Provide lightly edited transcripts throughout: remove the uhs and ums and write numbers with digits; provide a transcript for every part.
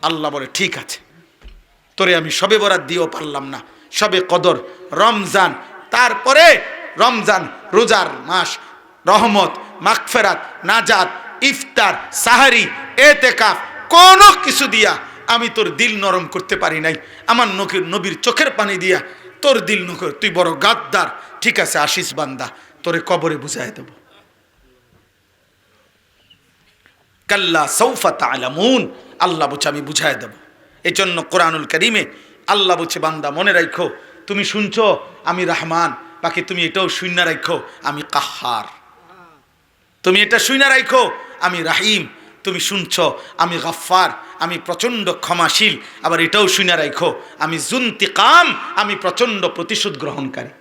আল্লাহ বলে ঠিক আছে, তোরে আমি শবে বরাত দিয়েও পারলাম না, শবে কদর, রমজান, তারপরে রমজান রোজার মাস, রহমত, মাগফিরাত, নাজাত, ইফতার, সাহারি, এতেকাফ, কোনো কিছু দিয়া আমি তোর দিল নরম করতে পারি নাই। আমার নবীর চোখের পানি দিয়া তোর দিল নকর, তুই বড় গাদ্দার, ঠিক আছে আশিস বান্দা, তোরে কবরে বুঝাই দেব। কাল্লা সাউফা তা'লামুন, আল্লাহ বলছে আমি বুঝাই দেব। এই জন্য কোরআনুল কারীমে আল্লাহ বলছে বান্দা মনে রাখো, তুমি শুনছো আমি রহমান, বাকি তুমি এটাও শুইনা রাখো আমি কাহ্হার। তুমি এটা শুইনা রাখো আমি রাহিম, তুমি শুনছো আমি গফফার, আমি প্রচণ্ড ক্ষমাশীল। আবার এটাও শুইনা রাখো আমি যুনতিকাম, আমি প্রচণ্ড প্রতিশোধ গ্রহণকারী।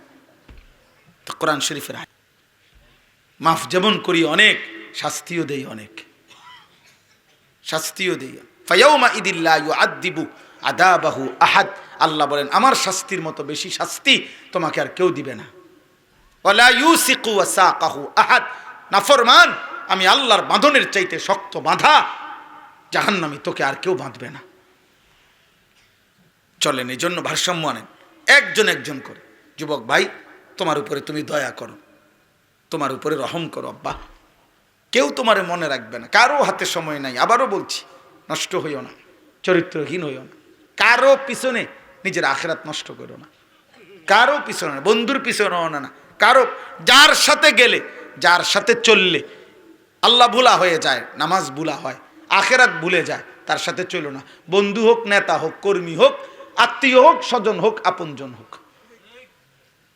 তো কোরআন শরীফের মাফ যেমন করি অনেক, শাস্তিও দেই অনেক, শাস্তিও দেই। ফায়াউমা ইদিল্লা ইউআদ্দিবু আদাবাহু আহাদ, আল্লাহ বলেন আমার শাস্তির মতো বেশি শাস্তি তোমাকে আর কেউ দিবে না। ওয়ালা ইউসিকু ওয়াসাকাহু আহাদ, নাফরমান আমি আল্লাহর বাঁধনের চাইতে শক্ত বাঁধা জাহান্নামী তোকে আর কেউ বাঁধবে না। চলেন এই জন্য ভারসাম্য আনেন, একজন একজন করে। যুবক ভাই তোমার উপরে তুমি দয়া করো, তোমার উপরে রহম করো আব্বা, কেউ তোমারে মনে রাখবে না, কারো হাতে সময় নাই। আবারও বলছি নষ্ট হইও না, চরিত্রহীন হইও না, কারো পিছনে নিজের আখিরাত নষ্ট করো না, কারো পিছনে না, বন্ধুর পিছনেও না, কারো যার সাথে গেলে, যার সাথে চললে আল্লাহ ভুলা হয়ে যায়, নামাজ ভুলা হয়, আখিরাত ভুলে যায়, তার সাথে চলো না। বন্ধু হোক, নেতা হোক, কর্মী হোক, আত্মীয় হোক, স্বজন হোক, আপনজন হোক,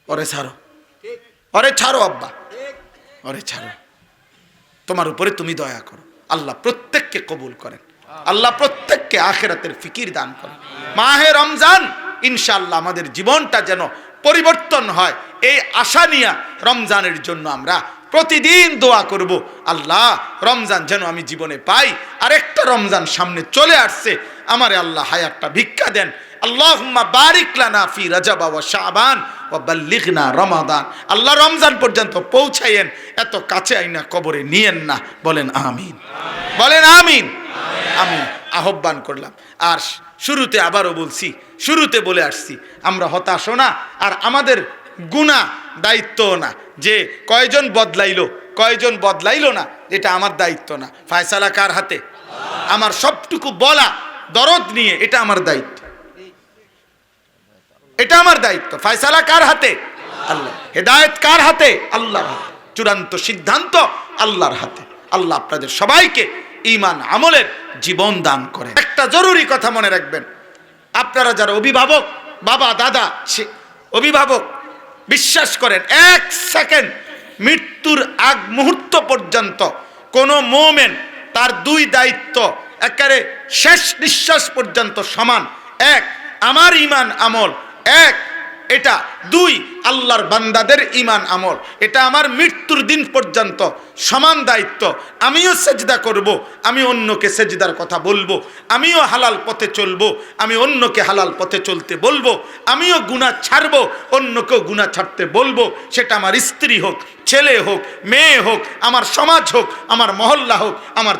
ওরে ছাড়ো, ওরে ছাড়ো আব্বা, ওরে ছাড়ো। তোমার উপরে তুমি দয়া করো, আল্লাহ প্রত্যেককে কবুল করেন, আল্লাহ প্রত্যেককে আখিরাতের ফিকির দান করেন। মাহে রমজান ইনশাআল্লাহ আমাদের জীবনটা যেন পরিবর্তন হয়, এই আশা নিয়ে রমজানের জন্য আমরা প্রতিদিন দোয়া করব, আল্লাহ রমজান যেন আমি জীবনে পাই। আরেকটা রমজান সামনে চলে আসছে, আমারে আল্লাহ হায়াতটা ভিক্ষা দেন। আল্লাহুম্মা বারিক লানা ফি রজব ওয়া শাবান ওয়া বাল্লিগনা রমাদান। আল্লাহ রমজান পর্যন্ত পৌঁছায়েন, এত কাছে আইনা কবরে নিয়েন না। বলেন আমিন, বলেন আমিন। আমি আহ্বান করলাম। আর শুরুতে আবারও বলছি, শুরুতে বলে আসছি, আমরা হতাশও না, আর আমাদের গুনাহ দায়িত্বও না যে কয়জন বদলাইলো কয়জন বদলাইলো না, এটা আমার দায়িত্ব না। ফয়সালা কার হাতে? আমার সবটুকু বলা দরদ নিয়ে, এটা আমার দায়িত্ব, এটা আমার দায়িত্ব। ফয়সালা কার হাতে? আল্লাহ। হেদায়েত কার হাতে? আল্লাহর হাতে। চূড়ান্ত সিদ্ধান্ত আল্লাহর হাতে। আল্লাহ আপনাদের সবাইকে ঈমান আমলের জীবন দান করেন। একটা জরুরি কথা মনে রাখবেন, আপনারা যারা অভিভাবক, বাবা দাদা অভিভাবক, বিশ্বাস করেন এক সেকেন্ড মৃত্যুর আগ মুহূর্ত পর্যন্ত কোনো মুমিন তার দুই দায়িত্ব একেবারে শেষ নিঃশ্বাস পর্যন্ত সমান। এক, আমার ঈমান আমল, এক এটা। দুই, আল্লাহর বান্দাদের ঈমান আমল, এটা আমার মৃত্যুর দিন পর্যন্ত সমান দায়িত্ব। আমিও সেজদা করব, আমি অন্যকে সেজদার কথা বলবো, আমিও হালাল পথে চলবো, আমি অন্যকে হালাল পথে চলতে বলবো, আমিও গুনাহ ছাড়বো, অন্যকেও গুনাহ ছাড়তে বলবো। সেটা আমার স্ত্রী হোক, ছেলে হোক, মেয়ে হোক, আমার সমাজ হোক, আমার মহল্লা হোক, আমার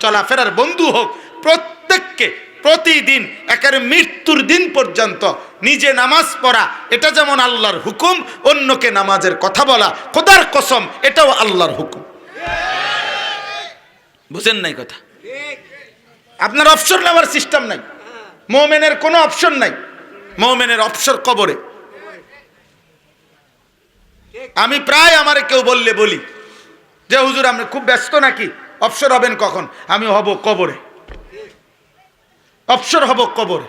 চলাফেরার বন্ধু হোক, প্রত্যেককে প্রতিদিন একেবারে মৃত্যুর দিন পর্যন্ত নিজে নামাজ পড়া, এটা যেমন আল্লাহর হুকুম, অন্যকে নামাজের কথা বলা খোদার কসম এটাও আল্লাহর হুকুম। বুঝেন নাই কথা? আপনার অপশন নেওয়ার সিস্টেম নাই, মুমিনের কোনো অপশন নাই, মুমিনের অপশন কবরে। আমি প্রায় আমারে কেউ বললে বলি যে হুজুর আপনি খুব ব্যস্ত নাকি, অবসর হবেন কখন? আমি হব কবরে, অবসর হব কবরে,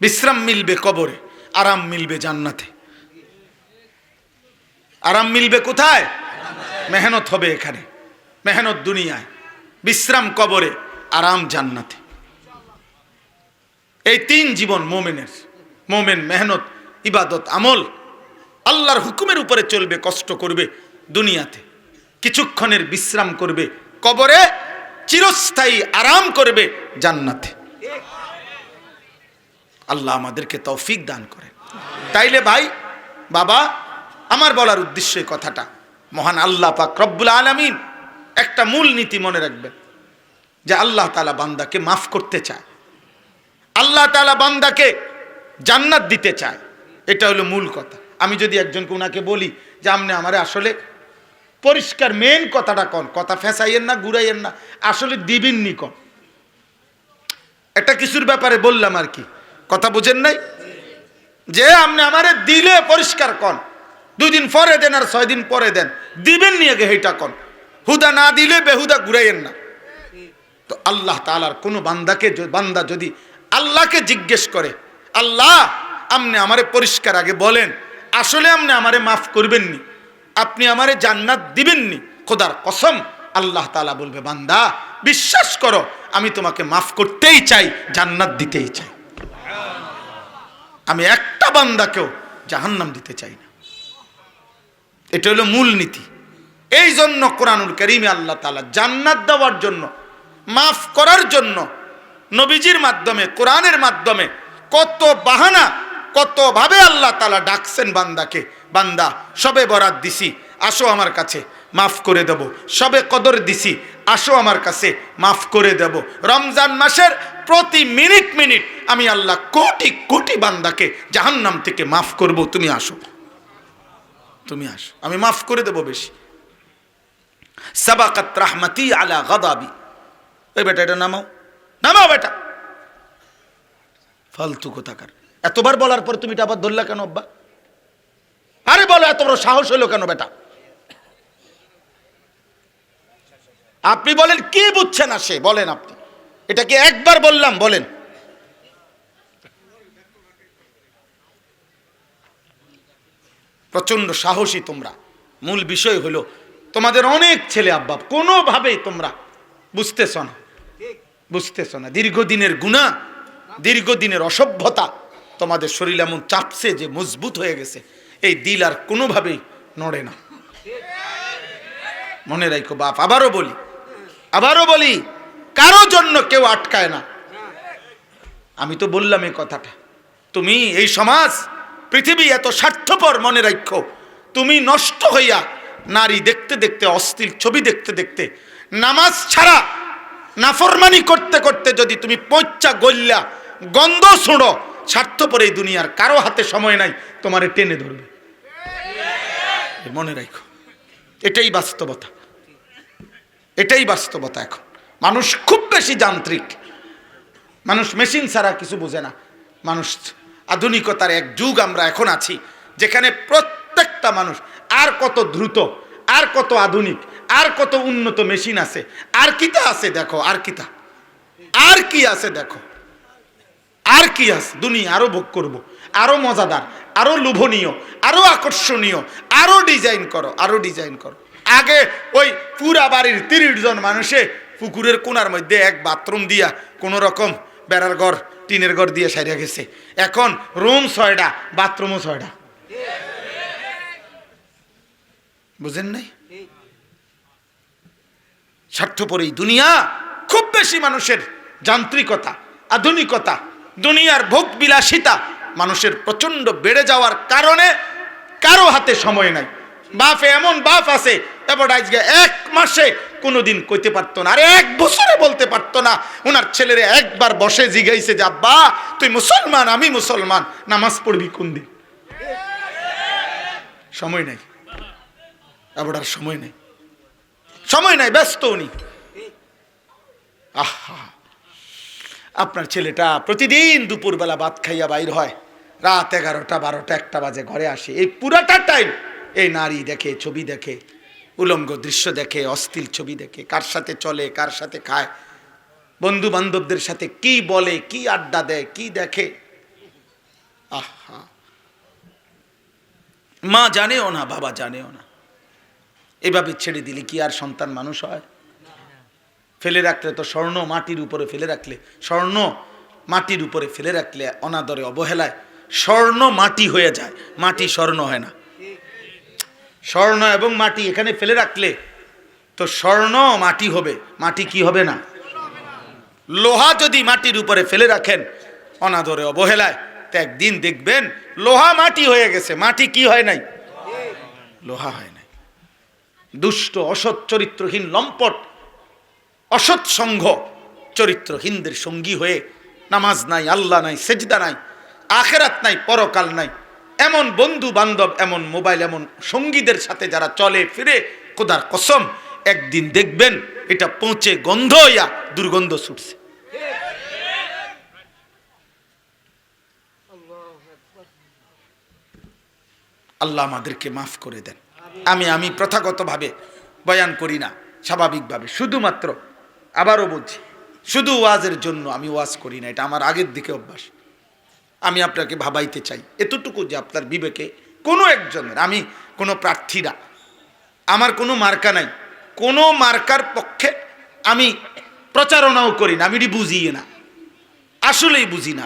বিশ্রাম মিলবে কবরে, আরাম মিলবে জান্নাতে। আরাম মিলবে কোথায়? মেহনত হবে এখানে, মেহনত দুনিয়ায়, বিশ্রাম কবরে, আরাম জান্নাতে। এই তিন জীবন মোমেনের। মোমেন মেহনত, ইবাদত, আমল, আল্লাহর হুকুমের উপরে চলবে, কষ্ট করবে দুনিয়াতে, কিছুক্ষণের বিশ্রাম করবে কবরে, চিরস্থায়ী আরাম করবে জান্নাতে। আল্লাহ আমাদেরকে তৌফিক দান করে। তাইলে ভাই বাবা, আমার বলার উদ্দেশ্য কথাটা, মহান আল্লাহ পাক রব্বুল আলামিন একটা মূল নীতি মনে রাখবেন, যে আল্লাহ তাআলা বান্দাকে মাফ করতে চায়, আল্লাহ তাআলা বান্দাকে জান্নাত দিতে চায়। এটা হলো মূল কথা। আমি যদি একজনকে উনাকে বলি যে আপনি আমারে আসলে পরিষ্কার মেন কথাটা কোন, কথা ফেঁসাইয়েন না, ঘুরাইয়েন না, আসলে দিবেননি কোন, একটা কিছুর ব্যাপারে বললাম আর কি, কথা বুঝেন নাই, যে আপনি আমারে দিলে পরিষ্কার কোন, 2 দিন পরে দেন আর 6 দিন পরে দেন, দিবেন নিয়ে গে হেটা কোন, হুদা না দিলে বেহুদা ঘুরাইয়েন না। তো আল্লাহ তাআলার কোন বান্দা যদি আল্লাহকে জিজ্ঞেস করে, আল্লাহ আপনি আমারে পরিষ্কার আগে বলেন, আসলে আপনি আমারে মাফ করবেননি, আপনি আমারে জান্নাত দিবেননি, খোদার কসম আল্লাহ তাআলা বলবে, বান্দা বিশ্বাস করো আমি তোমাকে মাফ করতেই চাই, জান্নাত দিতেই চাই, আমি একটা বান্দাকেও জাহান্নাম দিতে চাই না। এটা হলো মূল নীতি। এই জন্য কোরআনুল কারীমে আল্লাহ তাআলা জান্নাত দেওয়ার জন্য, মাফ করার জন্য নবীজির মাধ্যমে, কোরআনের মাধ্যমে কত বাহানা, কত ভাবে আল্লাহ তাআলা ডাকছেন বান্দাকে, বান্দা সবে বরাত দিছি আসো আমার কাছে মাফ করে দেব, সবে কদর দিছি আসো আমার কাছে মাফ করে দেব, রমজান মাসের প্রতি মিনিট মিনিট আমি আল্লাহ কোটি কোটি বান্দাকে জাহান্নাম থেকে মাফ করব, তুমি আসো, তুমি আসো, আমি মাফ করে দেব বেশি। সাবাকাত রাহমাতি আলা গাদাবি। এই বেটা এটা নামাও, নামাও বেটা, ফালতু কোথাকার। এতবার বলার পর তুমি এটা আবার ধরলা কেন আব্বা? আরে বলো, এত বড় সাহস হলো কেন বেটা? আপনি বলেন কি বুঝছেন না সে, বলেন আপনি, এটা কি একবার বললাম? বলেন। প্রচন্ড সাহসী তোমরা। মূল বিষয় হলো তোমাদের অনেক ছেলে আব্বা কোনোভাবেই তোমরা বুঝতেছ না, বুঝতেছ না। দীর্ঘদিনের গুনাহ, দীর্ঘদিনের অসভ্যতা তোমাদের শরীর এমন চাপছে যে মজবুত হয়ে গেছে, এই দিল আর কোনোভাবেই নড়ে না। মনে রাখো বাপ, আবারও বলি, কারো জন্য কেউ আটকায় না। আমি তো বললাম এই কথাটা। তুমি এই সমাজ, পৃথিবী এত স্বার্থপর, মনে রাখো, তুমি নষ্ট হইয়া নারী দেখতে দেখতে, অশ্লীল ছবি দেখতে দেখতে, নামাজ ছাড়া নাফরমানি করতে করতে যদি তুমি পচ্চা গল্লা গন্ধ ছুঁড়ো, স্বার্থপর এই দুনিয়ার কারো হাতে সময় নাই তোমারে টেনে ধরবে। মনে রাখো, এটাই বাস্তবতা, এটাই বাস্তবতা। এখন মানুষ খুব বেশি যান্ত্রিক, মানুষ মেশিন ছাড়া কিছু বোঝে না। মানুষ আধুনিকতার এক যুগ আমরা এখন আছি, যেখানে প্রত্যেকটা মানুষ আর কত দ্রুত, আর কত আধুনিক, আর কত উন্নত মেশিন আছে, আর কিতা আছে দেখো, আর কিতা, আর কি আছে দেখো, আর কি আছে। দুনিয়া আরো ভোগ করব, আরো মজাদার, আরো লোভনীয়, আরো আকর্ষণীয়, আরো ডিজাইন করো, আরো ডিজাইন করো। আগে ওই পুরা বাড়ির 30 জন মানুষে পুকুরের কোনার মধ্যে এক বাথরুম দিয়া কোন রকম বেড়ার ঘর, টিনের ঘর দিয়ে সাইরা গেছে। এখন রুম 6টা, বাথরুমও 6টা। বুঝেন নাই? স্বার্থপর এই দুনিয়া, খুব বেশি মানুষের যান্ত্রিকতা, আধুনিকতা, দুনিয়ার ভোগ বিলাসিতা মানুষের প্রচন্ড বেড়ে যাওয়ার কারণে কারো হাতে সময় নাই। বাপে এমন বাপ আছে, এবার আজকে 1 মাসে কোনোদিন কইতে পারতো না, আরে 1 বছরে বলতে পারতো না। ওনার ছেলেরে একবার বসে জিজ্ঞাইছে যে আব্বা তুই মুসলমান, আমি মুসলমান, নামাজ পড়বি কোন দিন? সময় নাই, এবার আর সময় নেই, সময় নাই, ব্যস্ত উনি। আহা, আপনার ছেলেটা প্রতিদিন দুপুরবেলা ভাত খাইয়া বাইর হয়, রাত 11টা 12টা 1টা বাজে ঘরে আসে। এই পুরাটা টাইম এই নারী দেখে, ছবি দেখে, উলঙ্গ দৃশ্য দেখে, অশ্লীল ছবি দেখে, কার সাথে চলে, কার সাথে খায়, বন্ধু বান্ধবদের সাথে কি বলে, কি আড্ডা দেয়, কি দেখে। আহা, মা জানেও না, বাবা জানেও না। এভাবে ছেড়ে দিলে কি আর সন্তান মানুষ হয়? ফেলে রাখলে তো স্বর্ণ মাটির উপরে ফেলে রাখলে, স্বর্ণ মাটির উপরে ফেলে রাখলে অনাদরে অবহেলায় স্বর্ণ মাটি হয়ে যায়, মাটি স্বর্ণ হয় না। স্বর্ণ এবং মাটি এখানে ফেলে রাখলে তো স্বর্ণ মাটি হবে, মাটি কি হবে না? লোহা যদি মাটির উপরে ফেলে রাখেন অনাদরে অবহেলায়, তো একদিন দেখবেন লোহা মাটি হয়ে গেছে, মাটি কি হয় নাই? লোহা হয় নাই। দুষ্ট, অসৎ চরিত্রহীন, লম্পট, অসৎ সংঘ চরিত্রহীনদের সঙ্গী হয়ে নামাজ নাই, আল্লাহ নাই, সেজদা নাই, আখেরাত নাই, পরকাল নাই, এমন বন্ধু বান্ধব, এমন মোবাইল, এমন সঙ্গীদের সাথে যারা চলে ফিরে, খোদার কসম একদিন দেখবেন এটা পৌঁছে গন্ধ হইয়া দুর্গন্ধ ছুটছে। আল্লাহ আমাদেরকে মাফ করে দেন। আমি প্রথাগতভাবে বয়ান করি না, স্বাভাবিকভাবে, শুধুমাত্র আবারও বলছি, শুধু ওয়াজের জন্য আমি ওয়াজ করি না, এটা আমার আগের দিকে অভ্যাস। আমি আপনাকে ভাবাইতে চাই এতটুকু যে আপনার বিবেকে কোনো একজনের, আমি কোনো প্রার্থী না, আমার কোনো মার্কা নাই, কোনো মার্কার পক্ষে আমি প্রচারণাও করি না, আমি এটি বুঝিয়ে না, আসলেই বুঝি না।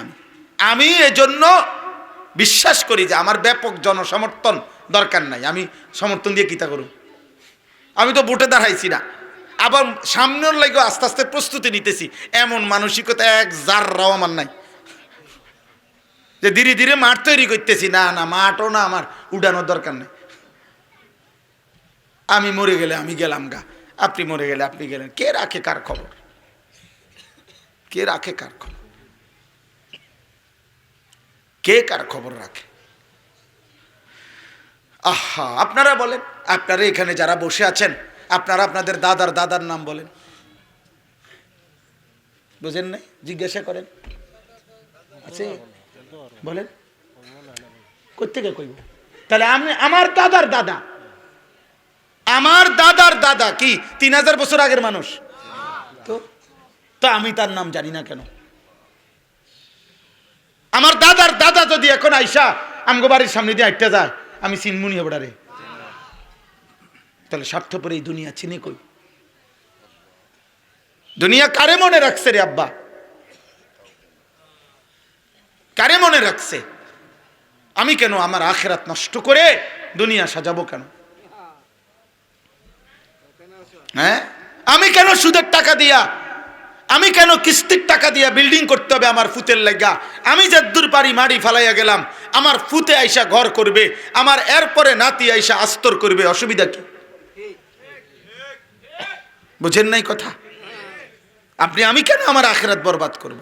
আমি এজন্য বিশ্বাস করি যে আমার ব্যাপক জনসমর্থন দরকার নাই। আমি সমর্থন দিয়ে কিতা করুন? আমি তো ভোটে দাঁড়াইছি না, আবার সামনের লাগে আস্তে আস্তে প্রস্তুতি নিতেছি, এমন মানসিকতা এক জাররাও আমার নাই যে ধীরে ধীরে মাঠ তৈরি করতেছি। না না, মাঠও না, আমার উড়ানোর দরকার নেই। আমি মরে গেলে আমি গেলাম গা, আপনি মরে গেলে আপনি গেলেন, কে রাখে কার খবর? কে রাখে কার খবর? কে কার খবর রাখে? আহা, আপনারা বলেন, আপনারা এখানে যারা বসে আছেন, আপনারা আপনাদের দাদার দাদার নাম বলেন। বুঝেন নাই? জিজ্ঞাসা করেন, আছে? বলেন, কোত্থেকে কইব? তাহলে আমি আমার দাদার দাদা, আমার দাদার দাদা কি 3000 বছর আগের মানুষ? তো আমি তার নাম জানি না কেন? আমার দাদার দাদা যদি এখন আইসা আমগো বাড়ির সামনে দিয়ে আইটা যায়, আমি চিনমুনি হবো রে। তাহলে স্বার্থপর এই দুনিয়া চিনে কই? দুনিয়া কারে মনে রাখছে রে আব্বা? কারে মনে রাখছে? আমি কেন আমার আখেরাত নষ্ট করে দুনিয়া সাজাবো কেন? হ্যাঁ, আমি কেন সুদের টাকা দিয়া, আমি কেন কিস্তির টাকা দিয়া বিল্ডিং করতে হবে আমার ফুতের লাগা? আমি যদ্দূর পারি মাড়ি ফালাইয়া গেলাম, আমার ফুতে আইসা ঘর করবে, আমার এরপরে নাতি আইসা আস্তর করবে, অসুবিধা কি? বুঝেন নাই কথা? আমি কেন আমার আখেরাত বরবাদ করব?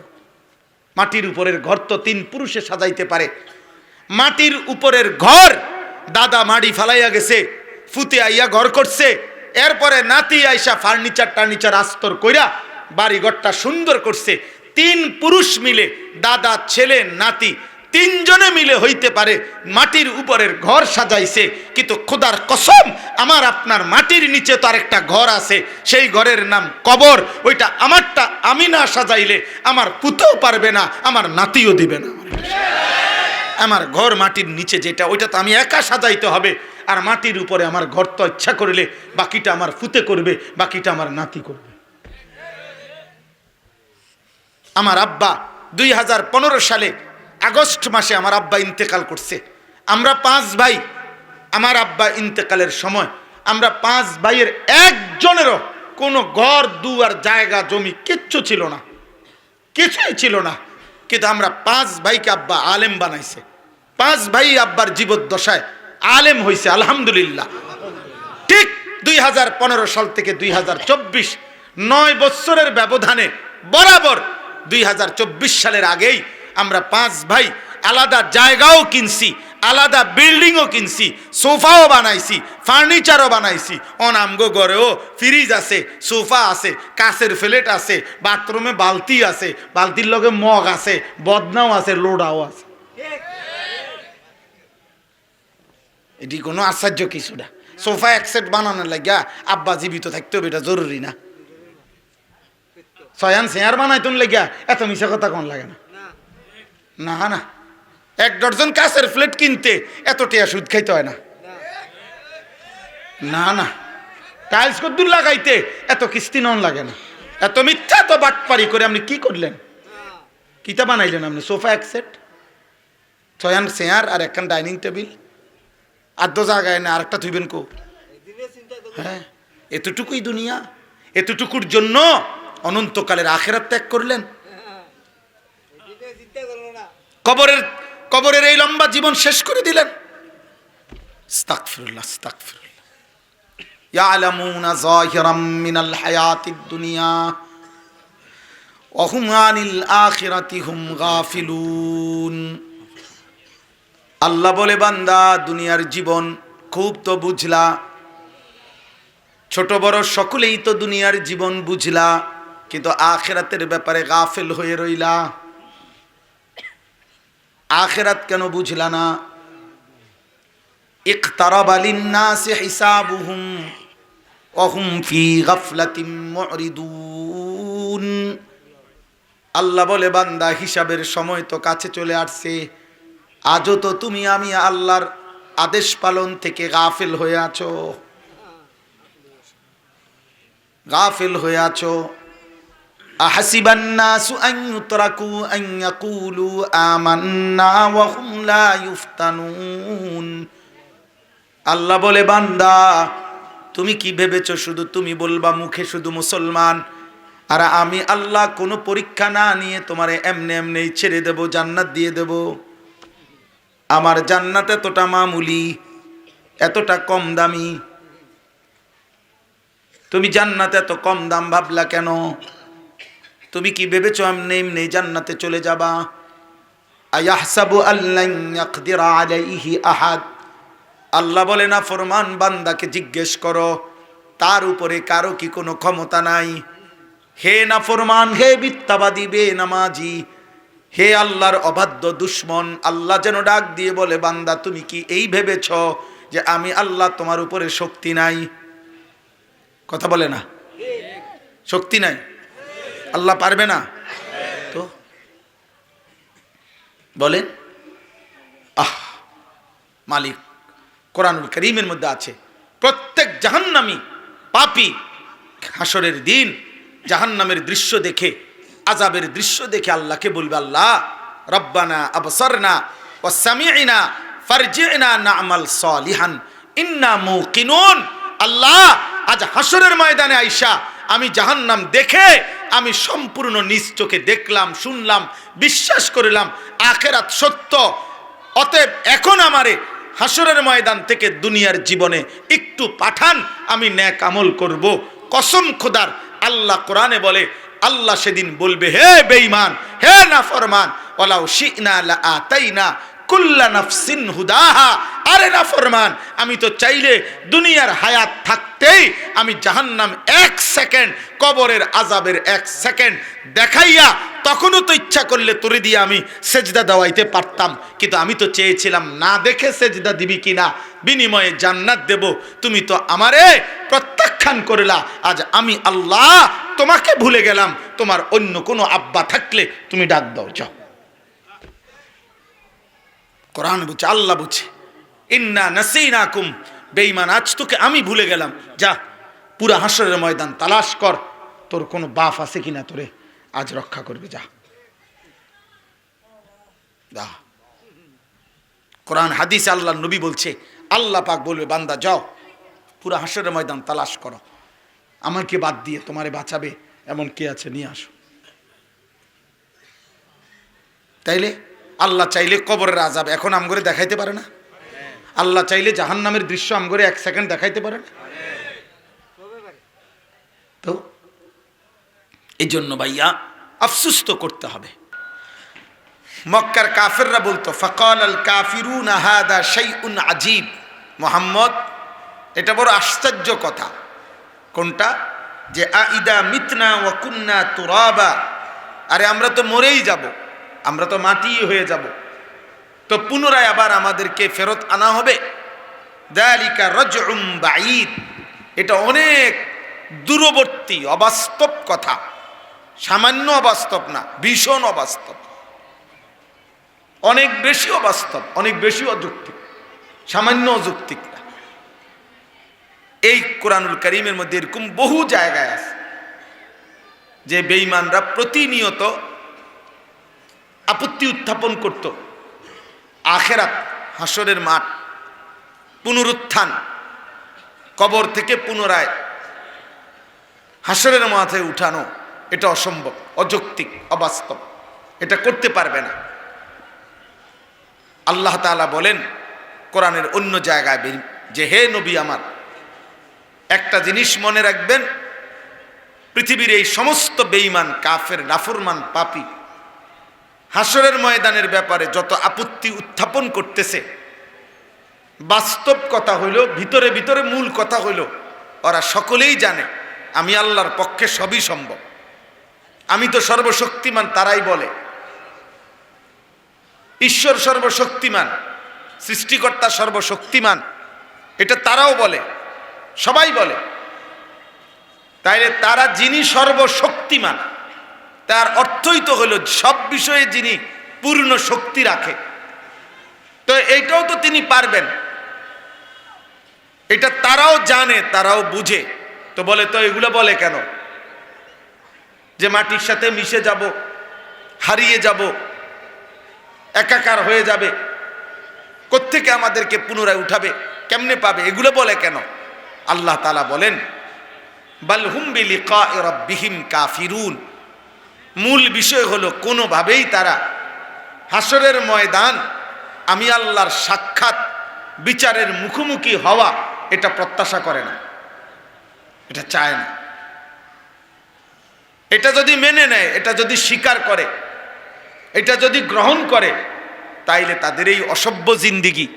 মাটির উপরের ঘর তো 3 পুরুষে সাজাইতে পারে। মাটির উপরের ঘর দাদা মাড়ি ফালাইয়া গেছে, ফুতে আইয়া ঘর করছে, এরপরে নাতি আইসা ফার্নিচার আস্তর কইরা বাড়িঘরটা সুন্দর করছে। 3 পুরুষ মিলে, দাদা, ছেলে, নাতি, 3 জনে মিলে হইতে পারে মাটির উপরের ঘর সাজাইছে। কিন্তু খোদার কসম, আমার আপনার মাটির নিচে তো আরেকটা ঘর আছে, সেই ঘরের নাম কবর। ওইটা আমারটা আমি না সাজাইলে আমার পুতেও পারবে না, আমার নাতিও দিবে না। আমার ঘর মাটির নিচে যেটা, ওইটা তো আমি একা সাজাইতে হবে। আর মাটির উপরে আমার ঘর তো ইচ্ছা করলে বাকিটা আমার ফুতে করবে, বাকিটা আমার নাতি করবে। আমার আব্বা 2015 সালে আগস্ট মাসে আমার আব্বা ইন্তেকাল করছে। আমরা 5 ভাই, আমার আব্বা ইন্তেকালের সময় আমরা 5 ভাইয়ের একজনেরও কোনো ঘর দুয়ার জায়গা জমি কিচ্ছু ছিল না, কিছুই ছিল না। কিন্তু আমরা 5 ভাইকে আব্বা আলেম বানাইছে। 5 ভাই আব্বার জীবদ্দশায় আলেম হয়েছে, আলহামদুলিল্লাহ। ঠিক 2015 সাল থেকে 2024, 9 বছরের ব্যবধানে বরাবর 2024 সালের আগেই আমরা 5 ভাই আলাদা জায়গাও কিনছি, আলাদা বিল্ডিংও কিনছি, সোফাও বানাইছি, ফার্নিচারও বানাইছি। আমগো ঘরেও ফ্রিজ আছে, সোফা আছে, কাঁচের প্লেট আছে, বাথরুমে বালতি আছে, বালতির লগে মগ আছে, বদনাও আছে, লোডাও আছে। এটি কোনো আশ্চর্য কিছু না। সোফা এক সেট বানানোর লাগিয়া আব্বা জীবিত থাকতে হবে, এটা জরুরি না। 6 চেয়ার বানাইতুন লাগিয়া এত মিশা কথা কোন লাগে না। না না, 1 ডজন কাঁচের প্লেট কিনতে এত টিয়া সুদ খাইতে হয় না। না না, টাইলস কদ্দুর লাগাইতে এত কিস্তি নন লাগে না। এত মিথ্যা তো বাটপারি করে আপনি কি করলেন? কিতা বানাইলেন আপনি? সোফা এক সেট, 6 চেয়ার আর 1 ডাইনিং টেবিল, আদ্য জায়গায় না আরেকটা থুইবেন কো? হ্যাঁ, এতটুকুই দুনিয়া। এতটুকুর জন্য অনন্তকালের আখেরাত ত্যাগ করলেন। কবরের এই লম্বা জীবন শেষ করে দিলেন। আস্তাগফিরুল্লাহ, আস্তাগফিরুল্লাহ। ইয়ালামুনা যাহিরাম মিনাল হায়াতিদ দুনিয়া ওয়াহুম আনিল আখিরাতি হুম গাফিলুন। আল্লাহ বলে, বান্দা দুনিয়ার জীবন খুব তো বুঝলা, ছোট বড় সকলেই তো দুনিয়ার জীবন বুঝলা, কিন্তু আখিরাতের ব্যাপারে গাফেল হয়ে রইলা। আখিরাত কেন বুঝলা না? ইকতারাবা লিন্নাসি হিসাবুহুম ওয়া হুম ফি গাফলাতিন মুরিদুন। আল্লাহ বলে, বান্দা হিসাবের সময় তো কাছে চলে আসছে, আজও তো তুমি আমি আল্লাহর আদেশ পালন থেকে গাফিল হয়ে আছো, গাফিল হয়ে আছো। আহাসিবান নাসু আন ইউতরাকু আন ইয়াকুলু আমান্না ওয়া হুম লা ইফতানুন। আল্লাহ বলে, বান্দা তুমি কি ভেবেছো শুধু তুমি বলবা মুখে শুধু মুসলমান, আর আমি আল্লাহ কোনো পরীক্ষা না নিয়ে তোমারে এমনি এমনি ছেড়ে দেব, জান্নাত দিয়ে দেব? আমার জান্নাত এতটা মামুলি, এতটা কম দামি? তুমি জান্নাত এত কম দাম ভাবলা কেন? তুমি কি ভেবেছো এমনি এমনি জান্নাতে চলে যাবা? আয়াহসাবু আল্লান ইয়াকদিরা আলাইহি আহাদ। আল্লাহ বলে, না ফরমান বান্দাকে জিজ্ঞেস করো, তার উপরে কারো কি কোনো ক্ষমতা নাই? হে না ফরমান, হে মিথ্যাবাদী, বেনামাজি, হে আল্লাহর অবাধ্য দুশ্মন, আল্লাহ যেন ডাক দিয়ে বলে, বান্দা তুমি কি এই ভেবেছ যে আমি আল্লাহ তোমার উপরে শক্তি নাই? কথা বলে না, শক্তি নাই, আল্লাহ পারবে না তো? বলেন মালিক কোরআনুল কারীমের মধ্যে আছে, প্রত্যেক জাহান্নামী পাপী হাসরের দিন জাহান্নামের দৃশ্য দেখে, আযাবের দৃশ্য দেখে আল্লাহকে বলবে, আল্লাহ রব্বানা আবসারনা ওয়া সামি'না ফারজি'না না'মাল সালিহান ইন্না মুকিনুন। আল্লাহ আজ হাসরের ময়দানে আইসা আমি জাহান্নাম দেখে আমি সম্পূর্ণ নিজ চোখে দেখলাম, শুনলাম, বিশ্বাস করলাম আখিরাত সত্য। অতএব এখন আমারে হাসরের ময়দান থেকে দুনিয়ার জীবনে একটু পাঠান, আমি নেক আমল করব। কসম খোদার, আল্লাহ কোরআনে বলে, আল্লাহ সেদিন বলবে, হে বেঈমান, হে নাফরমান, ওয়ালাউ শি'না লাআতাইনা কুল্লা নাফসিন হুদাহা। আরে নাফরমান, আমি তো চাইলে দুনিয়ার হায়াত থাকতেই আমি জাহান্নাম 1 সেকেন্ড, কবরের আযাবের 1 সেকেন্ড দেখাইয়া তখনও তো ইচ্ছা করলে তোরে দিয়ে আমি সেজদা দেওয়াইতে পারতাম, কিন্তু আমি তো চেয়েছিলাম না দেখে সেজদা দিবি কিনা, বিনিময়ে জান্নাত দেব। তুমি তো আমারে প্রত্যাখ্যান করলা। আজ আমি আল্লাহ তোমাকে ভুলে গেলাম, তোমার অন্য কোনো আব্বা থাকলে তুমি ডাক দাও, যাও। কোরআন বুঝছে, আল্লাহ বুঝছে, ইন্না নাসিনাকুম, বেঈমান আজ তোকে আমি ভুলে গেলাম, যা পুরা হাসরের ময়দান তালাশ কর, তোর কোনো বাপ আছে কিনা তোরে আজ রক্ষা করবে, যা। কোরআন হাদিসে আল্লাহ নবী বলছে, আল্লাহ পাক বলবে, বান্দা যাও পুরা হাসরের ময়দান তালাশ করো, আমাকে বাদ দিয়ে তোমারে বাঁচাবে এমন কে আছে, নিয়ে আসো। তাইলে আল্লাহ চাইলে কবরের আযাব এখন আমগরে দেখাইতে পারে না? আল্লাহ চাইলে জাহান্নামের দৃশ্য আমগরে 1 সেকেন্ড দেখাইতে পারে না? তো এই জন্য ভাইয়া আফসোস তো করতে হবে। মক্কার কাফেররা বলতো, ফাকাল আল কাফিরুনা হাদা শাইউন আজীব। মুহাম্মদ, এটা বড় আশ্চর্য কথা। কোনটা? যে আইদা মিতনা ওয়া কুন্না তুরাবা, আরে আমরা তো মরেই যাব, আমরা তো মাটি হয়ে যাব, তো পুনরায় আবার আমাদেরকে ফেরত আনা হবে। যালিকা রাজউম বাঈদ, এটা অনেক দূরবর্তী অবাস্তব কথা, সামান্য অবাস্তব না, ভীষণ অবাস্তব, অনেক বেশি অবাস্তব, অনেক বেশি অযৌক্তিক, সামান্য অযৌক্তিক না। এই কোরআনুল কারীমের মধ্যে এরকম বহু জায়গায় আছে যে বেঈমানরা প্রতিনিয়ত আপত্তি উত্থাপন করত, আখিরাত, হাসরের মাঠ, পুনরুত্থান, কবর থেকে পুনরায় হাসরের মাথায় উঠানো, এটা অসম্ভব, অযৌক্তিক, অবাস্তব, এটা করতে পারবে না। আল্লাহ তাআলা বলেন কোরআনের অন্য জায়গায় যে হে নবী আমার, একটা জিনিস মনে রাখবেন, পৃথিবীর এই সমস্ত বেঈমান কাফের নাফরমান পাপী হাসরের ময়দানের ব্যাপারে যত আপত্তি উত্থাপন করতেছে, বাস্তব কথা হইল, ভিতরে ভিতরে মূল কথা হইল, ওরা সকলেই জানে আমি আল্লাহর পক্ষে সবই সম্ভব, আমি তো সর্বশক্তিমান। তারাই বলে ঈশ্বর সর্বশক্তিমান, সৃষ্টিকর্তা সর্বশক্তিমান, এটা তারাও বলে, সবাই বলে। তাইলে তারা যিনি সর্বশক্তিমান তার অর্থই তো হলো সব বিষয়ে যিনি পূর্ণ শক্তি রাখে, তো এইটাও তো তিনি পারবেন, এটা তারাও জানে, তারাও বুঝে। তো বলে, তো এগুলো বলে কেন যে মাটির সাথে মিশে যাব, হারিয়ে যাব, একাকার হয়ে যাবে, কোত্থেকে আমাদেরকে পুনরায় উঠাবে, কেমনে পাবে, এগুলো বলে কেন? আল্লাহ তাআলা বলেন, বাল হুম বিলিকাই রাব্বিহিম কাফিরুন। মূল বিষয় হলো কোনোভাবেই তারা হাসরের ময়দান, আমি আল্লাহর সাক্ষাৎ বিচারের মুখোমুখি হওয়া, এটা প্রত্যাশা করে না, এটা চায় না। এটা যদি মেনে নেয়, এটা যদি স্বীকার করে, এটা যদি গ্রহণ করে, তাইলে তাদের এই অসভ্য জিন্দিগি,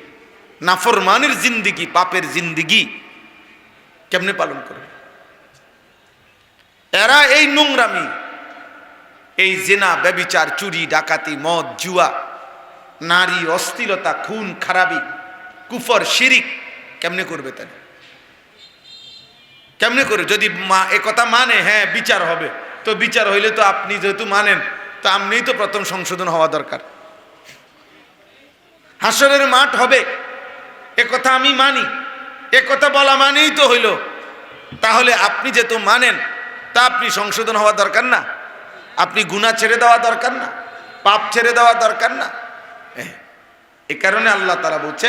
নাফরমানের জিন্দিগি, পাপের জিন্দিগি কেমনে পালন করবে? এরা এই নোংরামি, এই জিনা, ব্যভিচার, চুরি, ডাকাতি, মদ, জুয়া, নারী, অশ্লীলতা, খুন খারাপি, কুফর, শিরিক কেমনে করবে? তাহলে কেমনে করে? যদি একথা মানে হ্যাঁ বিচার হবে, তো বিচার হইলে তো আপনি যেহেতু মানেন, তো আপনিই তো প্রথম সংশোধন হওয়া দরকার। হাসরের মাঠ হবে, একথা আমি মানি, একথা বলা মানেই তো হইল, তাহলে আপনি যেহেতু মানেন, তা আপনি সংশোধন হওয়া দরকার না? আপনি গুনাহ ছেড়ে দেওয়া দরকার না? পাপ ছেড়ে দেওয়া দরকার না? এ কারণে আল্লাহ তাআলা বলছে,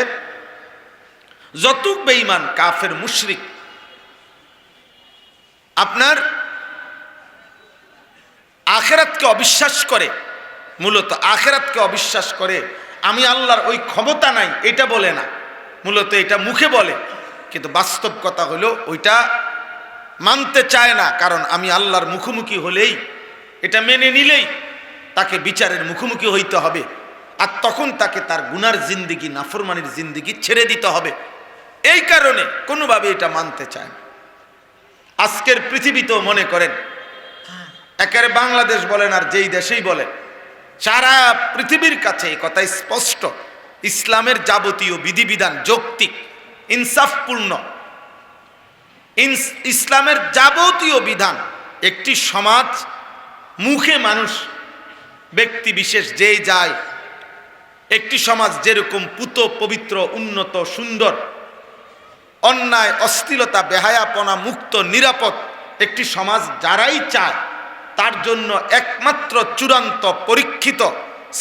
যতুক বেঈমান কাফের মুশরিক আপনার আখিরাতকে অবিশ্বাস করে, মূলত আখিরাতকে অবিশ্বাস করে, আমি আল্লাহর ওই ক্ষমতা নাই এটা বলে না, মূলত এটা মুখে বলে, কিন্তু বাস্তব কথা হলো ওইটা মানতে চায় না। কারণ আমি আল্লাহর মুখোমুখি হলেই, এটা মেনে নিলেই তাকে বিচারের মুখোমুখি হইতে হবে, আর তখন তাকে তার গুনার জিন্দিগি, নাফরমানির জিন্দিগি ছেড়ে দিতে হবে। এই কারণে কোনোভাবে এটা মানতে চায় না। আজকের পৃথিবীতেও মনে করেন, একেবারে বাংলাদেশ বলেন আর যেই দেশেই বলেন, সারা পৃথিবীর কাছে এই কথা স্পষ্ট, ইসলামের যাবতীয় বিধিবিধান যৌক্তিক, ইনসাফপূর্ণ, ইসলামের যাবতীয় বিধান একটি সমাজ, মুখে মানুষ, ব্যক্তি বিশেষ যেই যায়, একটি সমাজ যেরকম পুত পবিত্র, উন্নত, সুন্দর, অন্যায়, অশ্লীলতা, বেহায়াপনা মুক্ত, নিরাপদ একটি সমাজ যারাই চায়, তার জন্য একমাত্র চূড়ান্ত, পরীক্ষিত,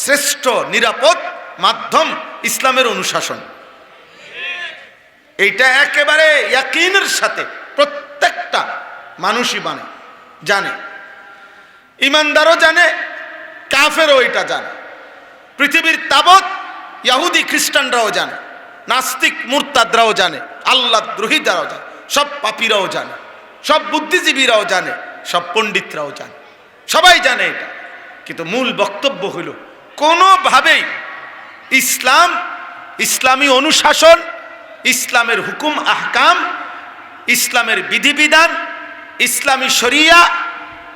শ্রেষ্ঠ, নিরাপদ মাধ্যম ইসলামের অনুশাসন। এইটা একেবারে ইয়াকিনের সাথে প্রত্যেকটা মানুষই জানে, ইমানদারও জানে, কাফেরও এটা জানে, পৃথিবীর তাবৎ ইহুদি খ্রিস্টানরাও জানে, নাস্তিক মুরতাদরাও জানে, আল্লাহ দ্রোহীরাও জানে, সব পাপীরাও জানে, সব বুদ্ধিজীবীরাও জানে, সব পণ্ডিতরাও জানে, সবাই জানে এটা। কিন্তু মূল বক্তব্য হইল, কোনোভাবেই ইসলাম, ইসলামী অনুশাসন, ইসলামের হুকুম আহকাম, ইসলামের বিধিবিধান, ইসলামী শরিয়া,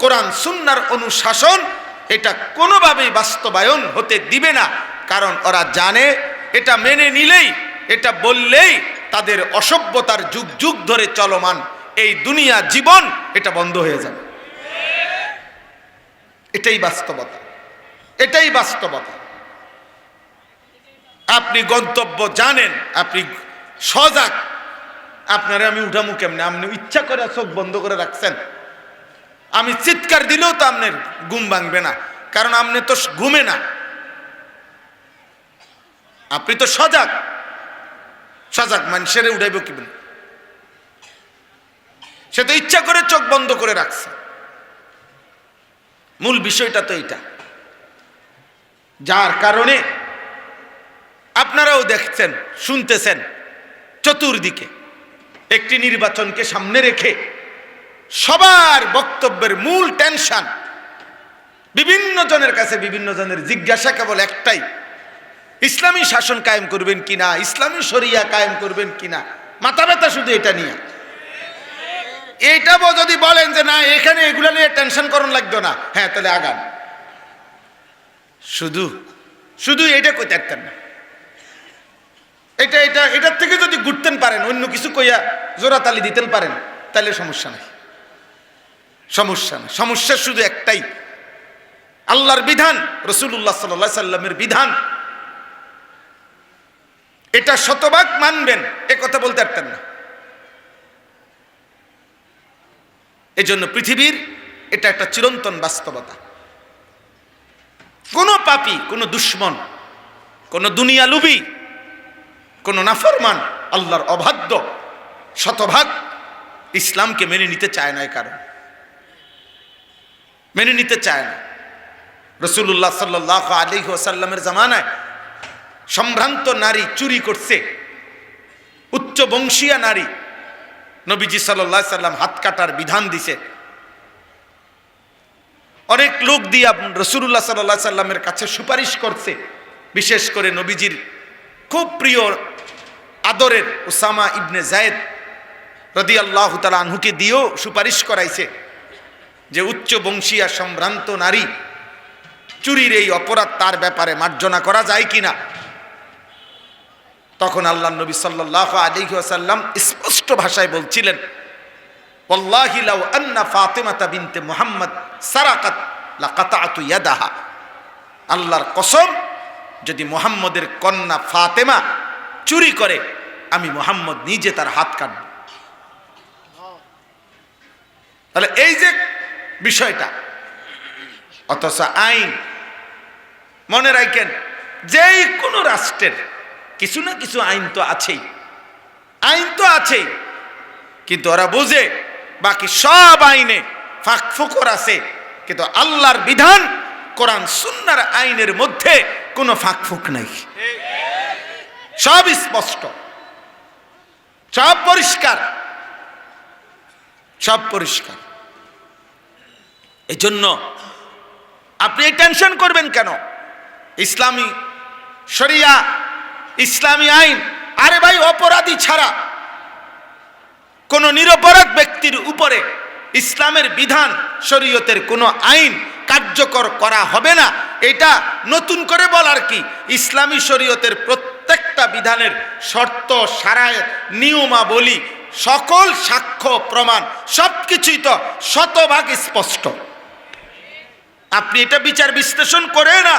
কোরআন সুন্নাহর অনুশাসন, এটা কোনোভাবেই বাস্তবায়ন হতে দিবে না। কারণ ওরা জানে এটা মেনে নিলেই, এটা বললেই তাদের অসভ্যতার যুগ যুগ ধরে চলমান এই দুনিয়া জীবন এটা বন্ধ হয়ে যাবে। এটাই বাস্তবতা, এটাই বাস্তবতা। আপনি গন্তব্য জানেন, আপনি সজাগ, আপনারে আমি উঠামু কেমনে? আপনি ইচ্ছা করে চোখ বন্ধ করে রাখছেন, আমি চিৎকার দিলেও তো আপনার ঘুম ভাঙবে না, কারণ আপনি তো ঘুমে না, আপনি তো সজাগ। সজাগ মানুষের উঠাইব কি? সে তো ইচ্ছা করে চোখ বন্ধ করে রাখছে। মূল বিষয়টা তো এইটা, যার কারণে আপনারাও দেখছেন, শুনতেছেন, চতুর্দিকে একটি নির্বাচনকে সামনে রেখে সবার বক্তব্যের মূল টেনশন, বিভিন্ন জনের কাছে বিভিন্ন জনের জিজ্ঞাসা কেবল একটাই, ইসলামী শাসন কায়েম করবেন কিনা, ইসলামী শরিয়া কায়েম করবেন কিনা, মাথা ব্যথা শুধু এটা নিয়ে। এইটাও যদি বলেন যে না এখানে এগুলো নিয়ে টেনশন করুন লাগতো না, হ্যাঁ তাহলে আগান। শুধু শুধু এটা কইতে পারতেন না, এটার থেকে যদি ঘুরতেন পারেন, অন্য কিছু কইয়া জোড়াতালি দিতেন পারেন, তাহলে সমস্যা নাই, সমস্যা না। সমস্যা শুধু একটাই, আল্লাহর বিধান, রাসূলুল্লাহ সাল্লাল্লাহু আলাইহি সাল্লামের বিধান, এটা শতভাগ মানবেন, এ কথা বলতে পারতেন না। এজন্য পৃথিবীর এটা একটা চিরন্তন বাস্তবতা। কোন পাপী, কোন দুশ্মন, কোন দুনিয়ালুবী, কোন নাফরমান, আল্লাহর অবাধ্য শতভাগ ইসলামকে মেনে নিতে চায় না। কারণ মেনে নিতে চায় না। রাসূলুল্লাহ সাল্লাল্লাহু আলাইহি ওয়াসাল্লামের জামানায় সম্ভ্রান্ত নারী চুরি করছে, উচ্চ বংশীয় নারী, নবীজি সাল্লাল্লাহু আলাইহি সাল্লাম হাত কাটার বিধান দিছে। অনেক লোক দিয়া রাসূলুল্লাহ সাল্লাল্লাহু আলাইহি সাল্লামের কাছে সুপারিশ করছে, বিশেষ করে নবীজির খুব প্রিয় আদরের উসামা ইবনে যায়েদ রাদিয়াল্লাহু তাআলা আনহুকে দিয়েও সুপারিশ করাইছে যে উচ্চ বংশীয় সম্ভ্রান্ত নারী চুরির এই অপরাধ, তার ব্যাপারে মার্জনা করা যায় কিনা। তখন আল্লাহর নবী সাল্লাল্লাহু আলাইহি ওয়াসাল্লাম স্পষ্ট ভাষায় বলছিলেন, ওয়াল্লাহি লাউ আন্না ফাতিমাতা বিনতে মুহাম্মদ সারাকাত লাকাতাতু ইয়াদাহা, আল্লাহর কসম, যদি মুহাম্মদের কন্যা ফাতেমা চুরি করে, আমি মুহাম্মদ নিজে তার হাত কাটব। তাহলে এই যে বিষয়টা, অথচ আইন, মনে রাখেন, যেই কোনো রাষ্ট্রের কিছু না কিছু আইন তো আছেই, আইন তো আছেই, কিন্তু ওরা বুঝে বাকি সব আইনে ফাঁক ফোকর আছে, কিন্তু আল্লাহর বিধান কোরআন সুন্নাহর আইনের মধ্যে কোনো ফাঁক ফোক নাই, সব স্পষ্ট, সব পরিষ্কার, সব পরিষ্কার। এই জন্য আপনি এই টেনশন করবেন কেন? ইসলামী শরিয়া, ইসলামী আইন, আরে ভাই অপরাধী ছাড়া কোন নিরপরাধ ব্যক্তির উপরে ইসলামের বিধান, শরীয়তের কোনো আইন কার্যকর করা হবে না। এটা নতুন করে বলার কি? ইসলামী শরীয়তের প্রত্যেকটা বিধানের শর্ত, শারায়েত, নিয়মাবলী, সকল সাক্ষ্য প্রমাণ সবকিছুই তো শতভাগ স্পষ্ট। আপনি এটা বিচার বিশ্লেষণ করে না,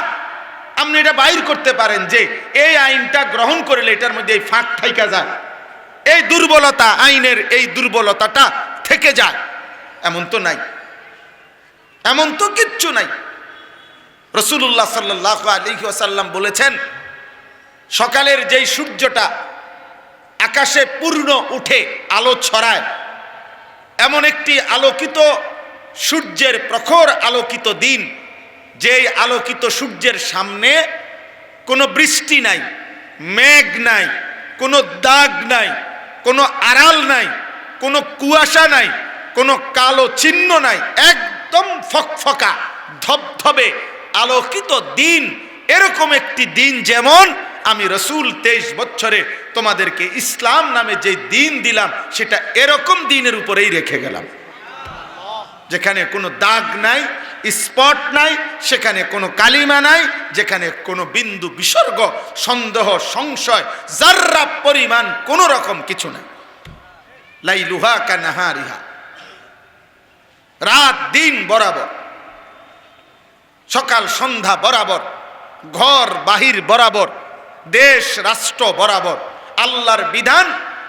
আপনি এটা বাইর করতে পারেন যে এই আইনটা গ্রহণ করলে এটার মধ্যে এই ফাঁক ঠাইকা যায়, এই দুর্বলতা, আইনের এই দুর্বলতাটা থেকে যায়, এমন তো নাই, এমন তো কিচ্ছু নাই। রাসূলুল্লাহ সাল্লাল্লাহু আলাইহি ওয়াসাল্লাম বলেছেন, সকালের যেই সূর্যটা আকাশে পূর্ণ উঠে আলো ছড়ায়, এমন একটি আলোকিত সূর্যের, প্রখর আলোকিত দিন, যেই আলোকিত সূর্যের সামনে কোনো বৃষ্টি নাই, মেঘ নাই, কোনো দাগ নাই, কোনো আড়াল নাই, কোনো কুয়াশা নাই, কোনো কালো চিহ্ন নাই, একদম ফকফকা ধবধবে আলোকিত দিন। এরকম একটি দিন যেমন আমি রাসূল 23 বছরে তোমাদেরকে ইসলাম নামে যে দিন দিলাম, সেটা এরকম দিনের উপরেই রেখে গেলাম, যেখানে কোনো দাগ নাই, স্পট নাই, সেখানে কোনো কালিমা নাই, যেখানে কোনো বিন্দু বিসর্গ, সন্দেহ, সংশয়, যার্রা পরিমাণ কোনো রকম কিছু নাই। লাইলুহা কানাহারিহা, রাত দিন বরাবর, সকাল সন্ধ্যা বরাবর, ঘর বাহির বরাবর, দেশ রাষ্ট্র বরাবর আল্লাহর বিধান,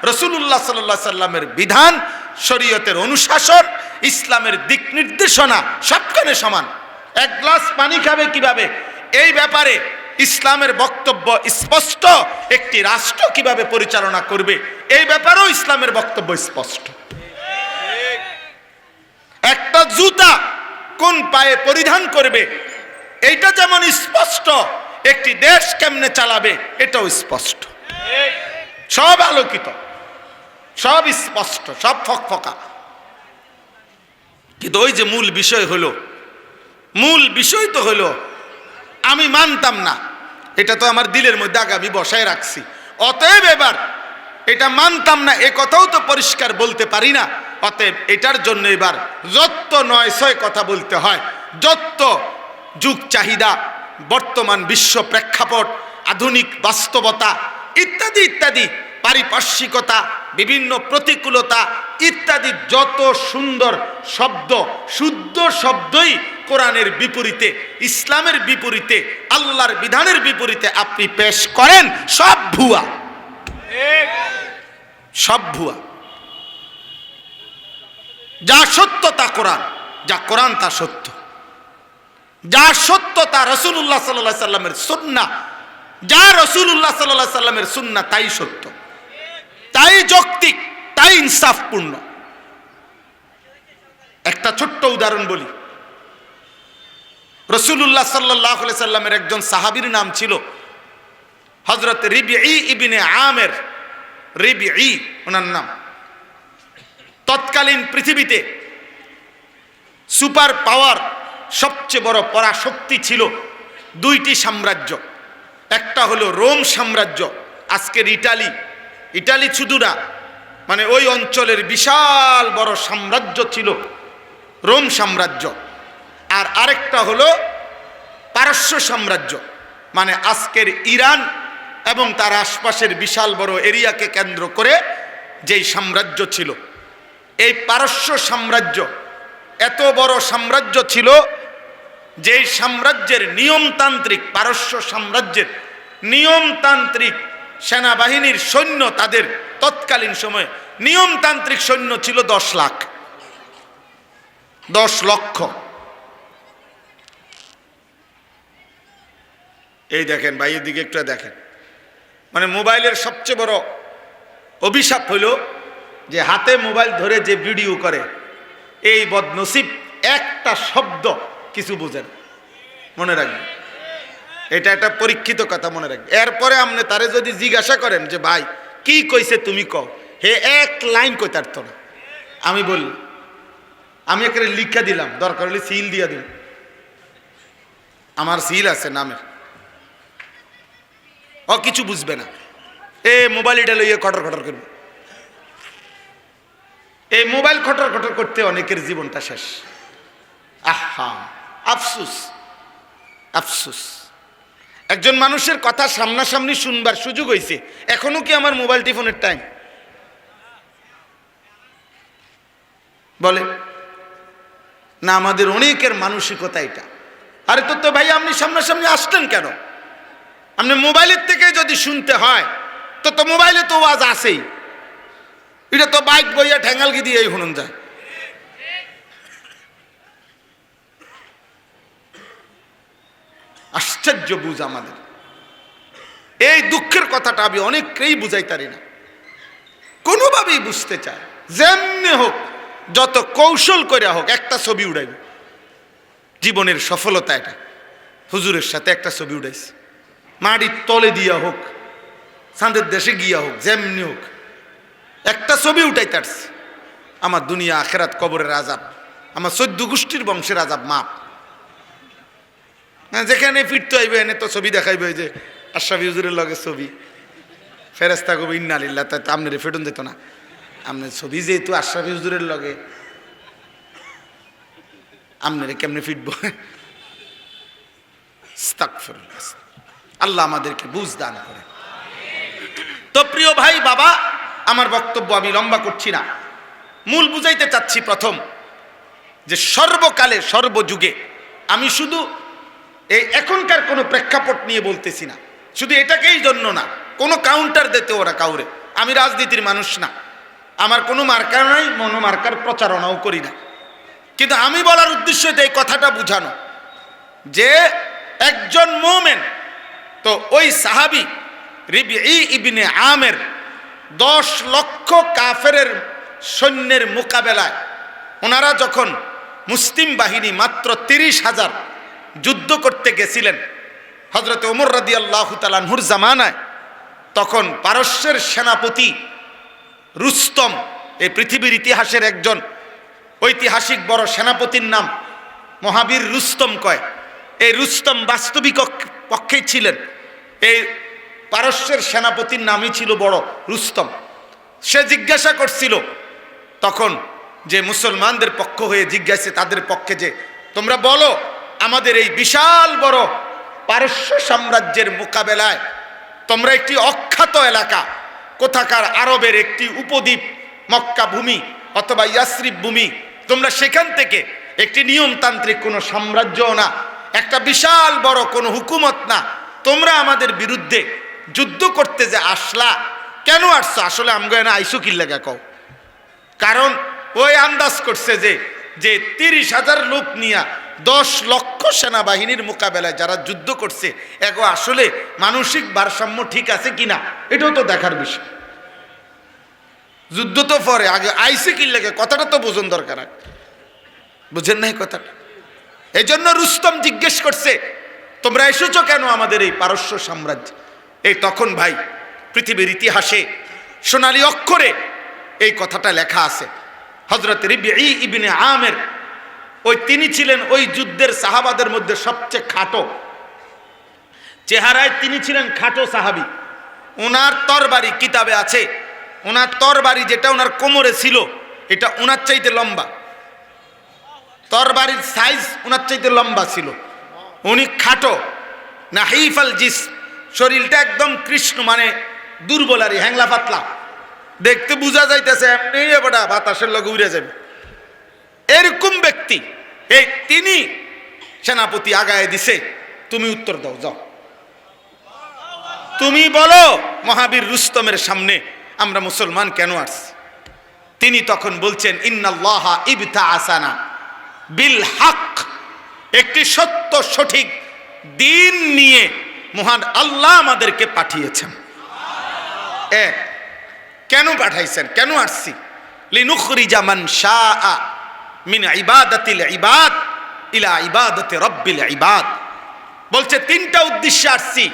রাসূলুল্লাহ সাল্লাল্লাহু আলাইহি সাল্লামের বিধান, শরীয়তের অনুশাসন, ইসলামের দিক নির্দেশনা সবখানে সমান। এক গ্লাস পানি খাবে কিভাবে, এই ব্যাপারে ইসলামের বক্তব্য স্পষ্ট। একটি রাষ্ট্র কিভাবে পরিচালনা করবে, এই ব্যাপারেও ইসলামের বক্তব্য স্পষ্ট। একটা জুতা কোন পায়ে পরিধান করবে, এইটা যেমন স্পষ্ট, একটি দেশ কেমনে চালাবে এটাও স্পষ্ট। সব আলোকিত, সব স্পষ্ট, সব ফকফকা। কিন্তু ওই যে মূল বিষয় হলো, মূল বিষয় তো হলো আমি মানতাম না, এটা তো আমার দিলের মধ্যে আগামী বসায় রাখছি, অতএব এবার এটা মানতাম না এ কথাও তো পরিষ্কার বলতে পারি না, অতএব এটার জন্য এবার যত নয় ছয় কথা বলতে হয়, যত যুগ চাহিদা, বর্তমান বিশ্ব প্রেক্ষাপট, আধুনিক বাস্তবতা ইত্যাদি ইত্যাদি, পারিপার্শ্বিকতা, বিভিন্ন প্রতিকূলতা ইত্যাদি যত সুন্দর শব্দ, শুদ্ধ শব্দই কোরআনের বিপরীতে, ইসলামের বিপরীতে, আল্লাহর বিধানের বিপরীতে আপনি পেশ করেন, সব ভুয়া, সব ভুয়া। যা সত্য তা কোরআন, যা কোরআন তা সত্য, যা সত্য তা রাসূলুল্লাহ সাল্লাল্লাহু আলাইহি সাল্লামের সুন্নাহ, যা রাসূলুল্লাহ সাল্লাল্লাহু আলাইহি সাল্লামের সুন্নাহ তাই সত্য, তাই যৌক্তিক, তাই ইনসাফপূর্ণ। একটা ছোট্ট উদাহরণ বলি। রাসূলুল্লাহ সাল্লাল্লাহু আলাইহি সাল্লামের একজন সাহাবীর নাম ছিল হযরত রিবঈ ইবনে আমের, রিবঈ ওনার নাম। তৎকালীন পৃথিবীতে সুপার পাওয়ার, সবচেয়ে বড় পরাশক্তি ছিল দুইটি সাম্রাজ্য। একটা হলো রোম সাম্রাজ্য, আজকের ইটালি, ইটালি শুধু না, মানে ওই অঞ্চলের বিশাল বড় সাম্রাজ্য ছিল রোম সাম্রাজ্য। আর আরেকটা হলো পারস্য সাম্রাজ্য, মানে আজকের ইরান এবং তার আশপাশের বিশাল বড় এরিয়াকে কেন্দ্র করে যেই সাম্রাজ্য ছিল। এই পারস্য সাম্রাজ্য এত বড় সাম্রাজ্য ছিল, যেই সাম্রাজ্যের নিয়মতান্ত্রিক, পারস্য সাম্রাজ্যের নিয়মতান্ত্রিক সেনাবাহিনীর সৈন্য, তাদের তৎকালীন সময়ে নিয়মতান্ত্রিক সৈন্য ছিল 10 লাখ, 10 লক্ষ। এই দেখেন ভাই, এদিকে একটু দেখেন, মানে মোবাইলের সবচেয়ে বড় অভিশাপ হইল যে হাতে মোবাইল ধরে যে ভিডিও করে, এই বদনসিব একটা শব্দ কিছু বুঝেন, মনে রাখবেন, এটা একটা পরীক্ষিত কথা, মনে রাখবেন। এরপরে আপনি তারে যদি জিজ্ঞাসা করেন যে ভাই কি কইছে তুমি কও, হে এক লাইন কইতে পারতো না। আমি বলি, আমি এখানে লিখা দিলাম, দরকার হলে সিল দিয়া দিন, আমার সিল আছে নামের, ও কিছু বুঝবে না। এ মোবাইল এটা লইয়ে খটর খটর করবে, এই মোবাইল খটর খটর করতে অনেকের জীবনটা শেষ। আহা, আফসুস, আফসুস। একজন মানুষের কথা সামনাসামনি শুনবার সুযোগ হয়েছে, এখনো কি আমার মোবাইল টিফোনের টাইম? বলে না, আমাদের অনেকের মানসিকতা এটা। আরে তো ভাই আপনি সামনাসামনি আসলেন কেন? আপনি মোবাইলের থেকে যদি শুনতে হয় তো মোবাইলে তো ওয়াজ আছেই, এটা তো বাইক বইয়া ঠ্যাঙ্গালকি দিয়ে শুনুন যায়। আশ্চর্য বুঝ আমাদের, এই দুঃখের কথাটা আমি অনেককেই বুঝাইতারি না, কোনোভাবেই বুঝতে চায়, যেমনি হোক, যত কৌশল করে হোক একটা ছবি উড়াইব। জীবনের সফলতা এটা, হুজুরের সাথে একটা ছবি উড়াইছে, মাটির তলে দিয়া হোক, চাঁদের দেশে গিয়া হোক, যেমনি হোক একটা ছবি উঠাইতে আসছে। আমার দুনিয়া আখেরাত কবরের আযাব, আমার 14 গোষ্ঠীর বংশের আযাব মাপ। যেখানে ফিরতে হইবে এনে তো ছবি দেখাইবে, যে আশরাফি হুজুরের লগে ছবি, ফেরেশতা কবি ইন্না লিল্লাহ, তাই তো আপনার ফেটন যেত না, আপনার ছবি যেহেতু আশরাফি হুজুরের লগে, আপনার কেমনে ফিটব? আস্তাগফিরুল্লাহ। আল্লাহ আমাদেরকে বুঝ দান করে। তো প্রিয় ভাই বাবা, আমার বক্তব্য আমি লম্বা করছি না, মূল বুঝাইতে চাচ্ছি প্রথম যে সর্বকালে সর্বযুগে, আমি শুধু এই এখনকার কোনো প্রেক্ষাপট নিয়ে বলতেছি না, শুধু এটাকেই জন্য না, কোনো কাউন্টার দিতে ওরা কাউরে। আমি রাজনীতির মানুষ না, আমার কোনো মার্কা নাই, মনোমার্কার প্রচারণাও করি না, কিন্তু আমি বলার উদ্দেশ্য এই কথাটা বুঝানো যে একজন মুমিন, তো ওই সাহাবী রিবঈ ইবনে আমের 10 লক্ষ কাফেরের সৈন্যের মোকাবেলায় ওনারা যখন মুসলিম বাহিনী মাত্র 30,000 যুদ্ধ করতে গেছিলেন হযরত ওমর রাদিয়াল্লাহু তাআলা আনহুর জামানায়, তখন পারস্যের সেনাপতি রুস্তম, এই পৃথিবীর ইতিহাসের একজন ঐতিহাসিক বড় সেনাপতির নাম মহাবীর রুস্তম কয়। এই রুস্তম বাস্তবিক পক্ষে ছিলেন। এই পারস্যের সেনাপতির নামই ছিল বড় রুস্তম। সে জিজ্ঞাসা করছিল তখন যে মুসলমানদের পক্ষ হয়ে জিজ্ঞাসা তাদের পক্ষে, যে তোমরা বলো আমাদের এই বিশাল বড় পারস্য সাম্রাজ্যের মোকাবেলায় তোমরা একটি অখ্যাত এলাকা, কোথাকার আরবের একটি উপদ্বীপ মক্কা ভূমি অথবা ইয়াসরিব ভূমি, তোমরা সেখান থেকে একটি নিয়মতান্ত্রিক কোনো সাম্রাজ্যও না, একটা বিশাল বড় কোনো হুকুমত না, তোমরা আমাদের বিরুদ্ধে যুদ্ধ করতে যে আসলা, কেন আসছো? আসলে আমগো না আইসু কি লাগা কও। কারণ ওই আন্দাজ করছে যে 30,000 লোক নিয়া 10 লক্ষ সেনাবাহিনীর মোকাবেলায় যারা যুদ্ধ করছে, এগো আসলে মানসিক ভারসাম্য ঠিক আছে কিনা এটাও তো দেখার বিষয়। যুদ্ধ তো পরে, আগে আইসে কি লাগে কথাটা তো বোঝন দরকার। বুঝেন নাই কথাটা? এই জন্য রুস্তম জিজ্ঞেস করছে তোমরা এসেছো কেন আমাদের এই পারস্য সাম্রাজ্য? এই তখন ভাই পৃথিবীর ইতিহাসে সোনালী অক্ষরে এই কথাটা লেখা আছে। হযরত রিবঈ ইবনে আমের, ওই তিনি ছিলেন ওই যুদ্ধের সাহাবাদের মধ্যে সবচেয়ে খাটো, চেহারায় তিনি ছিলেন খাটো সাহাবী। ওনার তরবারি কিতাবে আছে, ওনার তরবারি যেটা ওনার কোমরে ছিল এটা ওনার চাইতে লম্বা, তরবারির সাইজ ওনার চাইতে লম্বা ছিল। উনি খাটো, নাহিফাল জিস, শরীরটা একদম কৃষ্ণ, মানে দুর্বল আর হ্যাংলা পাতলা, দেখতে বোঝা যাইতেছে এমনি বড়া বাতাসের লগে উড়ে যাবে এরকম ব্যক্তি। এই তিনি সেনাপতি আগায় দিছে, তুমি উত্তর দাও, যাও তুমি বলো মহাবীর রুস্তমের সামনে আমরা মুসলমান কেন আসছি। তিনি তখন বলছেন ইন্নাল্লাহা ইবতাআসানা বিল হক, একটি সত্য সঠিক দিন নিয়ে মহান আল্লাহ আমাদেরকে পাঠিয়েছেন। এক, কেন পাঠাইছেন, কেন আসছি? লিনুখরিজা মান শাআ মিন ইবাদাতিল ইবাদ ইলা ইবাদাতি রাব্বিল ইবাদ। বলছে তিনটা উদ্দেশ্যে আসছি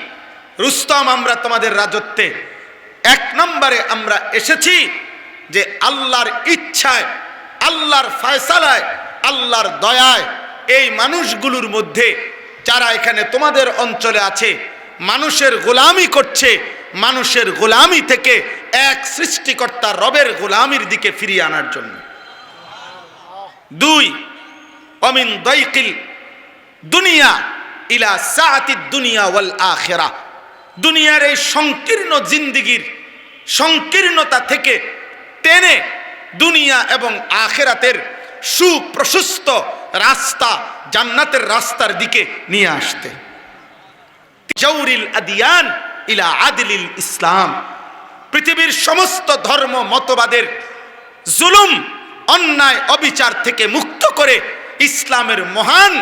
রুস্তম, আমরা তোমাদের রাজত্বে। এক নম্বরে আমরা এসেছি যে আল্লাহর ইচ্ছায়, আল্লাহর ফয়সালায়, আল্লাহর দয়ায় এই মানুষগুলোর মধ্যে যারা এখানে তোমাদের অঞ্চলে আছে মানুষের গোলামি করছে, মানুষের গোলামি থেকে এক সৃষ্টিকর্তা রবের গোলামির দিকে ফিরিয়ে আনার জন্য। দুই, অমিন দাইকিল দুনিয়া ইলা সাআতিদ দুনিয়া ওয়াল আখিরাহ, দুনিয়ার এই সংকীর্ণ জিন্দেগির সংকীর্ণতা থেকে টেনে দুনিয়া এবং আখিরাতের সুপ্রশস্ত রাস্তা, জান্নাতের রাস্তার দিকে নিয়ে আসতে। জাওরিল আদিয়ান ইলা আদিলিল ইসলাম, পৃথিবীর সমস্ত ধর্ম মতবাদের জুলুম, অন্যায়, অবিচার থেকে মুক্ত করে ইসলামের মহান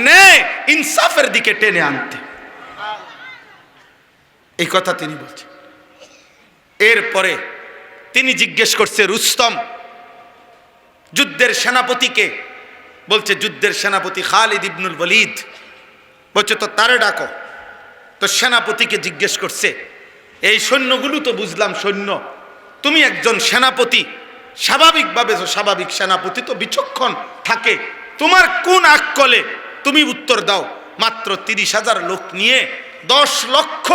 ন্যায় ইনসাফের দিকে টেনে আনতে। এই কথা তিনি বলছেন। এরপরে তিনি জিজ্ঞেস করছে রুস্তম যুদ্ধের সেনাপতিকে, বলছে যুদ্ধের সেনাপতি খালিদ ইবনুল ওয়ালিদ। বলছে তো তারে ডাকো। তো সেনাপতিকে জিজ্ঞেস করছে এই সৈন্যগুলো তো বুঝলাম সৈন্য, তুমি একজন সেনাপতি, স্বাভাবিকভাবে স্বাভাবিক সেনাপতি তো বিচক্ষণ থাকে, তোমার কোন আকলে তুমি উত্তর দাও মাত্র 30,000 লোক নিয়ে 10 লক্ষ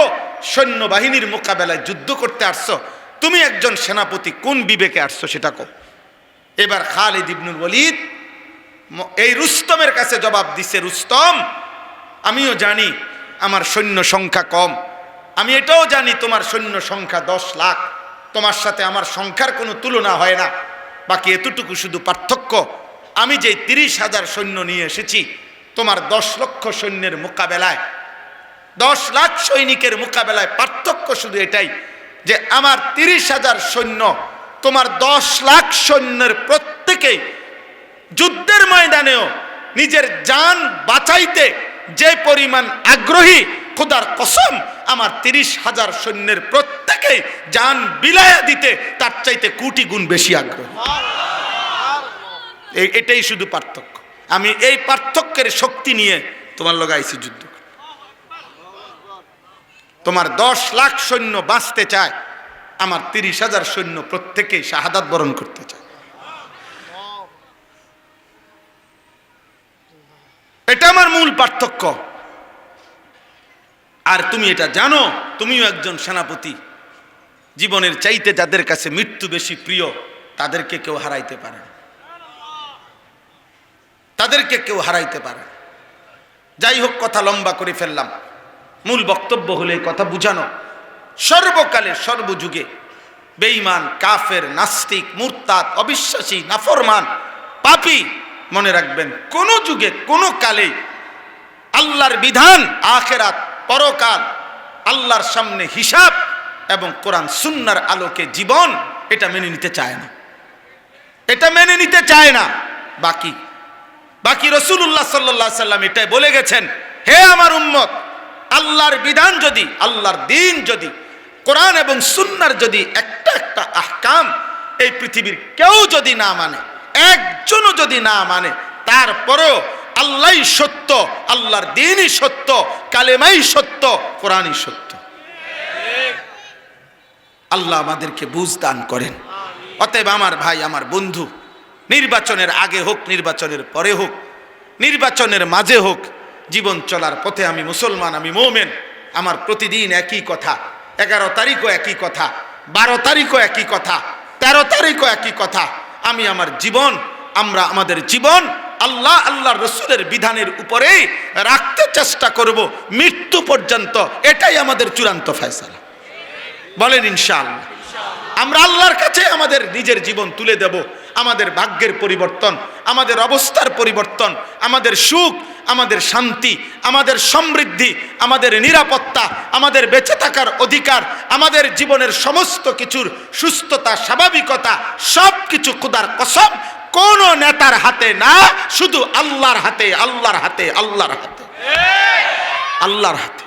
সৈন্যবাহিনীর মোকাবেলায় যুদ্ধ করতে আসছো, তুমি একজন সেনাপতি কোন বিবেকে আসছো সেটা কও। এবার খালিদ ইবনুল ওয়ালিদ এই রুস্তমের কাছে জবাব দিছে, রুস্তম আমিও জানি আমার সৈন্য সংখ্যা কম, আমি এটাও জানি তোমার সৈন্য সংখ্যা 10 লাখ, তোমার সাথে আমার সংখ্যার কোনো তুলনা হয় না, বাকি এতটুকু শুধু পার্থক্য, আমি যে 30,000 সৈন্য নিয়ে এসেছি তোমার 10 লক্ষ সৈন্যের মোকাবেলায়, 10 লাখ সৈনিকের মোকাবেলায় পার্থক্য শুধু এটাই যে আমার 30,000 সৈন্য তোমার 10 লাখ সৈন্যের প্রত্যেকেই যুদ্ধের ময়দানেও নিজের জান বাঁচাইতে যে পরিমাণ আগ্রহী, খোদার কসম আমার 30,000 সৈন্যের প্রত্যেকেই জান বিলায়া দিতে তার চাইতে কোটি গুণ বেশি আগ্রহী। এটাই শুধু পার্থক্য। আমি এই পার্থক্যের শক্তি নিয়ে তোমার লগে আইছি যুদ্ধ। তোমার 10 লাখ সৈন্য বাঁচতে চায়, আমার 30,000 সৈন্য প্রত্যেকেই শাহাদাত বরণ করতে চায়। পার্থক্য। আর তুমি এটা জানো, তুমিও একজন সেনাপতি। জীবনের চাইতে যাদের কাছে মৃত্যু বেশি প্রিয়, তাদেরকে কেউ হারাইতে পারে না, তাদেরকে কেউ হারাইতে পারে। যাই হোক, কথা লম্বা করে ফেললাম। মূল বক্তব্য হলো এই কথা বুঝানো, সর্বকালে সর্বযুগে বেঈমান, কাফের, নাস্তিক, মুরতাদ, অবিশ্বাসী, নাফরমান, পাপী, মনে রাখবেন কোন যুগে কোন কালে আল্লাহর বিধান, আখিরাত, পরকাল, আল্লাহর সামনে হিসাব এবং কোরআন সুন্নাহর আলোকে জীবন, এটা মেনে নিতে চায় না, এটা মেনে নিতে চায় না। বাকি রাসূলুল্লাহ সাল্লাল্লাহু আলাইহি সাল্লাম এটাই বলে গেছেন, হে আমার উম্মত, আল্লাহর বিধান যদি, আল্লাহর দ্বীন যদি, কোরআন এবং সুন্নাহর যদি একটা একটা আহকাম এই পৃথিবীর কেউ যদি না মানে, একজনও যদি না মানে, তারপরেও আল্লাহই সত্য, আল্লাহর দ্বীনই সত্য, কালেমাই সত্য, কোরআনই সত্য। আল্লাহ আমাদেরকে বুঝ দান করেন। অতএব আমার ভাই, আমার বন্ধু, নির্বাচনের আগে হোক, নির্বাচনের পরে হোক, নির্বাচনের মাঝে হোক, জীবন চলার পথে আমি মুসলমান, আমি মুমিন, আমার প্রতিদিন একই কথা। 11 তারিখও একই কথা, 12 তারিখও একই কথা, 13 তারিখও একই কথা। আমি আমার জীবন, আমরা আমাদের জীবন আল্লাহ, আল্লাহর রাসূলের বিধানের উপরেই রাখতে চেষ্টা করব মৃত্যু পর্যন্ত। এটাই আমাদের চূড়ান্ত ফয়সালা। বলেন ইনশাআল্লাহ। আমরা আল্লাহর কাছে আমাদের নিজের জীবন তুলে দেব। আমাদের ভাগ্যের পরিবর্তন, আমাদের অবস্থার পরিবর্তন, আমাদের সুখ, আমাদের শান্তি, আমাদের সমৃদ্ধি, আমাদের নিরাপত্তা, আমাদের বেঁচে থাকার অধিকার, আমাদের জীবনের সমস্ত কিছুর সুস্থতা, স্বাভাবিকতা, সব কিছু খোদার কসম কোন নেতার হাতে না, শুধু আল্লাহর হাতে, আল্লাহর হাতে, আল্লাহর হাতে, আল্লাহর হাতে।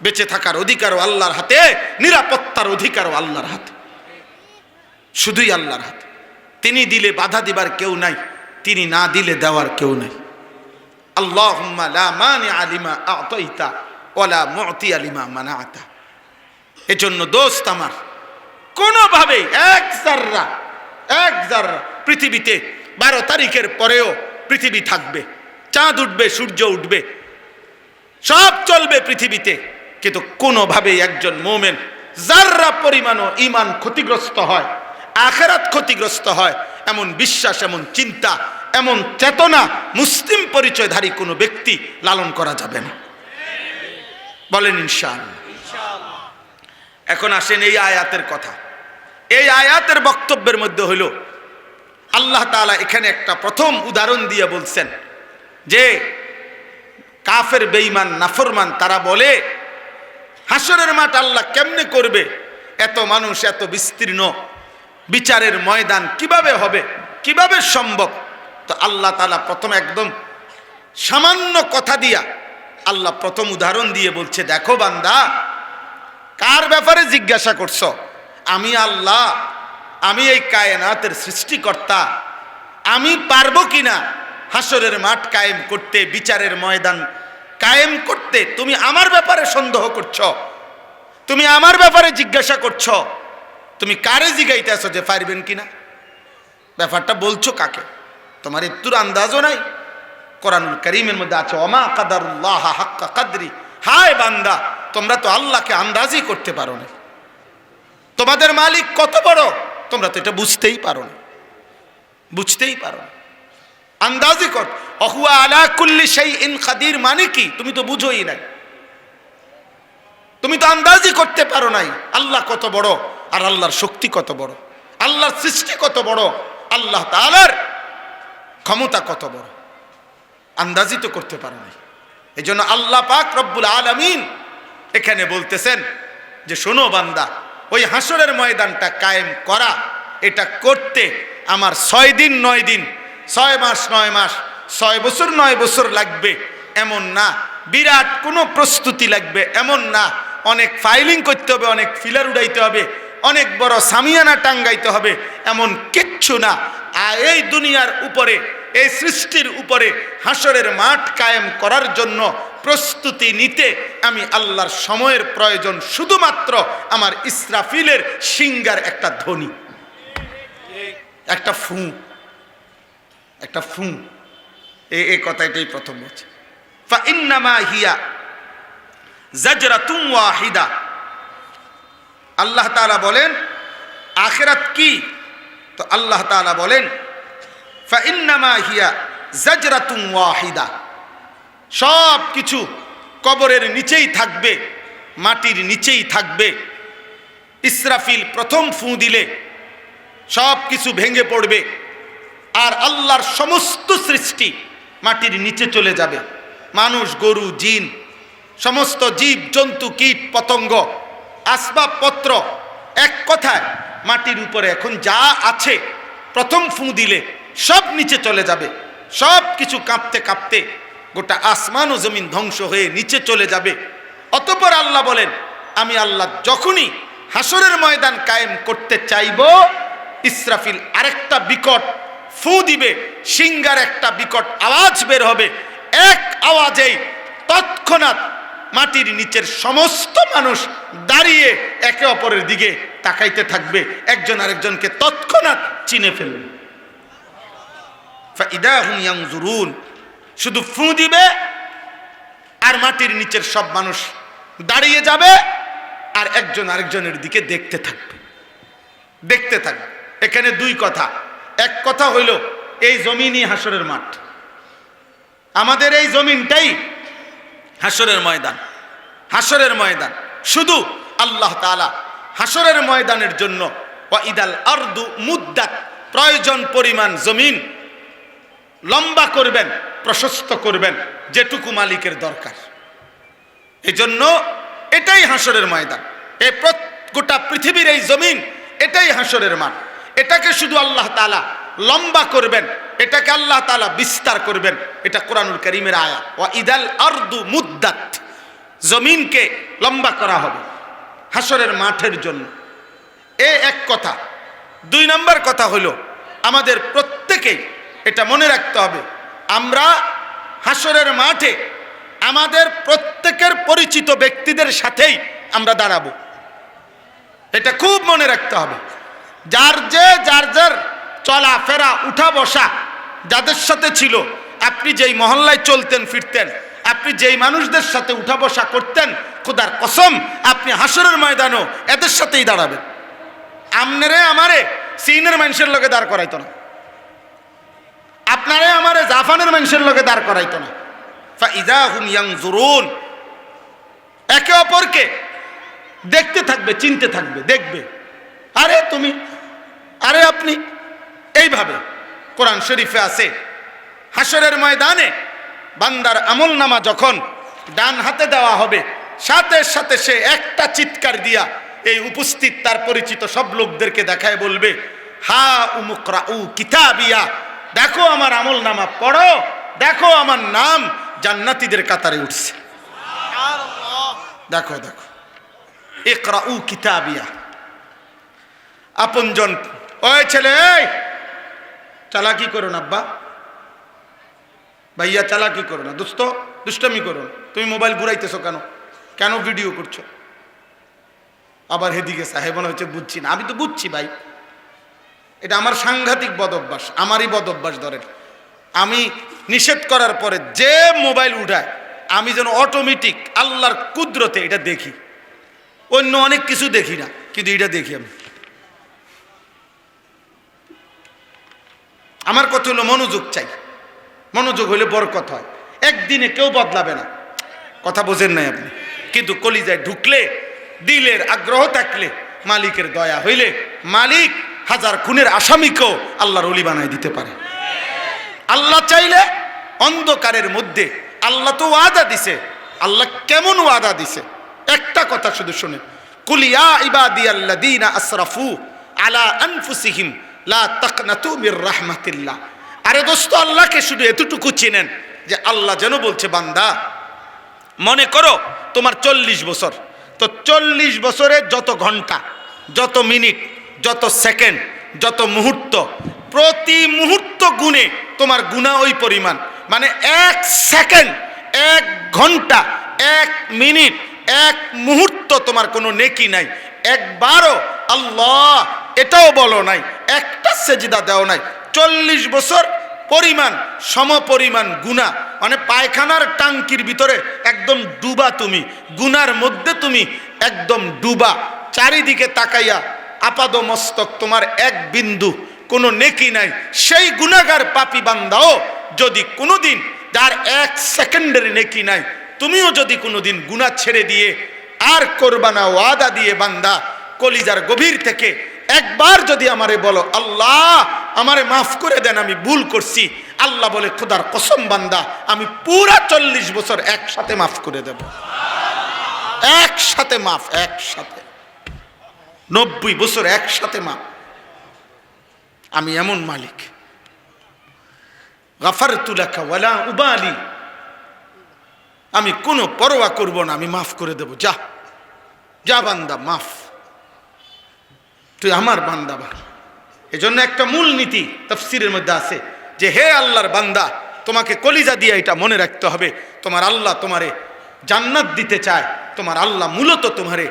বেঁচে থাকার অধিকারও আল্লাহর হাতে, নিরাপত্তার অধিকারও আল্লাহর হাতে, শুধুই আল্লাহর হাতে। তিনি দিলে বাধা দিবার কেউ নাই, তিনি না দিলে দেওয়ার কেউ নাই। আল্লাহুম্মা লা মানিআ লিমা আ'তাইতা ওয়ালা মু'তিয়া লিমা মানা'তা। এজন্য দোস্ত আমার, কোনোভাবে এক জাররা পৃথিবীতে 12 তারিখের পরেও পৃথিবী থাকবে, চাঁদ উঠবে, সূর্য উঠবে, সব চলবে পৃথিবীতে, কিন্তু কোনোভাবে একজন মুমিন জাররা পরিমাণও ঈমান ক্ষতিগ্রস্ত হয়, আখিরাত ক্ষতিগ্রস্ত হয়, এমন বিশ্বাস, এমন চিন্তা, এমন চেতনা মুসলিম পরিচয়ধারী কোনো ব্যক্তি লালন করা যাবে না। বলেন ইনশাআল্লাহ। এখন আসেন এই আয়াতের কথা। এই আয়াতের বক্তব্যের মধ্যে হইল আল্লাহ তাআলা এখানে একটা প্রথম উদাহরণ দিয়ে বলছেন যে কাফের, বেঈমান, নাফরমান তারা বলে হাসরের মাঠ আল্লাহ কেমনে করবে, এত মানুষ, এত বিস্তীর্ণ বিচারের ময়দান কিভাবে হবে, কিভাবে সম্ভব? তো আল্লাহ তাআলা প্রথম একদম সামান্য কথা দিয়া আল্লাহ প্রথম উদাহরণ দিয়ে বলছে, দেখো বান্দা, কার ব্যাপারে জিজ্ঞাসা করছো? আমি আল্লাহ, আমি এই কায়নাতের সৃষ্টিকর্তা, আমি পারবো কিনা হাসরের মাঠ কায়েম করতে, বিচারের ময়দান কায়েম করতে? তুমি আমার ব্যাপারে সন্দেহ করছো, তুমি আমার ব্যাপারে জিজ্ঞাসা করছো, তুমি কারে জিগাইতেছো যে পারবেন কিনা? ব্যাপারটা বলছো কাকে? তোমার একটুর আন্দাজও নাই। কোরআনুল কারীমের মধ্যে আছে, ওমা কাদারুল্লাহ হাক্কা কাদরি। হায় বান্দা, তোমরা তো আল্লাহকে আন্দাজই করতে পারো না। তোমাদের মালিক কত বড় তোমরা তো এটা বুঝতেই পারো না, বুঝতেই পারো না। আন্দাজি কর, অহুয়া আলা কুল্লি শাইইন কাদির মানে কি তুমি তো বুঝোই নাই, তুমি তো আন্দাজি করতে পারো নাই আল্লাহ কত বড়, আর আল্লাহর শক্তি কত বড়, আল্লাহর সৃষ্টি কত বড়, আল্লাহ তাআলার ক্ষমতা কত বড়, আন্দাজি তো করতে পারো নাই। এই জন্য আল্লাহ পাক রব্বুল আলামিন এখানে বলতেছেন যে শোনো বান্দা, ওই হাসরের ময়দানটা কায়েম করা, এটা করতে আমার 6 দিন 9 দিন, 6 মাস 9 মাস, 6 বছর 9 বছর লাগবে এমন না, বিরাট কোনো প্রস্তুতি লাগবে এমন না, অনেক ফাইলিং করতে হবে, অনেক ফিলার উড়াইতে হবে, অনেক বড় সামিয়ানা টাঙ্গাইতে হবে, এমন কিচ্ছু না। আর এই দুনিয়ার উপরে, এই সৃষ্টির উপরে হাসরের মাঠ কায়েম করার জন্য প্রস্তুতি নিতে আমি আল্লাহর সময়ের প্রয়োজন শুধুমাত্র আমার ইসরাফিলের সিঙ্গার একটা ধ্বনি, একটা ফু, একটা ফু। এই কথাটাই প্রথম বলছে, ফাইন্নামা হিয়া জাজরাতুন ওয়াহিদা। আল্লাহ তাআলা বলেন আখিরাত কি? তো আল্লাহ তাআলা বলেন ফাইন্নামা হিয়া জাজরাতুন ওয়াহিদা, সব কিছু কবরের নিচেই থাকবে, মাটির নিচেই থাকবে। ইসরাফিল প্রথম ফু দিলে সব কিছু ভেঙে পড়বে, আর আল্লাহর সমস্ত সৃষ্টি মাটির নিচে চলে যাবে। মানুষ, গরু, জিন, সমস্ত জীব জন্তু, কীট পতঙ্গ, আসবাবপত্র, এক কথায় মাটির উপরে এখন যা আছে প্রথম ফু দিলে সব নিচে চলে যাবে। সব কিছু কাঁপতে কাঁপতে গোটা আসমান ও জমিন ধ্বংস হয়ে নিচে চলে যাবে। অতঃপর আল্লাহ বলেন আমি আল্লাহ যখনই হাসরের ময়দান কায়েম করতে চাইব, ইসরাফিল আরেকটা বিকট ফু দিবে, সিংহার একটা বিকট আওয়াজ বের হবে। এক আওয়াজেই তৎক্ষণাৎ মাটির নিচের সমস্ত মানুষ দাঁড়িয়ে একে অপরের দিকে তাকাইতে থাকবে, একজন আরেকজনকে তৎক্ষণাৎ চিনে ফেলবে। ফাইদা হুম ইয়ানজুরুন, শুধু ফু দিবে আর মাটির নিচের সব মানুষ দাঁড়িয়ে যাবে আর একজন আরেকজনের দিকে দেখতে থাকবে, দেখতে থাকবে। এখানে দুই কথা। এক কথা হইল এই জমিনই হাসরের মাঠ, আমাদের এই জমিনটাই হাসরের ময়দান। হাসরের ময়দান শুধু আল্লাহ তাআলা হাসরের ময়দানের জন্য ওয়াইদাল আরদু মুদ্দাত, প্রয়োজন পরিমাণ জমিন লম্বা করবেন, প্রশস্ত করবেন, যেটুকু মালিকের দরকার। এই জন্য এটাই হাসরের ময়দান। এই গোটা পৃথিবীর এই জমিন এটাই হাসরের মাঠ। এটাকে শুধু আল্লাহ তাআলা লম্বা করবেন, এটাকে আল্লাহ তাআলা বিস্তার করবেন। এটা কোরআনুল কারীমের আয়াত, ওয়াইদাল আরদু মুদ্দাত, জমিনকে লম্বা করা হবে হাসরের মাঠের জন্য। এক কথা। দুই নম্বর কথা হলো আমাদের প্রত্যেকেই এটা মনে রাখতে হবে, আমরা হাসরের মাঠে আমাদের প্রত্যেকের পরিচিত ব্যক্তিদের সাথেই আমরা দাঁড়াবো। এটা খুব মনে রাখতে হবে। যার যার চলাফেরা, উঠা বসা যাদের সাথে ছিল, আপনি যেই মহল্লায় চলতেন ফিরতেন, আপনি যেই মানুষদের সাথে উঠা বসা করতেন, খোদার কসম আপনি হাসরের ময়দানও এদের সাথেই দাঁড়াবেন। আমনেরে আমারে চীনের মানুষের লগে দাঁড় করাইতো না, আপনারে আমারে জাপানের মানুষের লগে দাঁড় করাইতো না। ফাইদা হুম ইয়ানজুরুন, একে অপরকে দেখতে থাকবে, চিনতে থাকবে, দেখবে, আরে তুমি, আরে আপনি। এইভাবে কোরআন শরীফে আছে হাসরের ময়দানে বান্দার আমলনামা যখন ডান হাতে দেওয়া হবে, সাথে সাথে সে একটা চিৎকার দিয়া এই উপস্থিত তার পরিচিত সব লোকদেরকে দেখায় বলবে, হা উমুকরাউ কিতাবিয়া, দেখো আমার আমলনামা পড়ো, দেখো আমার নাম জান্নাতীদের কাতারে উঠছে। দেখো দেখো, ইকরাউ কিতাবিয়া। আপনজন, ওই ছেলে, এই চালাকি করো না আব্বা, ভাইয়া চালাকি করো না, দোস্ত দুষ্টামি করো না, তুমি মোবাইল ঘুরাইতেছো কেন, কেন ভিডিও করছো? আবার হেদিকে সাহেব মনে হচ্ছে বুঝছি না। আমি তো বুঝছি ভাই, এটা আমার সাংঘাতিক বদ অভ্যাস, আমারই বদ অভ্যাস। ধরেন আমি নিষেধ করার পরে যে মোবাইল উঠায়, আমি যেন অটোমেটিক আল্লাহর কুদরতে এটা দেখি। অন্য অনেক কিছু দেখি না, কিন্তু এটা দেখি আমি। আমার কথা হলো মনোযোগ চাই, মনোযোগ হলে বরকত হয়। একদিনে কেউ বদলাবে না, কথা বোঝেন নাই আপনি। কিন্তু কলিজায় ঢুকলে, দিলের আগ্রহ থাকলে, মালিকের দয়া হইলে মালিক হাজার খুনের আসামিকেও আল্লাহর ওলি বানায় দিতে পারে। আল্লাহ চাইলে অন্ধকারের মধ্যে, আল্লাহ তো ওয়াদা দিছে। আল্লাহ কেমন ওয়াদা দিছে? একটা কথা শুধু শুনে, কুল ইয়া ইবাদিয়াল্লাযীনা আসরাফু আলা আনফুসিহিম লা তাকনাতু মির রাহমাতিল্লাহ। আরে দোস্ত, আল্লাহকে শুধু এতটুকু চিনেন যে আল্লাহ যেন বলছে, বান্দা মনে করো তোমার 40 বছর, তো 40 বছরে যত ঘন্টা, যত মিনিট, যত সেকেন্ড, যত মুহূর্ত, প্রতি মুহূর্ত গুণে তোমার গুনাহ ওই পরিমাণ। মানে 1 সেকেন্ড, 1 ঘন্টা, 1 মিনিট, 1 মুহূর্ত তোমার কোনো নেকি নাই। একবারও আল্লাহ এটাও বলো নাই, একটা সেজদা দেও নাই। 40 বছর পরিমাণ সমপরিমাণ গুনাহ, মানে পায়খানার টাঙ্কির ভিতরে একদম ডুবা, তুমি গুনার মধ্যে তুমি একদম ডুবা, চারিদিকে তাকাইয়া আপাদ মস্তক তোমার এক বিন্দু কোনো নেকি নাই। সেই গুনাহগার পাপী বান্দাও যদি কোনোদিন, যার 1 সেকেন্ডের নেকি নাই, তুমিও যদি কোনোদিন গুনাহ ছেড়ে দিয়ে আর করবা না, ওয়াদা দিয়ে বান্দা কলিজার গভীর থেকে একবার যদি আমারে বলো আল্লাহ আমারে মাফ করে দেন, আমি ভুল করছি, আল্লাহ বলে খোদার কসম বান্দা আমি পুরা 40 বছর একসাথে মাফ করে দেব। একসাথে মাফ, একসাথে 90 বছর একসাথে মাফ। আমি এমন মালিক, গাফারতু লাকা ওয়ালা উবালি, আমি কোনো পরোয়া করব না, আমি মাফ করে দেব। যা যা বান্দা মাফ, তুই আমার বান্দা। এজন্য একটা মূল নীতি তাফসীরের মধ্যে আছে যে হে আল্লাহর বান্দা, তোমাকে কলিজা দিয়ে এটা মনে রাখতে হবে, তোমার আল্লাহ তোমারে জান্নাত দিতে চায়, তোমার আল্লাহ মূলত তোমারে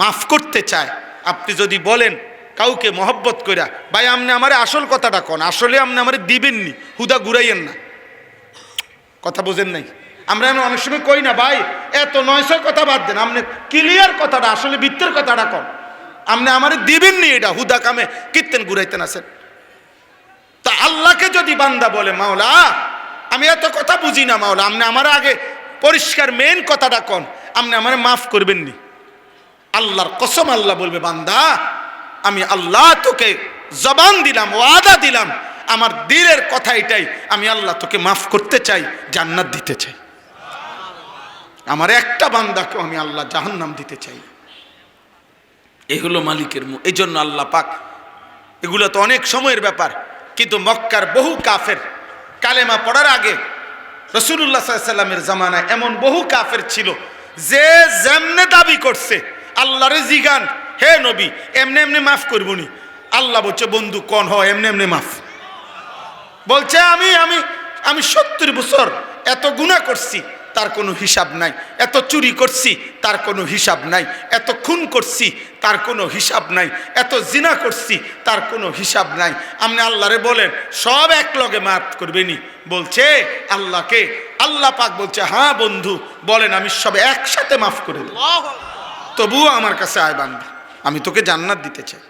মাফ করতে চায়। আপনি যদি বলেন কাউকে মহব্বত কইরা, ভাই আপনি আমারে আসল কথাটা কোন, আসলে আপনি আমারে দিবেননি, হুদা ঘুরাইয়েন না, কথা বোঝেন নাই? আমরা অনেক সময় কই না ভাই এত 900 কথা বাদ দেন, আপনি ক্লিয়ার কথাটা, আসলে বৃত্তের কথাটা কোন, আপনি আমারে দিবেননি, এটা হুদা কামে কীর্তেন ঘুরাইতেন আছেন। তা আল্লাহকে যদি বান্দা বলে মাওলা আমি এত কথা বুঝি না, মাওলা আপনি আমার আগে পরিষ্কার মেন কথাটা কোন, আপনি আমারে মাফ করবেননি, আল্লাহর কসম আল্লাহ বলবে বান্দা আমি আল্লাহ তোকে জবান দিলাম, ওয়াদা দিলাম, আমার দিলের কথা এটাই, আমি আল্লাহ তোকে মাফ করতে চাই, জান্নাত দিতে চাই। আমার একটা বান্দাকে আমি আল্লাহ জাহান্নাম দিতে চাই। এই হলো মালিকের মুখ। এই জন্য আল্লাহ পাক, এগুলো তো অনেক সময়ের ব্যাপার, কিন্তু মক্কার বহু কাফের কালেমা পড়ার আগে রাসূলুল্লাহ সাল্লাল্লাহু আলাইহি ওয়াসাল্লামের জামানায় এমন বহু কাফের ছিল যে যেমনে দাবি করছে আল্লাহরে জিগান হে নবী এমনি এমনি মাফ করবনি, আল্লাহ বলছে বন্ধু কোন হয় এমনি এমনি মাফ। বলছে আমি আমি আমি 70 বছর এত গুনাহ করছি তার কোনো হিসাব নাই, এত চুরি করছি তার কোনো হিসাব নাই, এত খুন করছি তার কোনো হিসাব নাই, এত জিনা করছি তার কোনো হিসাব নাই, আপনি আল্লাহরে বলেন সব এক লগে মাফ করবেনি। বলছে আল্লাহকে, আল্লাহ পাক বলছে হ্যাঁ বন্ধু বলেন আমি সব একসাথে মাফ করে দেব, তবুও আমার কাছে আয় বান্দা, আমি তোকে জান্নাত দিতে চাই,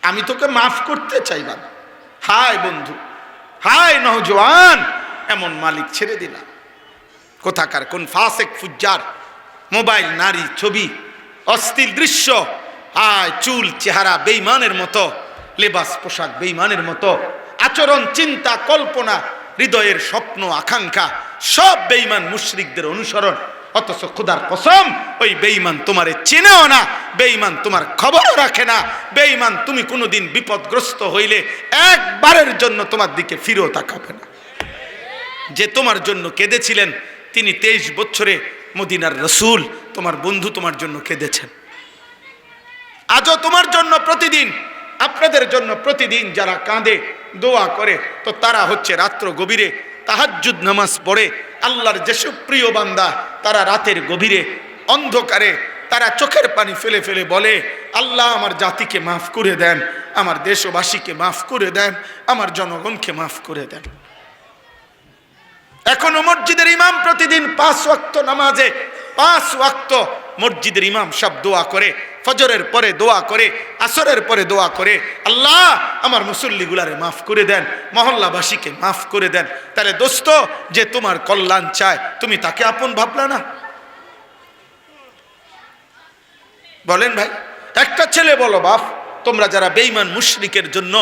আমি তোকে মাফ করতে চাই বান্দা। হায় বন্ধু, হায় নওজোয়ান, এমন মালিক ছেড়ে দিলাম। কোথাকার কোন ফাসেক ফুজ্জার, মোবাইল, নারী, ছবি, অশ্লীল দৃশ্য, হায় চুল চেহারা বেঈমানের মতো, লেবাস পোশাক বেঈমানের মতো, আচরণ চিন্তা কল্পনা হৃদয়ের স্বপ্ন আকাঙ্ক্ষা সব বেঈমান মুশরিকদের অনুসরণ। অথচ খোদার কসম ওই বেঈমান তোমারে চেনেও না, বেঈমান তোমার খবরও রাখে না, বেঈমান তুমি কোনোদিন বিপদগ্রস্ত হইলে একবারের জন্য তোমার দিকে ফিরেও তাকাবে না। যে তোমার জন্য কেঁদেছিলেন তিনি 23 বছরে মদিনার রসুল, তোমার বন্ধু তোমার জন্য কেঁদেছেন। আজও তোমার জন্য প্রতিদিন, আপনাদের জন্য প্রতিদিন যারা কাঁদে দোয়া করে, তো তারা হচ্ছে রাত্র গভীরে তাহাজ্জুদ নামাজ পড়ে, আল্লাহর যেসব প্রিয় বান্দা তারা রাতের গভীরে অন্ধকারে তারা চোখের পানি ফেলে ফেলে বলে আল্লাহ আমার জাতিকে মাফ করে দেন, আমার দেশবাসীকে মাফ করে দেন, আমার জনগণকে মাফ করে দেন। এখনো মসজিদের ইমাম প্রতিদিন 5 ওয়াক্ত নামাজে 5 ওয়াক্ত মসজিদের ইমাম সব দোয়া করে, ফজরের পরে দোয়া করে, আসরের পরে দোয়া করে আল্লাহ আমার মুসল্লিগুলারে মাফ করে দেন, মহল্লাবাসীকে মাফ করে দেন। তাহলে দোস্ত যে তোমার কল্যাণ চায় তুমি তাকে আপন ভাবলা না? বলেন ভাই, একটা ছেলে বলো বাপ তোমরা যারা বেঈমান মুশরিকের জন্য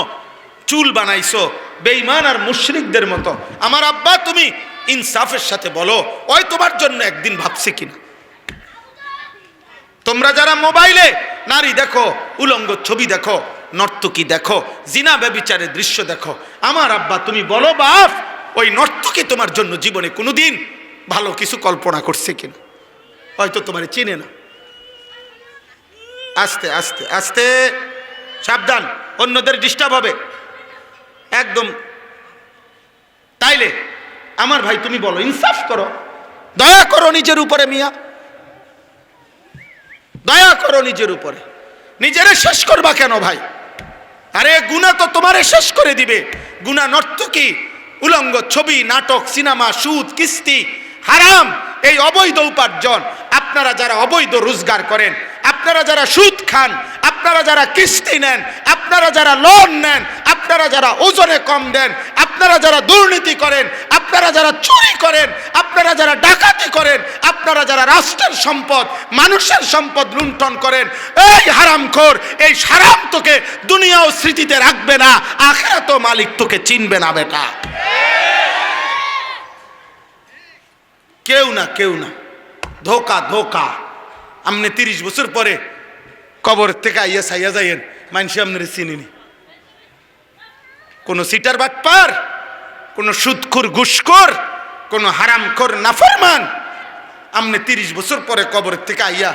চুল বানাইছো বেঈমান আর মুশরিকদের মতো, আমার আব্বা তুমি ইনসাফের সাথে বলো ওই তোমার জন্য একদিন ভাবছে কিনা? তোমরা যারা মোবাইলে নারী দেখো, উলঙ্গ ছবি দেখো, নর্তকী দেখো, জিনা ব্যভিচারের দৃশ্য দেখো, আমার আব্বা তুমি বলো বাপ ওই নর্তকী তোমার জন্য জীবনে কোনোদিন ভালো কিছু কল্পনা করছে কিনা? হয়তো তোমার চেনে না। আস্তে আস্তে আস্তে সাবধান, অন্যদের ডিস্টার্ব হবে একদম। তাইলে আমার ভাই তুমি বলো ইনসাফ করো, দয়া করো নিজের উপরে মিয়া, দয়া করো নিজের উপরে। নিজেরে শেষ করবা কেন ভাই? আরে গুনাহ তো তোমারে শেষ করে দিবে। গুনাহ নর্তকী, উলঙ্গ ছবি, নাটক, সিনেমা, সুদ, কিস্তি, হারাম, এই অবৈধ উপার্জন। আপনারা যারা অবৈধ রোজগার করেন, আপনারা যারা সুদ খান, আপনারা যারা কিস্তি নেন, আপনারা যারা লোন নেন, আপনারা যারা ওজনে কম দেন, আপনারা যারা দুর্নীতি করেন, আপনারা যারা চুরি করেন, আপনারা যারা ডাকাতি করেন, আপনারা যারা রাষ্ট্রের সম্পদ, মানুষের সম্পদ লুণ্ঠন করেন, এই হারামখোর, এই হারাম তোকে দুনিয়াও স্মৃতিতে রাখবে না, আখিরাতেও মালিক তোকে চিনবে না বেটা। কেউ না, কেউ না, ধোকা, ধোকা। আপনি 30 বছর পরে কবর থেকে আইয়া সাইয়া যাইয়েন, মানুষ আপনার চিনিনি। কোন সিটার বাটপার, কোন সুদখোর, ঘুষখোর, কোন হারামখোর, নাফরমান, আপনি 30 বছর পরে কবর থেকে আইয়া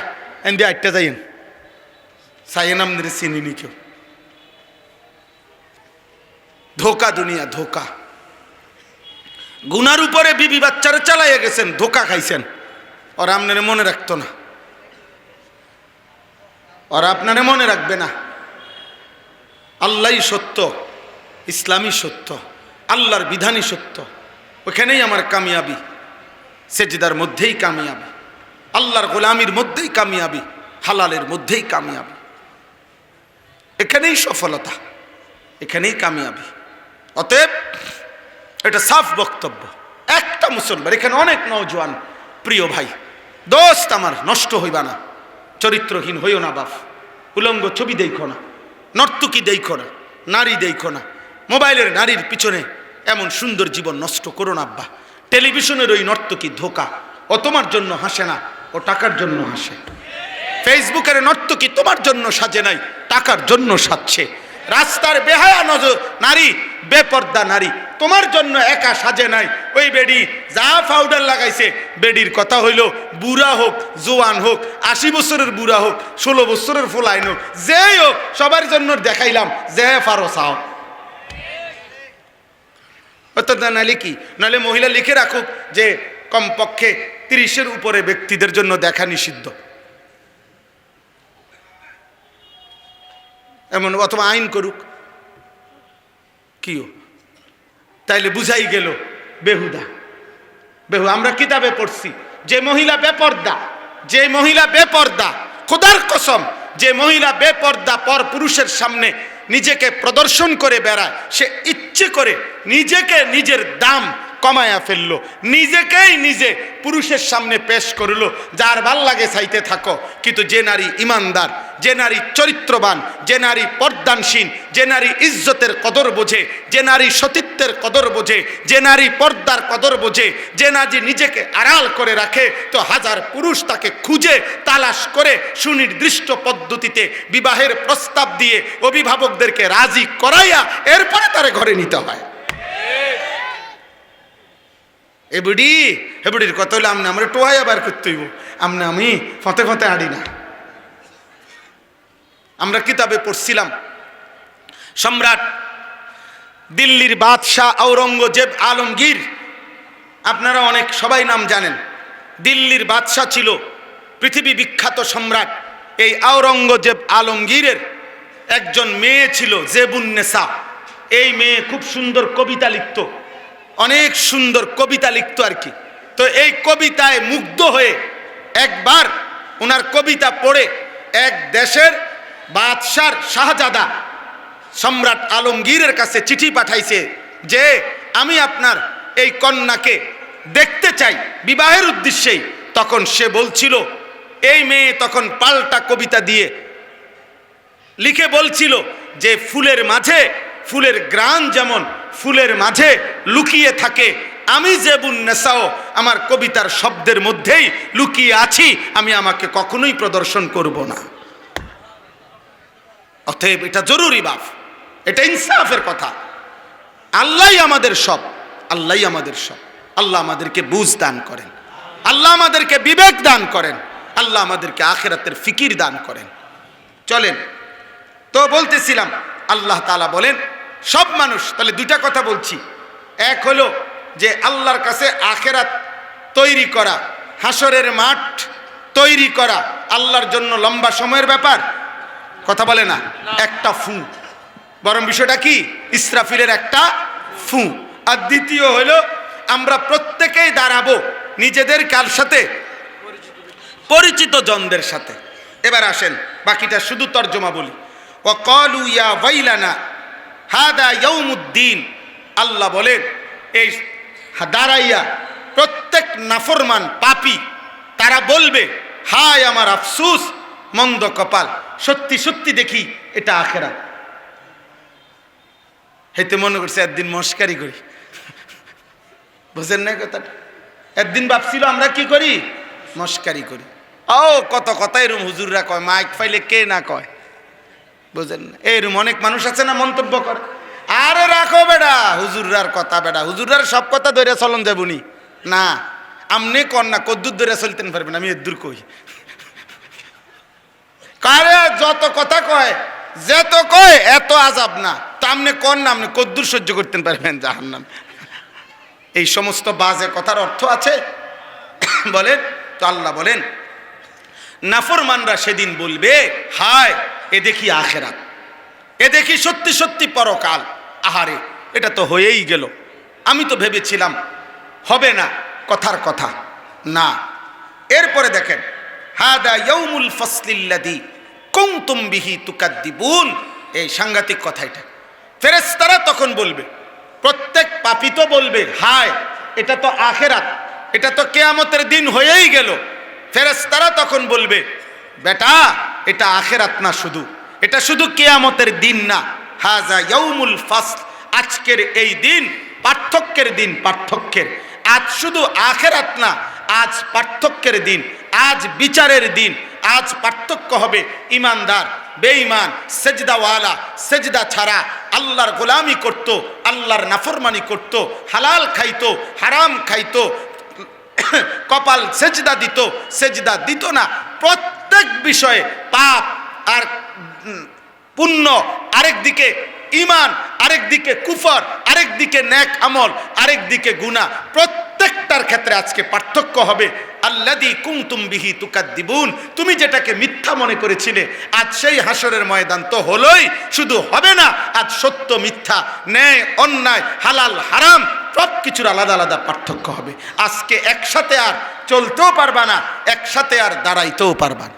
এন্ডে আটটা যাইয়েন, সাইয়েন আপনার চিনিনি কেউ। ধোকা দুনিয়া, ধোকা। গুনার উপরে বিবি বাচ্চারা চালাইয়া গেছেন, ধোকা খাইছেন। ওরা আপনারে মনে রাখতো না, ওরা আপনারে মনে রাখবে না। আল্লাহই সত্য, ইসলামই সত্য, আল্লাহর বিধানই সত্য। ওখানেই আমার কামিয়াবি, সেজদার মধ্যেই কামিয়াবি, আল্লাহর গোলামির মধ্যেই কামিয়াবি, হালালের মধ্যেই কামিয়াবি। এখানেই সফলতা, এখানেই কামিয়াবি। অতএব এটা সাফ বক্তব্য। একটা মুসলমান, এখানে অনেক নওজোয়ান প্রিয় ভাই, দোস্ত আমার, নষ্ট হইবা না, চরিত্রহীন হইও না বাপ। উলঙ্গ ছবি দেখো না, নর্তকী দেখো না, নারী দেখো না, মোবাইলের নারীর পিছনে এমন সুন্দর জীবন নষ্ট করো না আব্বা। টেলিভিশনের ওই নর্তকী ধোকা, ও তোমার জন্য হাসে না, ও টাকার জন্য হাসে। ফেসবুকের নর্তকী তোমার জন্য সাজে নাই, টাকার জন্য সাজছে। রাস্তার বেহায়া নারী, বেপর্দা নারী তোমার জন্য একা সাজে নাই। ওই বেডি যা পাউডার লাগাইছে, বেডির কথা হইল বুড়া হোক, জোয়ান হোক, 80 বছরের বুড়া হোক, 16 বছরের ফুলাইন হোক, যেই হোক, সবার জন্য দেখাইলাম যে পারো চাও। নাহলে কি, নাহলে মহিলা লিখে রাখুক যে কমপক্ষে 30-এর উপরে ব্যক্তিদের জন্য দেখা নিষিদ্ধ, এমন, অথবা আইন করুক, কিও, তাইলে বুঝাই গেল বেহুদা। আমরা কিতাবে পড়ছি যে মহিলা বেপর্দা, যে মহিলা বেপর্দা, খোদার কসম, যে মহিলা বেপর্দা পর পুরুষের সামনে নিজেকে প্রদর্শন করে বেড়ায়, সে ইচ্ছে করে নিজেকে, নিজের দাম কমায়া ফেললো, নিজেকেই নিজে পুরুষের সামনে পেশ করলো। যার ভাল লাগে চাইতে থাকো, কিন্তু যে নারী ইমানদার, যে নারী চরিত্রবান, যে নারী পর্দানসীন, যে নারী ইজ্জতের কদর বোঝে, যে নারী সতীত্বের কদর বোঝে, যে নারী পর্দার কদর বোঝে, যে নারী নিজেকে আড়াল করে রাখে, তো হাজার পুরুষ তাকে খুঁজে তালাশ করে সুনির্দিষ্ট পদ্ধতিতে বিবাহের প্রস্তাব দিয়ে অভিভাবকদেরকে রাজি করাইয়া এরপরে তারে ঘরে নিতে হয়। এবুড়ির কথা হলে আমনে আমরা টোয়াই আবার করতে হইব, আমনে আমি ফতে ফতে আড়ি না। আমরা কিতাবে পড়ছিলাম, সম্রাট দিল্লির বাদশাহ আওরঙ্গজেব আলমগীর, আপনারা অনেক সবাই নাম জানেন। দিল্লির বাদশাহ ছিল, পৃথিবী বিখ্যাত সম্রাট। এই আওরঙ্গজেব আলমগীরের একজন মেয়ে ছিল, জেবুন্নেসা। এই মেয়ে খুব সুন্দর কবিতা লিখত, অনেক সুন্দর কবিতা লিখত আর কি। তো এই কবিতায় মুগ্ধ হয়ে একবার ওনার কবিতা পড়ে এক দেশের বাদশার শাহজাদা সম্রাট আলমগীরের কাছে চিঠি পাঠাইছে যে আমি আপনার এই কন্যাকে দেখতে চাই বিবাহের উদ্দেশ্যেই। তখন সে বলছিল, এই মেয়ে তখন পাল্টা কবিতা দিয়ে লিখে বলছিল যে ফুলের মাঝে, ফুলের গ্রান যেমন ফুলের মাঝে লুকিয়ে থাকে, আমি জেবুন্নেসাও আমার কবিতার শব্দের মধ্যেই লুকিয়ে আছি, আমি আমাকে কখনোই প্রদর্শন করব না। অতএব এটা জরুরি বাপ, এটা ইনসাফের কথা। আল্লাহই আমাদের সব, আল্লাহই আমাদের সব। আল্লাহ আমাদেরকে বুঝ দান করেন, আল্লাহ আমাদেরকে বিবেক দান করেন, আল্লাহ আমাদেরকে আখিরাতের ফিকির দান করেন। চলেন, তো বলতেছিলাম আল্লাহ তাআলা বলেন সব মানুষ, তাহলে দুইটা কথা বলছি। এক হলো যে আল্লাহর কাছে আখিরাত তৈরি করা, হাসরের মাঠ তৈরি করা আল্লাহর জন্য লম্বা সময়ের ব্যাপার, কথা বলে না, একটা ফু বরং বিষয়টা কি? ইসরাফিলের একটা ফু। আর দ্বিতীয় হলো আমরা প্রত্যেকেই দাঁড়াবো নিজেদের কার সাথে? পরিচিত জনদের সাথে। এবার আসেন বাকিটা শুধু তর্জমা বলি। ওয়াকালু ইয়া ওয়াইলানা হাদা ইয়াউমুদ্দিন, আল্লাহ বলেন এই দাঁড়াইয়া প্রত্যেক নাফরমান পাপী তারা বলবে, হায় আমার আফসুস, মন্দ কপাল, সত্যি সত্যি দেখি এটা আখেরাত। হেতে মনে করছে একদিন মস্কারি করি, বুঝেন না কথাটা? একদিন ভাবছিল আমরা কি করি? মস্কারি করি। ও কত কথা এরম হুজুররা কয়, মাইক ফাইলে কে না কয়, বুঝেন না? এরম অনেক মানুষ আছে না মন্তব্য করে, আরে রাখো বেটা হুজুররার কথা, বেটা হুজুররার সব কথা ধরে চলন যাবনি না, আমনে কন না কদ্দুর ধরে চলতেন পারবেন, আমি এদ্দুর কই। কারে যত কথা কয়, যেত কয় এত আজাব না, তা আমনে কন না, আপনি কদ্দুর সহ্য করতেন পারবেন জাহান্নাম। এই সমস্ত বাজে কথার অর্থ আছে বলেন তো? আল্লাহ বলেন নাফরমানরা সেদিন বলবে, হায় এ দেখি আখেরাত, এ দেখি সত্যি সত্যি পরকাল। আহারে এটা তো হয়েই গেল, আমি তো ভেবেছিলাম হবে না, কথার কথা না। এরপরে দেখেন হাদা ইয়াউমুল ফাসলিল্লাযী কুনতুম বিহি তুকাদ্দিবুন, এই সাংঘাতিক কথা। এটা ফেরেশতারা তখন বলবে, প্রত্যেক পাপী তো বলবে, হায় এটা তো আখেরাত, এটা তো কিয়ামতের দিন হয়েই গেল। ফেরেশতারা তখন বলবে, বেটা এটা আখেরাত না, শুধু এটা শুধু কিয়ামতের দিন না, হাযা ইয়াউমুল ফাসল, আজকের এই দিন পার্থক্যের দিন, পার্থক্যের। আজ শুধু আখেরাত না, আজ পার্থক্যের দিন, আজ বিচারের দিন। আজ পার্থক্য হবে ইমানদার বেঈমান, সেজদাওয়ালা সেজদা ছাড়া আল্লাহর গোলামি করত, আল্লাহর নাফরমানি করত, হালাল খাইতো হারাম খাইতো, কপাল সেজদা দিত সেজদা দিত না। প্রত্যেক বিষয়ে পাপ আর পুণ্য, আরেক দিকে ইমান, আরেক দিকে কুফর, আরেক দিকে নেক আমল, আরেক দিকে গুনাহ। প্রত্যেকটার ক্ষেত্রে আজকে পার্থক্য হবে। আল্লাযী কুনতুম বিহি তুকাদ্দিবুন, তুমি যেটাকে মিথ্যা মনে করেছিলে, আজ সেই হাসরের ময়দান তো হলোই, শুধু হবে না, আজ সত্য মিথ্যা, ন্যায় অন্যায়, হালাল হারাম সব কিছুর আলাদা আলাদা পার্থক্য হবে। আজকে একসাথে আর চলতেও পারবা না, একসাথে আর দাঁড়াইতেও পারবা না।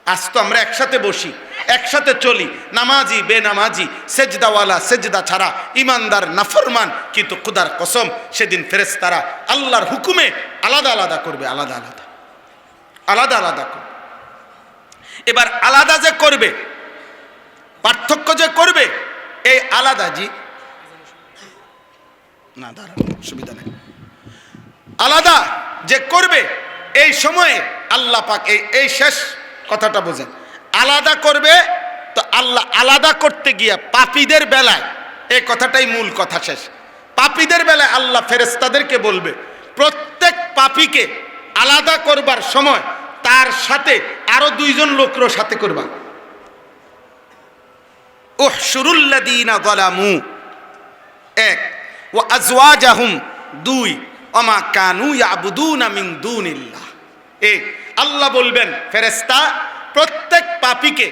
আজ তো আমরা একসাথে বসি, একসাথে চলি, নামাজি বেনামাজি, সেজদাওয়ালা সেজদা ছাড়া, ইমানদার নাফরমান, কিন্তু খুদার কসম সেদিন ফেরেশতারা আল্লাহর হুকুমে আলাদা আলাদা করবে, আলাদা আলাদা আলাদা আলাদা করবে। এবার আলাদা যে করবে, পার্থক্য যে করবে, এই আলাদা জি না, দাঁড়ান সুবিধা নেই, আলাদা যে করবে এই সময়ে আল্লাহ পাক এই শেষ কথাটা বোঝেন, আলাদা করবে। তো আল্লাহ আলাদা করতে গিয়া পাপীদের বেলায়, এই কথাটাই মূল কথা শেষ, পাপীদের বেলায় আল্লাহ ফেরেশতাদেরকে বলবে, প্রত্যেক পাপীকে আলাদা করবার সময় তার সাথে আরো দুইজন লোকরও সাথে করবা। উহশুরুল্লাযীনা যালামু, এক, ওয়া আজওয়াজাহুম, দুই, ওমা কানু ইয়াবুদুনা মিন দুনিল্লাহ। আল্লাহ বলবেন ফেরেশতা প্রত্যেক পাপীকে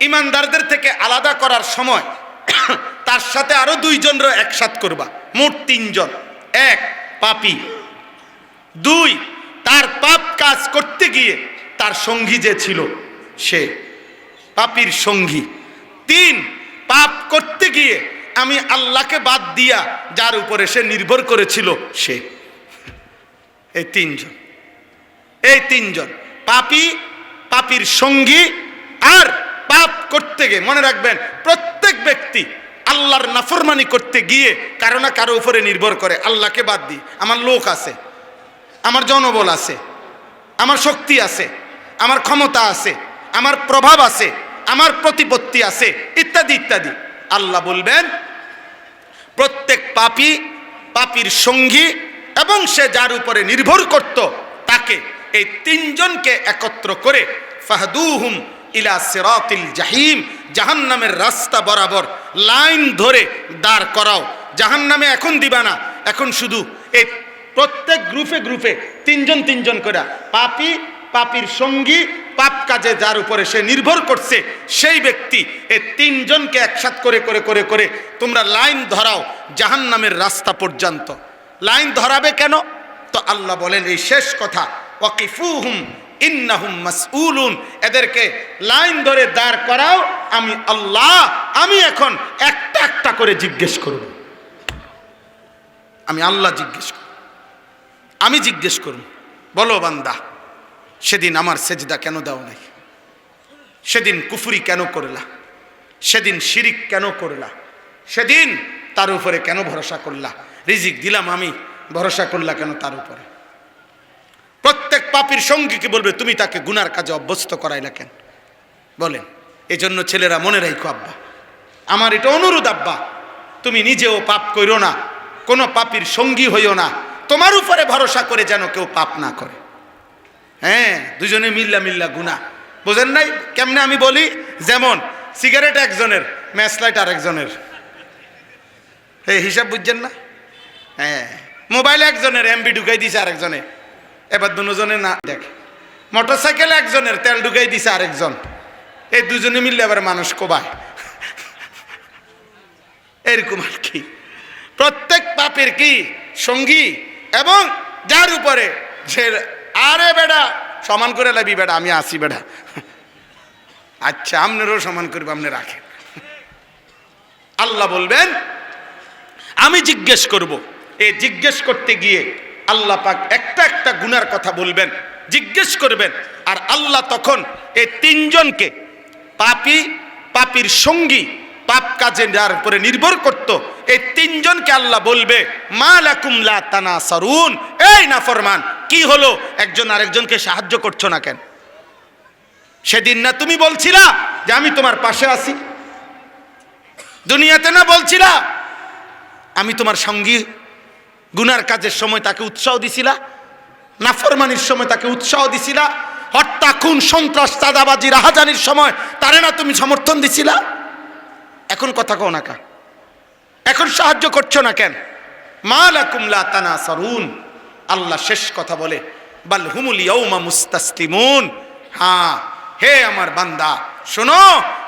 ইমানদারদের থেকে আলাদা করার সময় তার সাথে আরো দুইজনরও একসাথ করবা, মোট তিনজন। এক, পাপী; দুই, তার পাপ কাজ করতে গিয়ে তার সঙ্গী যে ছিল সে পাপীর সঙ্গী; তিন, পাপ করতে গিয়ে আমি আল্লাহকে বাদ দিয়া যার উপরে সে নির্ভর করেছিল সে। এই তিনজন, এই তিনজন পাপী, পাপীর সঙ্গী, আর পাপ করতে গিয়ে। মনে রাখবেন প্রত্যেক ব্যক্তি আল্লাহর নাফরমানি করতে গিয়ে কারো না কারো উপরে নির্ভর করে, আল্লাহকে বাদ দিয়ে। আমার লোক আছে, আমার জনবল আছে, আমার শক্তি আছে, আমার ক্ষমতা আছে, আমার প্রভাব আছে, আমার প্রতিপত্তি আছে, ইত্যাদি ইত্যাদি। আল্লাহ বলবেন প্রত্যেক পাপী, পাপীর সঙ্গী এবং সে যার উপরে নির্ভর করত তাকে, এই তিনজনকে একত্র করে ফাহদুহুম ইলা সিরাতিল জাহিম, জাহান্নামের রাস্তা বরাবর লাইন ধরে দাঁড় করাও। জাহান্নামে এখন দিবা না, এখন শুধু এই প্রত্যেক গ্রুপে গ্রুপে তিনজন তিনজন করে পাপী, পাপীর সঙ্গী, পাপ কাজে যার উপরে সে নির্ভর করছে সেই ব্যক্তি এই তিনজনকে একসাথ করে করে করে করে তোমরা লাইন ধরাও জাহান্নামের রাস্তা পর্যন্ত। লাইন ধরাবে কেন? তো আল্লাহ বলেন এই শেষ কথা, ওয়াকিফুহুম ইন্নাহুম মাসউলুন, এদেরকে লাইন ধরে দাঁড় করাও, আমি আল্লাহ আমি এখন একটা একটা করে জিজ্ঞেস করব। আমি আল্লাহ জিজ্ঞেস করব, আমি জিজ্ঞেস করব, বলো বান্দা সেদিন আমার সেজদা কেন দাও নাই? সেদিন কুফরি কেন করলা? সেদিন শিরিক কেন করলা? সেদিন তার উপরে কেন ভরসা করলা? রিজিক দিলাম আমি, ভরসা করলা কেন তার উপরে? প্রত্যেক পাপীর সঙ্গীকে বলবে তুমি তাকে গুনার কাজে অভ্যস্ত করাইলা কেন? বলেন। এজন্য ছেলেরা মনে রাখো আব্বা, আমার এটা অনুরোধ আব্বা, তুমি নিজেও পাপ কইরো না, কোনো পাপীর সঙ্গী হইও না, তোমার উপরে ভরসা করে যেন কেউ পাপ না করে। হ্যাঁ, দুজনে মিল্লা মিল্লা গুনাহ, বোঝেন নাই কেমনে আমি বলি? যেমন সিগারেট একজনের, ম্যাচ লাইট আরেকজনের, এই হিসাব বুঝছেন না? হ্যাঁ, মোবাইল একজনের, এমবি ঢুকাই দিছে আরেকজনে, এবার দুজনে না দেখে। মোটরসাইকেল একজনের, তেল ঢুকাই দিছে আরেকজন, এই দুজনে মিললে আবার মানুষ কোবায়, এরকম আর কি। প্রত্যেক পাপের কি সঙ্গী, এবং যার উপরে যে আরে বেটা সমান করে লাবি, বেটা আমি আসি বেটা, আচ্ছা আপনারও সমান করবো, আপনি রাখেন। আল্লাহ বলবেন আমি জিজ্ঞেস করব। এই জিজ্ঞেস করতে গিয়ে আল্লাহ পাক একটা একটা গুনার কথা বলবেন, জিজ্ঞেস করবেন। আর আল্লাহ তখন এই তিনজনকে পাপী, পাপীর সঙ্গী, পাপ কাজে যার উপরে নির্ভর করত, এই তিনজনকে আল্লাহ বলবে মা লাকুম লা তানাসারুন, এই নাফরমান কি হলো, একজন আরেকজনকে সাহায্য করছো না কেন? সেদিন না তুমি বলছিলা যে আমি তোমার পাশে আছি? দুনিয়াতে না বলছিলা আমি তোমার সঙ্গী? গুনার কাজের সময় তাকে উৎসাহ দিছিলা, নাফরমানির সময় তাকে উৎসাহ দিছিলা, হত্যা খুন সন্ত্রাস চাঁদাবাজি রাহাজানির সময় তারে না তুমি সমর্থন দিছিলা? এখন কথা কও না কা, এখন সাহায্য করছো না কেন? মা লাকুম লা তানাসারুন। আল্লাহ শেষ কথা বলে বাল হুমুল ইয়াউমা মুস্তাসলিমুন। হ্যাঁ হে আমার বান্দা শোনো,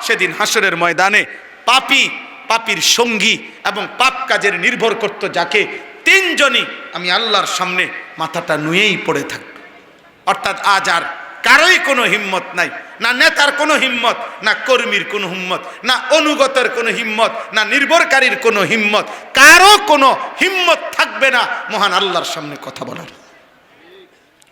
সেদিন হাসরের ময়দানে পাপী, পাপীর সঙ্গী এবং পাপ কাজের নির্ভর করত যাকে, তিনজনই আমি আল্লাহর সামনে মাথাটা নুয়েই পড়ে থাকবে। অর্থাৎ আজ আর কারোই কোনো হিম্মত নাই, না নেতার কোনো হিম্মত, না কর্মীর কোনো হিম্মত, না অনুগতের কোনো হিম্মত, না নির্ভরকারীর কোনো হিম্মত, কারো কোনো হিম্মত থাকবে না মহান আল্লাহর সামনে কথা বলার।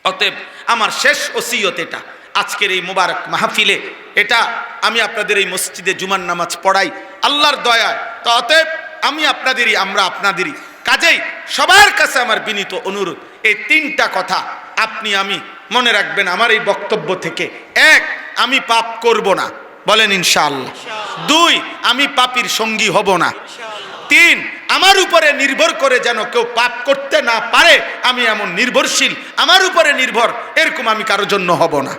অতএব আমার শেষ ওসিয়ত এটা, আজকের এই মুবারক মাহফিলে এটা আমি আপনাদের এই মসজিদে জুমার নামাজ পড়াই আল্লাহর দয়ায়। তো অতএব আমি আপনাদেরই, আমরা আপনাদেরই, কাজেই সবার কাছে আমার বিনীত অনুরোধ, এই তিনটা কথা আপনি আমি মনে রাখবেন আমার এই বক্তব্য থেকে। এক, আমি পাপ করব না, বলেন ইনশাআল্লাহ। দুই, আমি পাপীর সঙ্গী হব না। তিন, আমার উপরে নির্ভর করে যেন কেউ পাপ করতে না পারে, আমি এমন নির্ভরশীল, আমার উপরে নির্ভর এরকম আমি কারোর জন্য হব না,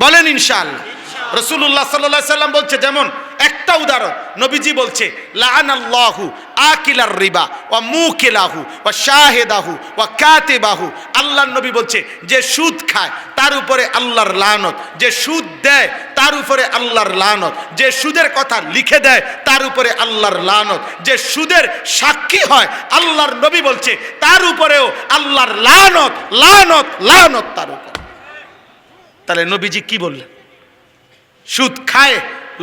বলেন ইনশাআল্লাহ। রাসূলুল্লাহ সাল্লাল্লাহু আলাইহি সাল্লাম বলছে, যেমন একটা উদাহরণ নবীজি বলছে লাআনাল্লাহু আকিলার রিবা ওয়া মুকিলাহু ওয়া শাহিদাহু ওয়া কাতিবাহু। আল্লাহর নবী বলছে যে সুদ খায় তার উপরে আল্লাহর লানত, যে সুদ দেয় তার উপরে আল্লাহর লানত, যে সুদের কথা লিখে দেয় তার উপরে আল্লাহর লানত, যে সুদের সাক্ষী হয় আল্লাহর নবী বলছে তার উপরেও আল্লাহর লানত, লানত, লানত তার উপর। তাহলে নবীজি কি বললেন? সুদ খায়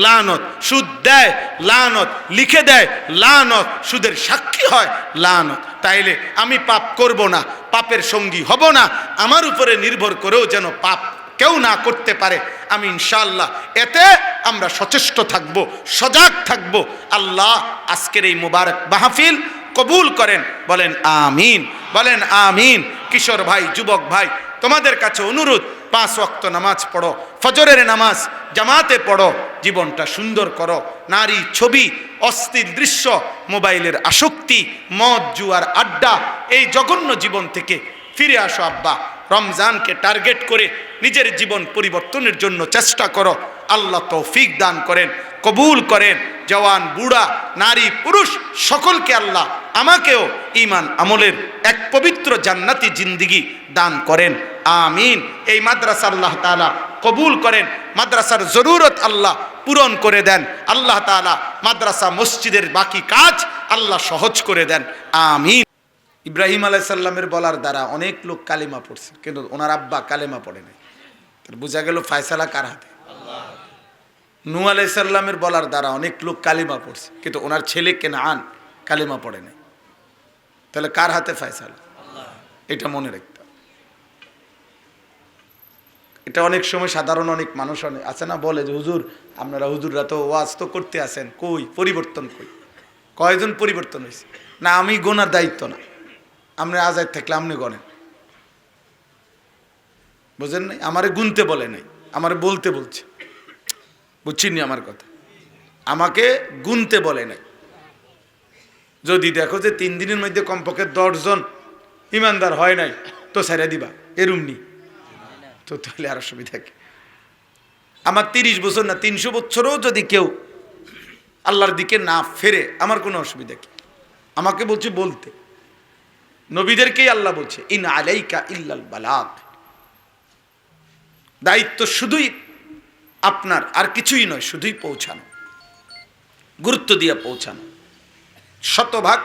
লানত, সুদ দেয় লানত, লিখে দেয় লানত, সুদের সাক্ষী হয় লানত। তাইলে আমি পাপ করব না, পাপের সঙ্গী হব না, আমার উপরে নির্ভর করেও যেন পাপ কেউ না করতে পারে, আমি ইনশাআল্লাহ এতে আমরা সচেষ্ট থাকব, সজাগ থাকব। আল্লাহ আজকের এই মুবারক মাহফিল কবুল করেন, বলেন আমিন, বলেন আমিন। কিশোর ভাই, যুবক ভাই, তোমাদের কাছে অনুরোধ, 5 ওয়াক্ত নামাজ পড়ো, ফজরের নামাজ জামাতে পড়ো, জীবনটা সুন্দর করো। নারী, ছবি, অস্থির দৃশ্য, মোবাইলের আসক্তি, মদ, জুয়ার আড্ডা, এই জঘন্য জীবন থেকে ফিরে আসো আব্বা। রমজানকে টার্গেট করে নিজের জীবন পরিবর্তনের জন্য চেষ্টা করো। আল্লাহ তৌফিক দান করেন, কবুল করেন। জওয়ান, বুড়া, নারী, পুরুষ সকলকে আল্লাহ আমাকেও ঈমান আমলের এক পবিত্র জান্নাতি জিন্দেগি দান করেন, আমিন। এই মাদ্রাসা আল্লাহ তাআলা কবুল করেন, মাদ্রাসার জরুরত আল্লাহ পূরণ করে দেন, আল্লাহ তাআলা মাদ্রাসা মসজিদের বাকি কাজ আল্লাহ সহজ করে দেন, আমিন। ইব্রাহিম আলাইহিস সালামের বলার দ্বারা অনেক লোক কালিমা পড়ছে, কিন্তু ওনার আব্বা কালেমা পড়ে নাই। বোঝা গেল ফায়সালা কার হাতে? নূহ আলাইহিস সালামের বলার দ্বারা অনেক লোক কালিমা পড়ছে, কিন্তু ওনার ছেলে কেনান কালিমা পড়ে নাই। তাহলে কার হাতে ফায়সালা? এটা মনে রাখতে। এটা অনেক সময় সাধারণ অনেক মানুষ আছে না, বলে যে হুজুর আপনারা হুজুররা তো ওয়াজ তো করতে আছেন, কই পরিবর্তন কই? কয়জন পরিবর্তন হয়েছে? না আমি গোনার দায়িত্ব না, আপনি আজাদ থাকলে আপনি গণেন। বুঝেন নাই? আমারে গুনতে বলে নাই, আমারে বলতে বলছে। বুঝছিনি আমার কথা? আমাকে গুনতে বলে নাই। যদি দেখো যে 3 দিনের মধ্যে কমপক্ষে 10 জন ইমানদার হয় নাই, তো ছেড়ে দিবা, এরুম নি তো, তাহলে আর অসুবিধা কি? আমার 30 বছর না 300 বছরও যদি কেউ আল্লাহর দিকে না ফেরে, আমার কোনো অসুবিধা কি? আমাকে বলছে বলতে, নবীদেরকেই আল্লাহ বলছে ইন আলাইকা ইল্লাল বালাগ, দায়িত্ব শুধুই আপনার, আর কিছুই নয়, শুধুই পৌঁছানো, গুরুত্ব দিয়ে পৌঁছানো, শতভাগ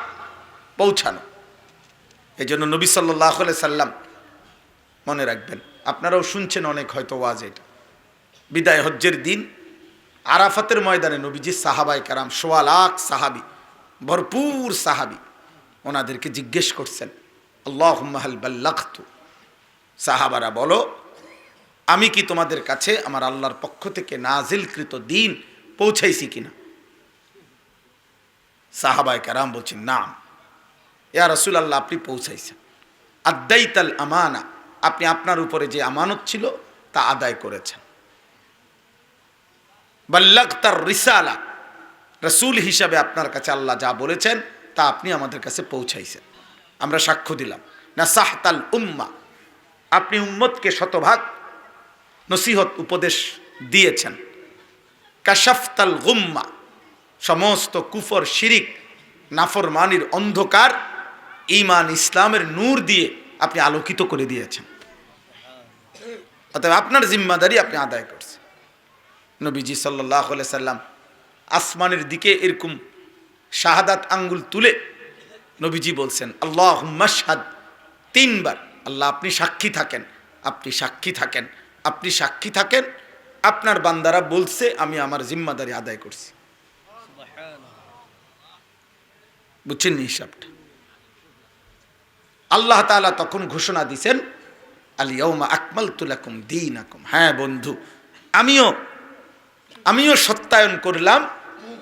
পৌঁছানো। এই জন্য নবী সাল্লাল্লাহু আলাইহি সাল্লাম, মনে রাখবেন, আপনারাও শুনছেন অনেক হয়তো ওয়াজ, এটা বিদায় হজ্জের দিন আরাফাতের ময়দানে নবীজি সাহাবায়ে কেরাম, ১.৫ লাখ সাহাবী, ভরপুর সাহাবী, ওনাদেরকে জিজ্ঞেস করছেন আল্লাহুম্মা হাল বাল্লাগতু, সাহাবারা বলো আমি কি তোমাদের কাছে আমার আল্লাহর পক্ষ থেকে নাজিলকৃত দ্বীন পৌঁছাইছি কিনা? সাহাবায়ে কেরাম বলছেন নাম ইয়া রাসূলুল্লাহ, আপনি পৌঁছাইছেন। আদাইতাল আমানা, আপনি আপনার উপরে যে আমানত ছিল তা আদায় করেছেন। বাল্লাগতার রিসালা, রাসূল হিসাবে আপনার কাছে আল্লাহ যা বলেছেন তা আপনি আমাদের কাছে পৌঁছাইছেন, আমরা সাক্ষ্য দিলাম। নাসাহতাল উম্মাহ, আপনি উম্মতকে শতভাগ নসিহত উপদেশ দিয়েছেন। কাশাফতাল গুম্মা, সমস্ত কুফর শিরিক নাফরমানির অন্ধকার ঈমান ইসলামের নূর দিয়ে আপনি আলোকিত করে দিয়েছেন। অতএব আপনার জিম্মাদারি আপনি আদায় করছেন। নবীজি সাল্লাল্লাহু আলাইহি সাল্লাম আসমানের দিকে এরকম শাহাদাত আঙ্গুল তুলে নবীজি বলছেন আল্লাহুম্মা শাহাদ, 3 বার, আল্লাহ আপনি সাক্ষী থাকেন, আপনি সাক্ষী থাকেন, আপনি সাক্ষী থাকেন, আপনার বান্দারা বলছে আমি আমার জিম্মাদারি আদায় করছি। বুঝছেন নি হিসাবটা? আল্লাহ তাআলা তখন ঘোষণা দিয়েছেন আল ইয়াউমা আকমালতু লাকুম দীনাকুম, হ্যাঁ বন্ধু, আমিও সত্যায়ন করলাম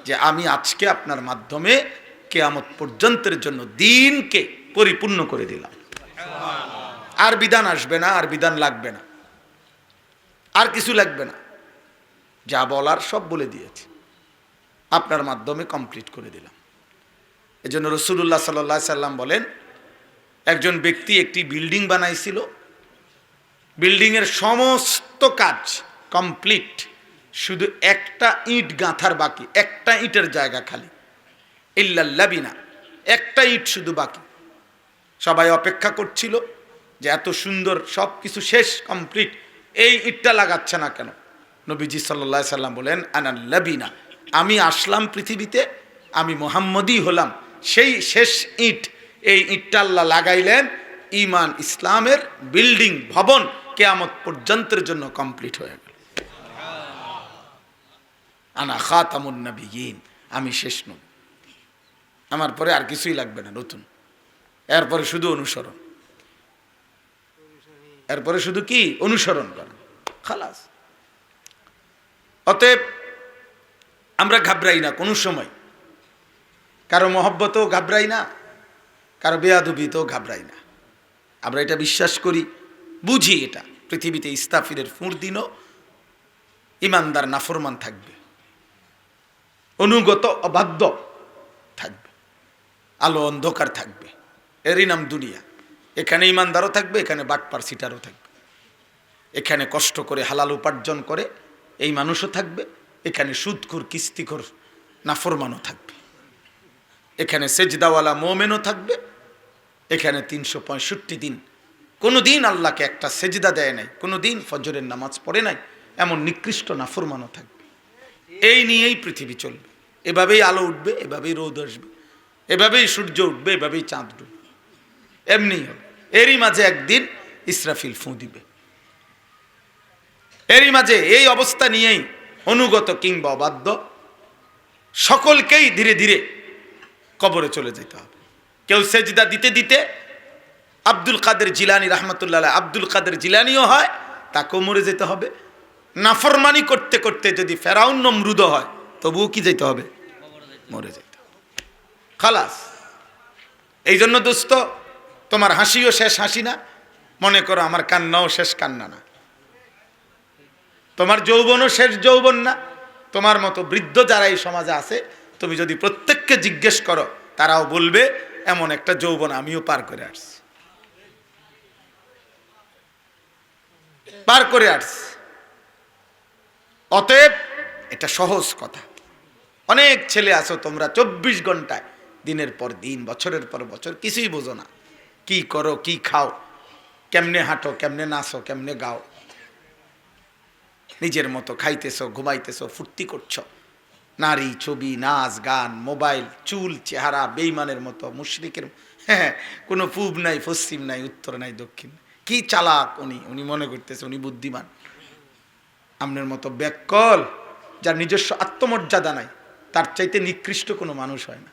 যে আমি আজকে আপনার মাধ্যমে কিয়ামত পর্যন্তের জন্য দ্বীনকে পরিপূর্ণ করে দিলাম। আর বিধান আসবে না, আর বিধান লাগবে না, আর কিছু লাগবে না, যা বলার সব বলে দিয়েছি, আপনার মাধ্যমে কমপ্লিট করে দিলাম। এজন্য রাসূলুল্লাহ সাল্লাল্লাহু আলাইহি সাল্লাম বলেন, একজন ব্যক্তি একটি বিল্ডিং বানাইছিল, বিল্ডিংয়ের সমস্ত কাজ কমপ্লিট, শুধু একটা ইট গাঁথার বাকি, একটা ইটের জায়গা খালি, ইল্লাল লাবিনা, একটা ইট শুধু বাকি। সবাই অপেক্ষা করছিল যে এত সুন্দর সব কিছু শেষ কমপ্লিট, এই ইটটা লাগাচ্ছে না কেন? নবীজি সাল্লাল্লাহু আলাইহি সাল্লাম বলেন আনাল লাবিনা, আমি আসলাম পৃথিবীতে, আমি মুহাম্মদী হলাম সেই শেষ ইট, এই ইটটা আল্লাহ লাগাইলেন, ঈমান ইসলামের বিল্ডিং ভবন কিয়ামত পর্যন্তের জন্য কমপ্লিট হয়ে গেল। আনা খাতামুন নবিয়্যিন, আমি শেষ নবী, আমার পরে আর কিছুই লাগবে না নতুন, এরপরে শুধু অনুসরণ, এরপরে শুধু কি অনুসরণ করা, খালাস। অতএব আমরা ঘাবড়াই না কোনো সময়, কারো মহব্বতেও ঘাবড়াই না, কারো বেয়াদবিতেও ঘাবড়াই না। আমরা এটা বিশ্বাস করি, বুঝি এটা পৃথিবীতে ইস্তাফিরের ফুঁড় দিনও ইমানদার নাফরমান থাকবে, অনুগত অবাধ্য থাকবে, আলো অন্ধকার থাকবে, এরই নাম দুনিয়া। এখানে ইমানদারও থাকবে, এখানে বাটপার সিটারও থাকবে, এখানে কষ্ট করে হালাল উপার্জন করে এই মানুষও থাকবে, এখানে সুদখোর কিস্তিখোর নাফরমানও থাকবে। এখানে সেজদাওয়ালা মোমেনও থাকবে, এখানে 365 দিন কোনো দিন আল্লাহকে একটা সেজদা দেয় নাই, কোনো দিন ফজরের নামাজ পড়ে নাই, এমন নিকৃষ্ট নাফরমানও থাকবে। এই নিয়েই পৃথিবী চলবে, এভাবেই আলো উঠবে, এভাবেই রোদ আসবে, এভাবেই সূর্য উঠবে, এভাবেই চাঁদ উঠবে, এমনি হবে। এরই মাঝে একদিন ইসরাফিল ফু দিবে। এরই মাঝে এই অবস্থা নিয়েই অনুগত কিংবা অবাধ্য সকলকেই ধীরে ধীরে কবরে চলে যেতে হবে। কেউ সেজদা দিতে দিতে আব্দুল কাদের জিলানী রহমতুল্লাহ, আব্দুল কাদের জিলানীও হয়, তাকেও মরে যেতে হবে। নাফরমানি করতে করতে যদি ফেরাউন নমরুদ হয়, তবুও কি যেতে হবে? মরে যেতে হবে। খালাস। এই জন্য দোস্ত, তোমার হাসিও শেষ হাসি না, মনে করো আমার কান্নাও শেষ কান্না না, তোমার যৌবনও শেষ যৌবন না। তোমার মতো বৃদ্ধ যারা এই সমাজে আছে, তুমি যদি প্রত্যেককে জিজ্ঞেস করো, তারাও বলবে এমন একটা যৌবন আমিও পার করে আসছি, পার করে আসছি। অতএব এটা সহজ কথা। অনেক ছেলে আছো তোমরা 24 ঘন্টায় দিনের পর দিন, বছরের পর বছর কিছুই বোঝো না, কি করো, কি খাও, কেমনে হাঁটো, কেমনে নাচো, কেমনে গাও, নিজের মতো খাইতেছো, ঘুমাইতেছো, ফুর্তি করছো। নারী, ছবি, নাচ, গান, মোবাইল, চুল, চেহারা বেঈমানের মতো, মুশরিকের। হ্যাঁ, কোনো পূব নাই, পশ্চিম নাই, উত্তর নাই, দক্ষিণ। কি চালাক উনি মনে করতেছে উনি বুদ্ধিমান। আপনার মতো ব্যাককল, যার নিজস্ব আত্মমর্যাদা নাই, তার চাইতে নিকৃষ্ট কোনো মানুষ হয় না,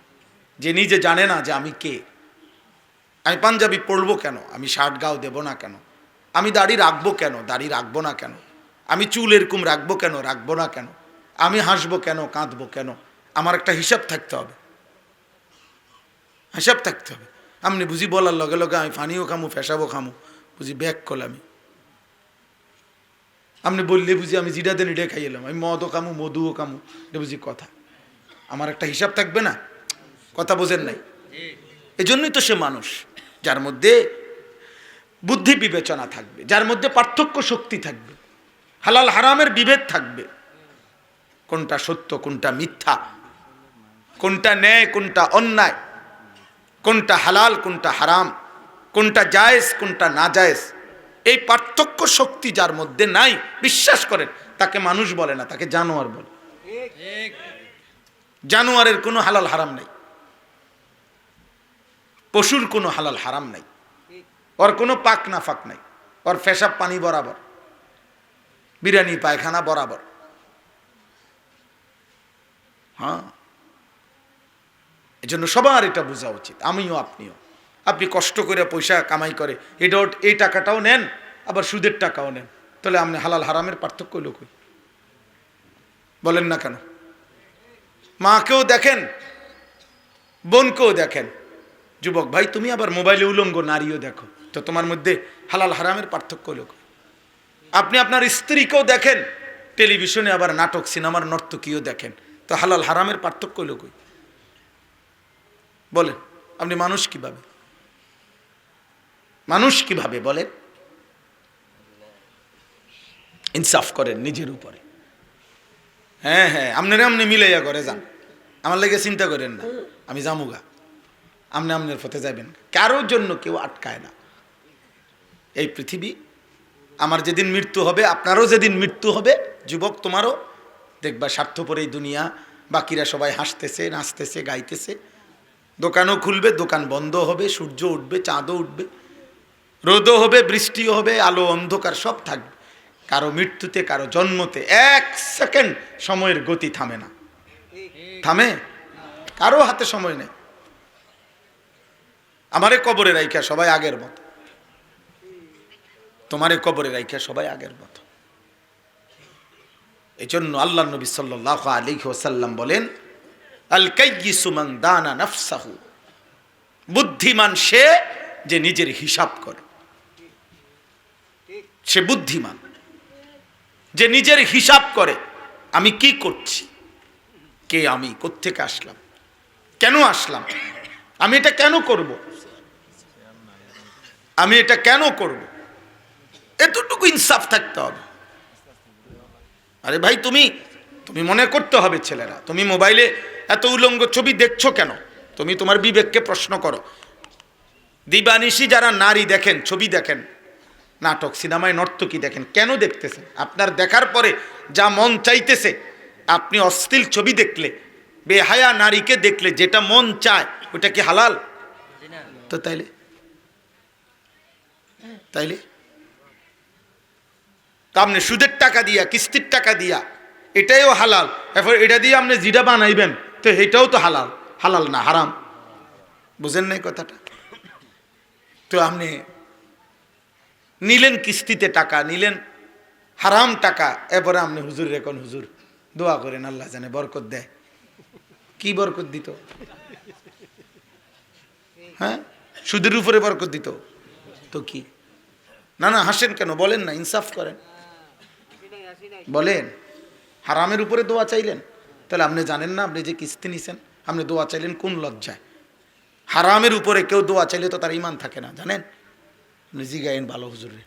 যে নিজে জানে না যে আমি কে। আমি পাঞ্জাবি পরবো কেন, আমি শার্ট গাও দেবো না কেন, আমি দাড়ি রাখবো কেন, দাড়ি রাখবো না কেন, আমি চুল এরকম রাখবো কেন, রাখবো না কেন, আমি হাসবো কেন, কাঁদবো কেন, আমার একটা হিসাব থাকতে হবে, হিসাব থাকতে হবে। আপনি বুঝি বলার লগে লগে আমি পানিও খামু, ফেসাবো খামু, বুঝি ব্যাক করলাম। আপনি বললে বুঝি আমি জিডা দেন এটা খাই এলাম, আমি মদও খামু, মধুও খামু, এটা বুঝি কথা। আমার একটা হিসাব থাকবে না, কথা বোঝেন নাই? এই জন্যই তো সে মানুষ, যার মধ্যে বুদ্ধি বিবেচনা থাকবে, যার মধ্যে পার্থক্য শক্তি থাকবে, হালাল হারামের বিভেদ থাকবে, কোনটা সত্য কোনটা মিথ্যা, কোনটা ন্যায় কোনটা অন্যায়, কোনটা হালাল কোনটা হারাম, কোনটা জায়েজ কোনটা না জায়েজ, এই পার্থক্য শক্তি যার মধ্যে নাই, বিশ্বাস করেন, তাকে মানুষ বলে না, তাকে জানোয়ার বলে। জানোয়ারের কোনো হালাল হারাম নাই, পশুর কোনো হালাল হারাম নাই, ওর কোনো পাক না ফাক নাই, ওর পেশাব পানি বরাবর, বিরিয়ানি পায়খানা বরাবর। হ্যাঁ, এই জন্য সবার এটা বোঝা উচিত, আমিও আপনিও। আপনি কষ্ট করে পয়সা কামাই করে এটা এই টাকাটাও নেন, আবার সুদের টাকাও নেন, তাহলে আপনি হালাল হারামের পার্থক্য হলো কই? বলেন না কেন? মাকেও দেখেন, বোনকেও দেখেন। যুবক ভাই, তুমি আবার মোবাইলে উলঙ্গ নারীও দেখো, তো তোমার মধ্যে হালাল হারামের পার্থক্য হলো কই? আপনি আপনার স্ত্রীকেও দেখেন, টেলিভিশনে আবার নাটক সিনেমার নর্তকীও দেখেন, তো হালাল হারামের পার্থক্য হলো কই? বলেন, আপনি মানুষ কিভাবে? মানুষ কিভাবে বলেন? ইনসাফ করেন নিজের উপরে। হ্যাঁ হ্যাঁ, আপনারা আপনি মিলাইয়া করে যান, আমার লেগে চিন্তা করেন না, আমি জামুগা, আপনি আপনার পথে যাবেন, কারোর জন্য কেউ আটকায় না। এই পৃথিবী, আমার যেদিন মৃত্যু হবে, আপনারও যেদিন মৃত্যু হবে, যুবক তোমারও, দেখবা স্বার্থপর এই দুনিয়া, বাকিরা সবাই হাসতেছে, নাচতেছে, গাইতেছে, দোকানও খুলবে, দোকান বন্ধ হবে, সূর্য উঠবে, চাঁদও উঠবে, রোদও হবে, বৃষ্টিও হবে, আলো অন্ধকার সব থাকবে। কারো মৃত্যুতে, কারো জন্মতে 1 সেকেন্ড সময়ের গতি থামে না, থামে? কারো হাতে সময় নেই। আমারে কবরে রাইখা সবাই আগের মতো, তোমারে কবরে রাইখা সবাই আগের মতো। এই জন্য আল্লাহ নবী সাল্লাল্লাহু আলাইহি ওয়াসাল্লাম বলেন, আল কাইয়িসু মান দানা নাফসাহু, বুদ্ধিমান সে যে নিজের হিসাব করে, সে বুদ্ধিমান যে নিজের হিসাব করে, আমি কি করছি, কে আমি, কোত্থেকে আসলাম, কেন আসলাম, আমি এটা কেন করব, আমি এটা কেন করব, এতটুকু ইনসাফ থাকতে হবে। আরে ভাই, তুমি মনে করতে হবে, ছেলেরা তুমি মোবাইলে এত উলঙ্গ ছবি দেখছো কেন? তুমি তোমার বিবেককে প্রশ্ন করো। দিবানিশি যারা নারী দেখেন, ছবি দেখেন, নাটক সিনেমায় নর্তকী দেখেন, কেন দেখতেছেন? আপনার দেখার পরে যা মন চাইতেছে, আপনি অশ্লীল ছবি দেখলে, বেহায়া নারীকে দেখলে যেটা মন চায়, ওটা কি হালাল? তো তাইলে তা আপনি সুদের টাকা দিয়া, কিস্তির টাকা দিয়া, এটাইও হালাল, এরপর এটা দিয়ে আপনি জিডা বানাইবেন, তো এটাও তো হালাল। হালাল না, হারাম। বুঝেন নাই কথাটা? তো আপনি নিলেন কিস্তিতে টাকা, নিলেন হারাম টাকা, এরপরে আপনি হুজুর রেখন, হুজুর দোয়া করেন আল্লাহ জানে বরকত দেয়। কি বরকত দিত? হ্যাঁ, সুদের উপরে বরকত দিত তো কি? না না, হাসেন কেন? বলেন না, ইনসাফ করেন, বলেন। হারামের উপরে দোয়া চাইলেন, তাহলে আপনি জানেন না আপনি যে কিস্তি নিছেন, আপনি দোয়া চাইলেন কোন লজ্জায়? হারামের উপরে কেউ দোয়া চাইলে তো তার ইমান থাকে না, জানেন? আপনি জিগাইন ভালো হুজুরে,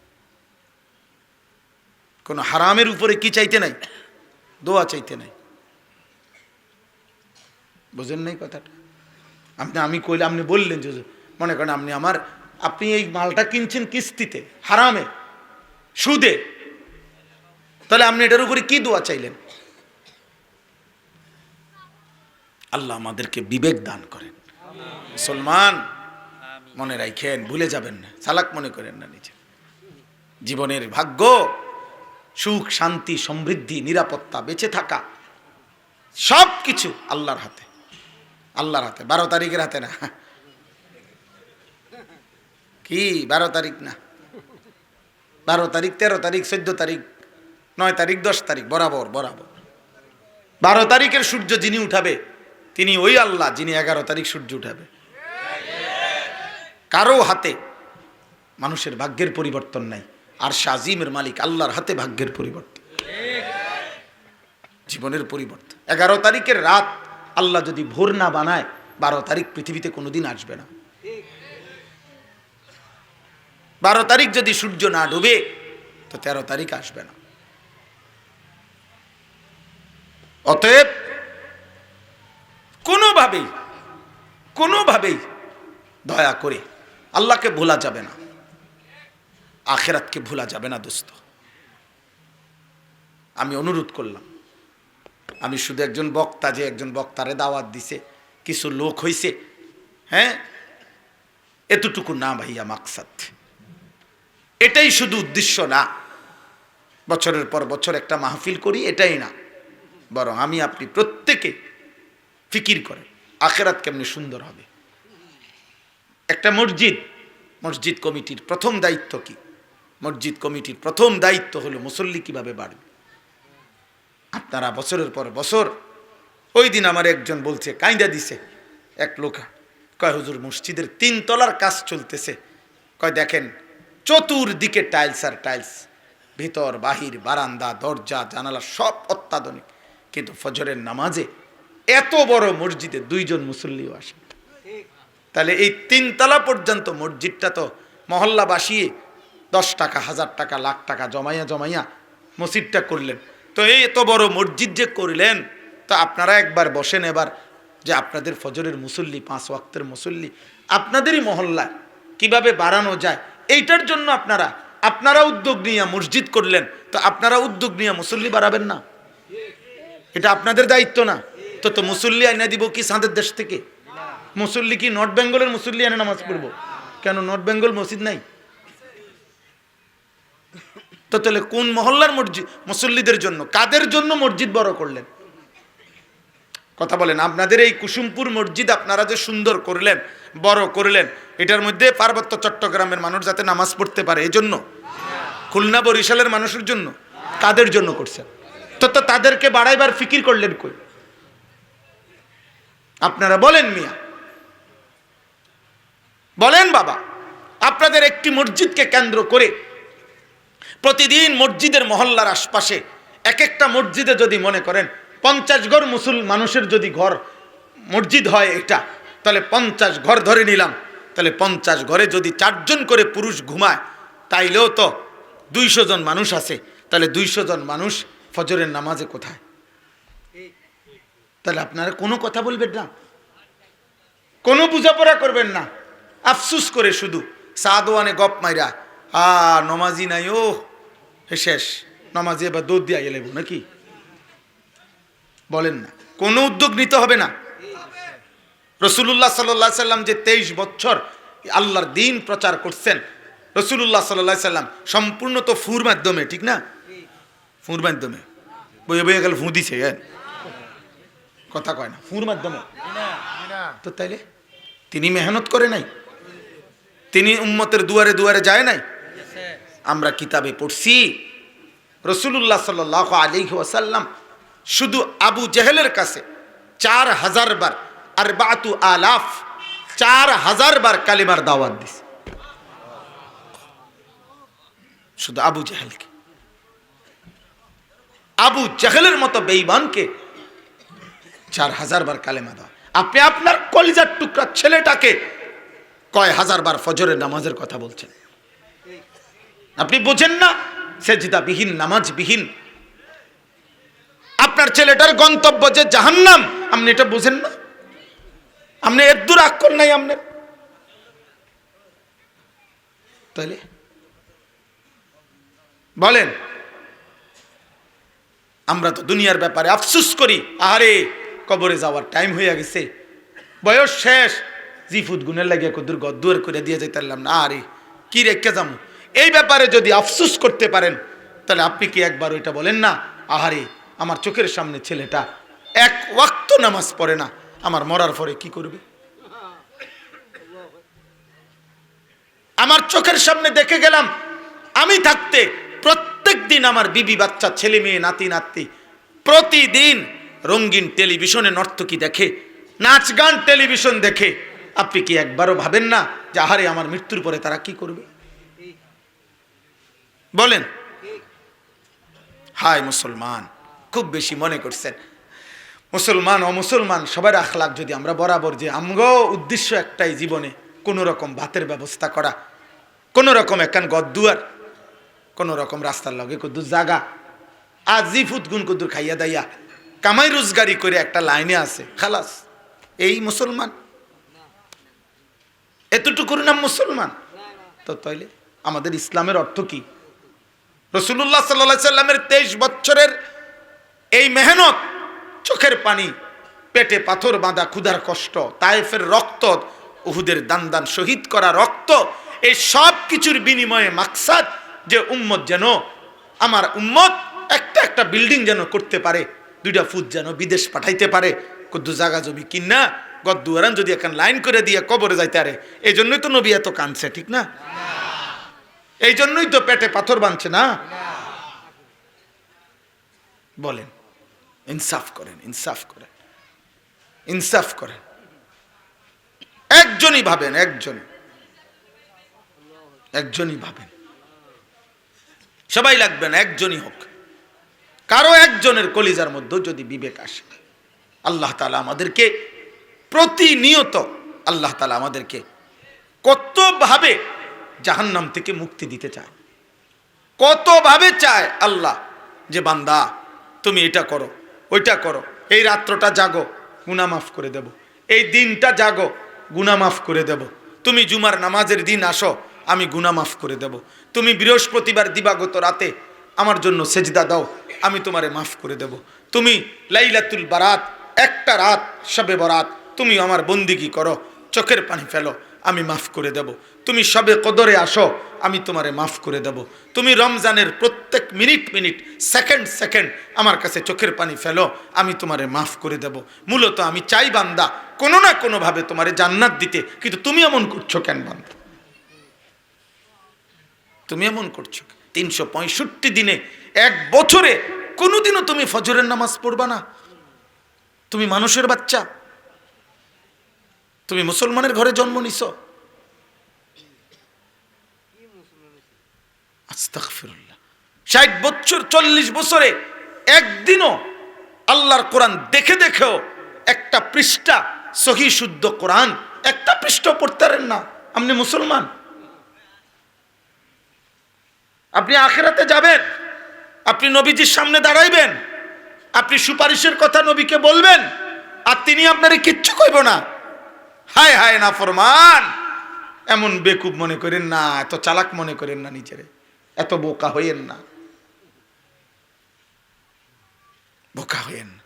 কোন হারামের উপরে কি চাইতে নাই? দোয়া চাইতে নাই। বুঝেন নাই কথাটা? আমি কইলে আপনি বললেন যে মনে করেন আপনি এই মালটা কিনছেন কিস্তিতে, হারামে, সুদে, তাহলে আপনি এটার উপরে কি দোয়া চাইলেন? আল্লাহ আমাদেরকে বিবেক দান করেন। মুসলমান মনে রাখেন, ভুলে যাবেন না, চালাক মনে করেন না নিজে। জীবনের ভাগ্য, সুখ, শান্তি, সমৃদ্ধি, নিরাপত্তা, বেঁচে থাকা, সব কিছু আল্লাহর হাতে। আল্লাহর হাতে। 12 তারিখের হাতে না। কি 12 তারিখ না? 12 তারিখ, 13 তারিখ, 14 তারিখ, 9 তারিখ, 10 তারিখ, বরাবর বরাবর। 12 তারিখের সূর্য যিনি উঠাবে তিনি ওই আল্লাহ যিনি 11 তারিখ সূর্য উঠাবে। কারো হাতে মানুষের ভাগ্যের পরিবর্তন নাই। আর শাজিমের মালিক আল্লাহর হাতে ভাগ্যের পরিবর্তন, জীবনের পরিবর্তন। 11 তারিখের রাত আল্লাহ যদি ভোর না বানায়, 12 তারিখ পৃথিবীতে কোনোদিন আসবে না। 12 তারিখ যদি সূর্য না ডুবে, তো 13 তারিখ আসবে না। অতএব কোনোভাবেই দয়া করে আল্লাহকে ভোলা যাবে না, আখিরাতকে ভোলা যাবে না দোস্ত। আমি অনুরোধ করলাম, আমি শুধু একজন বক্তা, যে একজন বক্তারে দাওয়াত দিছে, কিছু লোক হইছে, হ্যাঁ, এতটুকু না ভাইয়া মাকসাদ। এটাই শুধু উদ্দেশ্য না, বছরের পর বছর একটা মাহফিল করি, এটাই না। বরং আমি আপনি প্রত্যেকে ফিকির করে আখিরাত কেমনি সুন্দর হবে। একটা মসজিদ কমিটির প্রথম দায়িত্ব কি? মসজিদ কমিটির প্রথম দায়িত্ব হলো মুসল্লি কিভাবে বাড়বে। আপনারা বছরের পর বছর, ওই দিন আমার একজন বলছে, কাইন্দা দিছে এক লোক, কয় হুজুর মসজিদের 3 তলার কাজ চলতেছে, কয় দেখেন চতুর্দিকে টাইলস আর টাইলস, ভিতর বাহির, বারান্দা, দরজা, জানালা সব অত্যাধুনিক, কিন্তু ফজরের নামাজে এত বড় মসজিদে 2 জন মুসল্লিও আসে। তাহলে এই 3 তলা পর্যন্ত মসজিদটা তো মহল্লা বাসিয়ে 10 টাকা, 1000 টাকা, লাখ টাকা জমাইয়া মসজিদটা করলেন। তো এই এত বড় মসজিদ যে করলেন, তো আপনারা একবার বসেন এবার, যে আপনাদের ফজরের মুসল্লি, 5 ওয়াক্তের মুসল্লি আপনাদেরই মহল্লায় কিভাবে বাড়ানো যায়, এইটার জন্য আপনারা উদ্যোগ নিয়ে মসজিদ করলেন, তো আপনারা উদ্যোগ নিয়ে মুসল্লি বাড়াবেন না? এটা আপনাদের দায়িত্ব না? তো মুসল্লি আইনা দিব কি সাঁদের দেশ থেকে? মুসল্লি কি নর্থ বেঙ্গলের মুসল্লি আনে নামাজ পড়বো? কেন নর্থ বেঙ্গল মসজিদ নাই? তো তাহলে কোন মহল্লার মসজিদ? মুসল্লিদের জন্য। কাদের জন্য মসজিদ বড় করলেন? কথা বলেন। আপনাদের এই কুসুমপুর মসজিদ আপনারা যে সুন্দর করলেন, বড় করলেন, এটার মধ্যে পার্বত্য চট্টগ্রামের মানুষ যাতে নামাজ পড়তে পারে এই জন্য? খুলনা বরিশালের মানুষের জন্য? কাদের জন্য করছেন? তো তাদেরকে বাড়াইবার ফিকির করলেন কই? আপনারা বলেন মিয়া, বলেন বাবা। আপনাদের একটি মসজিদকে কেন্দ্র করে প্রতিদিন মসজিদের মহল্লার আশপাশে এক একটা মসজিদে যদি মনে করেন 50 ঘর মানুষের যদি ঘর মসজিদ হয় এটা, তাহলে 50 ঘর ধরে নিলাম, তাহলে 50 ঘরে যদি 4 জন করে পুরুষ ঘুমায়, তাইলেও তো 200 জন মানুষ আছে। তাহলে 200 জন মানুষ ফজরের নামাজে কোথায়? তাহলে আপনারা কোনো কথা বলবেন না? কোনো বোঝাপড়া করবেন না, আফসুস করে শুধু সাদওয়ানে গপ মাইরা নমাজি নাই, ও শেষ নমাজি এবার দৌড় দিয়া গেলে নাকি বলেন না। কোনো উদ্যোগ নিতে হবে না। রাসূলুল্লাহ সাল্লাল্লাহু আলাইহি সাল্লাম যে 23 বছর আল্লাহর দ্বীন প্রচার করছেন, রাসূলুল্লাহ সাল্লাল্লাহু আলাইহি সাল্লাম সম্পূর্ণ তো ফুর মাধ্যমে, ঠিক না? ফুর মাধ্যমে বইয়ে বইয়ে গেল, ফু দিছে, কথা কয় না, ফুর মাধ্যমে। তো তাইলে তিনি মেহনত করে নাই? তিনি উম্মতের দুয়ারে দুয়ারে যায় নাই? আমরা কিতাবে পড়ছি রাসূলুল্লাহ সাল্লাল্লাহু আলাইহি ওয়াসাল্লাম শুধু আবু জেহেলের কাছে 4000 বার, আরবাতু আলাফ, 4000 বার কালিমার দাওয়াত দিছে। শুধু আবু জেহেলকে, আবু জেহেলের মতো বেঈমানকে 4000 বার কালেমা দাও। আপনি আপনার কলিজার টুকরা ছেলেটাকে কয় হাজার বার ফজরের নামাজের কথা বলছেন? আপনি বোঝেন না? সেজদা বিহীন, নামাজ বিহীন আপনার ছেলেটার গন্তব্য যে জাহান্নাম, আপনি এটা বোঝেন না? আপনি এর দূর আক্কল নাই আপনার? তাহলে বলেন, আমরা তো দুনিয়ার ব্যাপারে আফসোস করি, আরে কবরে যাওয়ার টাইম হয়ে গেছে, বয়স শেষ, জিফুত গুণের লাগিয়ে কদ্দুর গদ্দুর করে দিয়ে যাইতাম না, আরে কি রেখে যাবো। এই ব্যাপারে যদি আফসোস করতে পারেন, তাহলে আপনি কি একবার ওইটা বলেন না, আহারে আমার চোখের সামনে ছেলেটা এক ওয়াক্ত নামাজ পড়ে না, আমার মরার পরে কি করবে? আমার চোখের সামনে দেখে গেলাম, আমি থাকতে প্রত্যেক দিন আমার বিবি বাচ্চা ছেলে মেয়ে নাতি নাতি প্রতিদিন রঙিন টেলিভিশনে নর্তকী দেখে, নাচ গান টেলিভিশন দেখে। আপনি কি একবারও ভাবেন না যে আহারে আমার মৃত্যুর পরে তারা কি করবে? বলেন। হায় মুসলমান, খুব বেশি মনে করছেন মুসলমান অমুসলমান সবার আখলাক যদি আমরা বরাবর, যে আমগো উদ্দেশ্য একটাই জীবনে, কোনো রকম ভাতের ব্যবস্থা করা, কোনো রকম একখান গদ্দুয়ার, কোনো রকম রাস্তার লগে কদ্দুর জাগা, আজ জিফুত গুন কদ্দুর খাইয়া দাইয়া কামাই রোজগারি করে একটা লাইনে আছে, খালাস, এই মুসলমান? এতটুকুর নাম মুসলমান? তো তাইলে আমাদের ইসলামের অর্থ কি? রাসূলুল্লাহ সাল্লাল্লাহু আলাইহি সাল্লামের 23 বছরের এই মেহনত, চোখের পানি, পেটে পাথর বাঁধা ক্ষুধার কষ্ট, তায়েফের রক্ত, উহুদের দান দান শহীদ করা রক্ত, এই সব কিছুর বিনিময়ে মাকসাদ যে উম্মত যেন, আমার উম্মত একটা একটা বিল্ডিং যেন করতে পারে, 2টা ফুট যেন বিদেশ পাঠাইতে পারে, কদ্দু জাগা জমি কিনা গদ্দুয়ারান যদি এখন লাইন করে দিয়ে কবরে যাইতে পারে। এই জন্যই তো নবী এত কাঁদছে, ঠিক না? এই জন্যই তো পেটে পাথর বাঁধছে না? বলেন, ইনসাফ করেন, ইনসাফ করেন, ইনসাফ করেন। একজনই ভাবেন, একজনই ভাবেন, সবাই লাগবে না, একজনই হোক। কারো একজনের কলিজার মধ্যে যদি বিবেক আসে, আল্লাহ তাআলা আমাদেরকে প্রতিনিয়ত, আল্লাহ তাআলা আমাদেরকে কতভাবে জাহান্নাম থেকে মুক্তি দিতে চায়, কতভাবে চায় আল্লাহ যে বান্দা তুমি এটা করো, ওইটা করো, এই রাত্রটা জাগো, গুনাহ মাফ করে দেব, এই দিনটা জাগো, গুনাহ মাফ করে দেব, তুমি জুমার নামাজের দিন আসো, আমি গুনাহ মাফ করে দেব, তুমি বৃহস্পতিবার দিবাগত রাতে আমার জন্য সেজদা দাও, আমি তোমারে মাফ করে দেব, তুমি লাইলাতুল বারাত, একটা রাত শবে বরাত তুমি আমার বন্দিগি করো, চোখের পানি ফেলো, আমি মাফ করে দেব, তুমি শবে কদরে আসো, আমি তোমারে মাফ করে দেব, তুমি রমজানের প্রত্যেক মিনিট মিনিট, সেকেন্ড সেকেন্ড আমার কাছে চোখের পানি ফেলো, আমি তোমারে মাফ করে দেব। মূলত আমি চাই বান্দা কোনো না কোনোভাবে তোমারে জান্নাত দিতে, কিন্তু তুমি এমন করছো কেন বান্দা? তুমি এমন করছো 365 দিনে, এক বছরে কোনোদিনও তুমি ফজরের নামাজ পড়বা না? তুমি মানুষের বাচ্চা, তুমি মুসলমানের ঘরে জন্ম নিছো। আস্তাগফিরুল্লাহ। 60 বছর 40 বছরে একদিনও আল্লাহর কোরআন দেখে দেখেও একটা পৃষ্ঠা সহি শুদ্ধ কোরআন একটা পৃষ্ঠা পড়তে পারেন না, আপনি মুসলমান? আপনি আখিরাতে যাবেন, আপনি নবীজির সামনে দাঁড়াইবেন, আপনি সুপারিশের কথা নবীকে বলবেন, আর তিনি আপনারে কিচ্ছু কইব না। হায় হায় নাফরমান, এমন বেকুব মনে করেন না, এত চালাক মনে করেন না, নিজেরে এত বোকা হইয়েন না, বোকা হইয়েন না।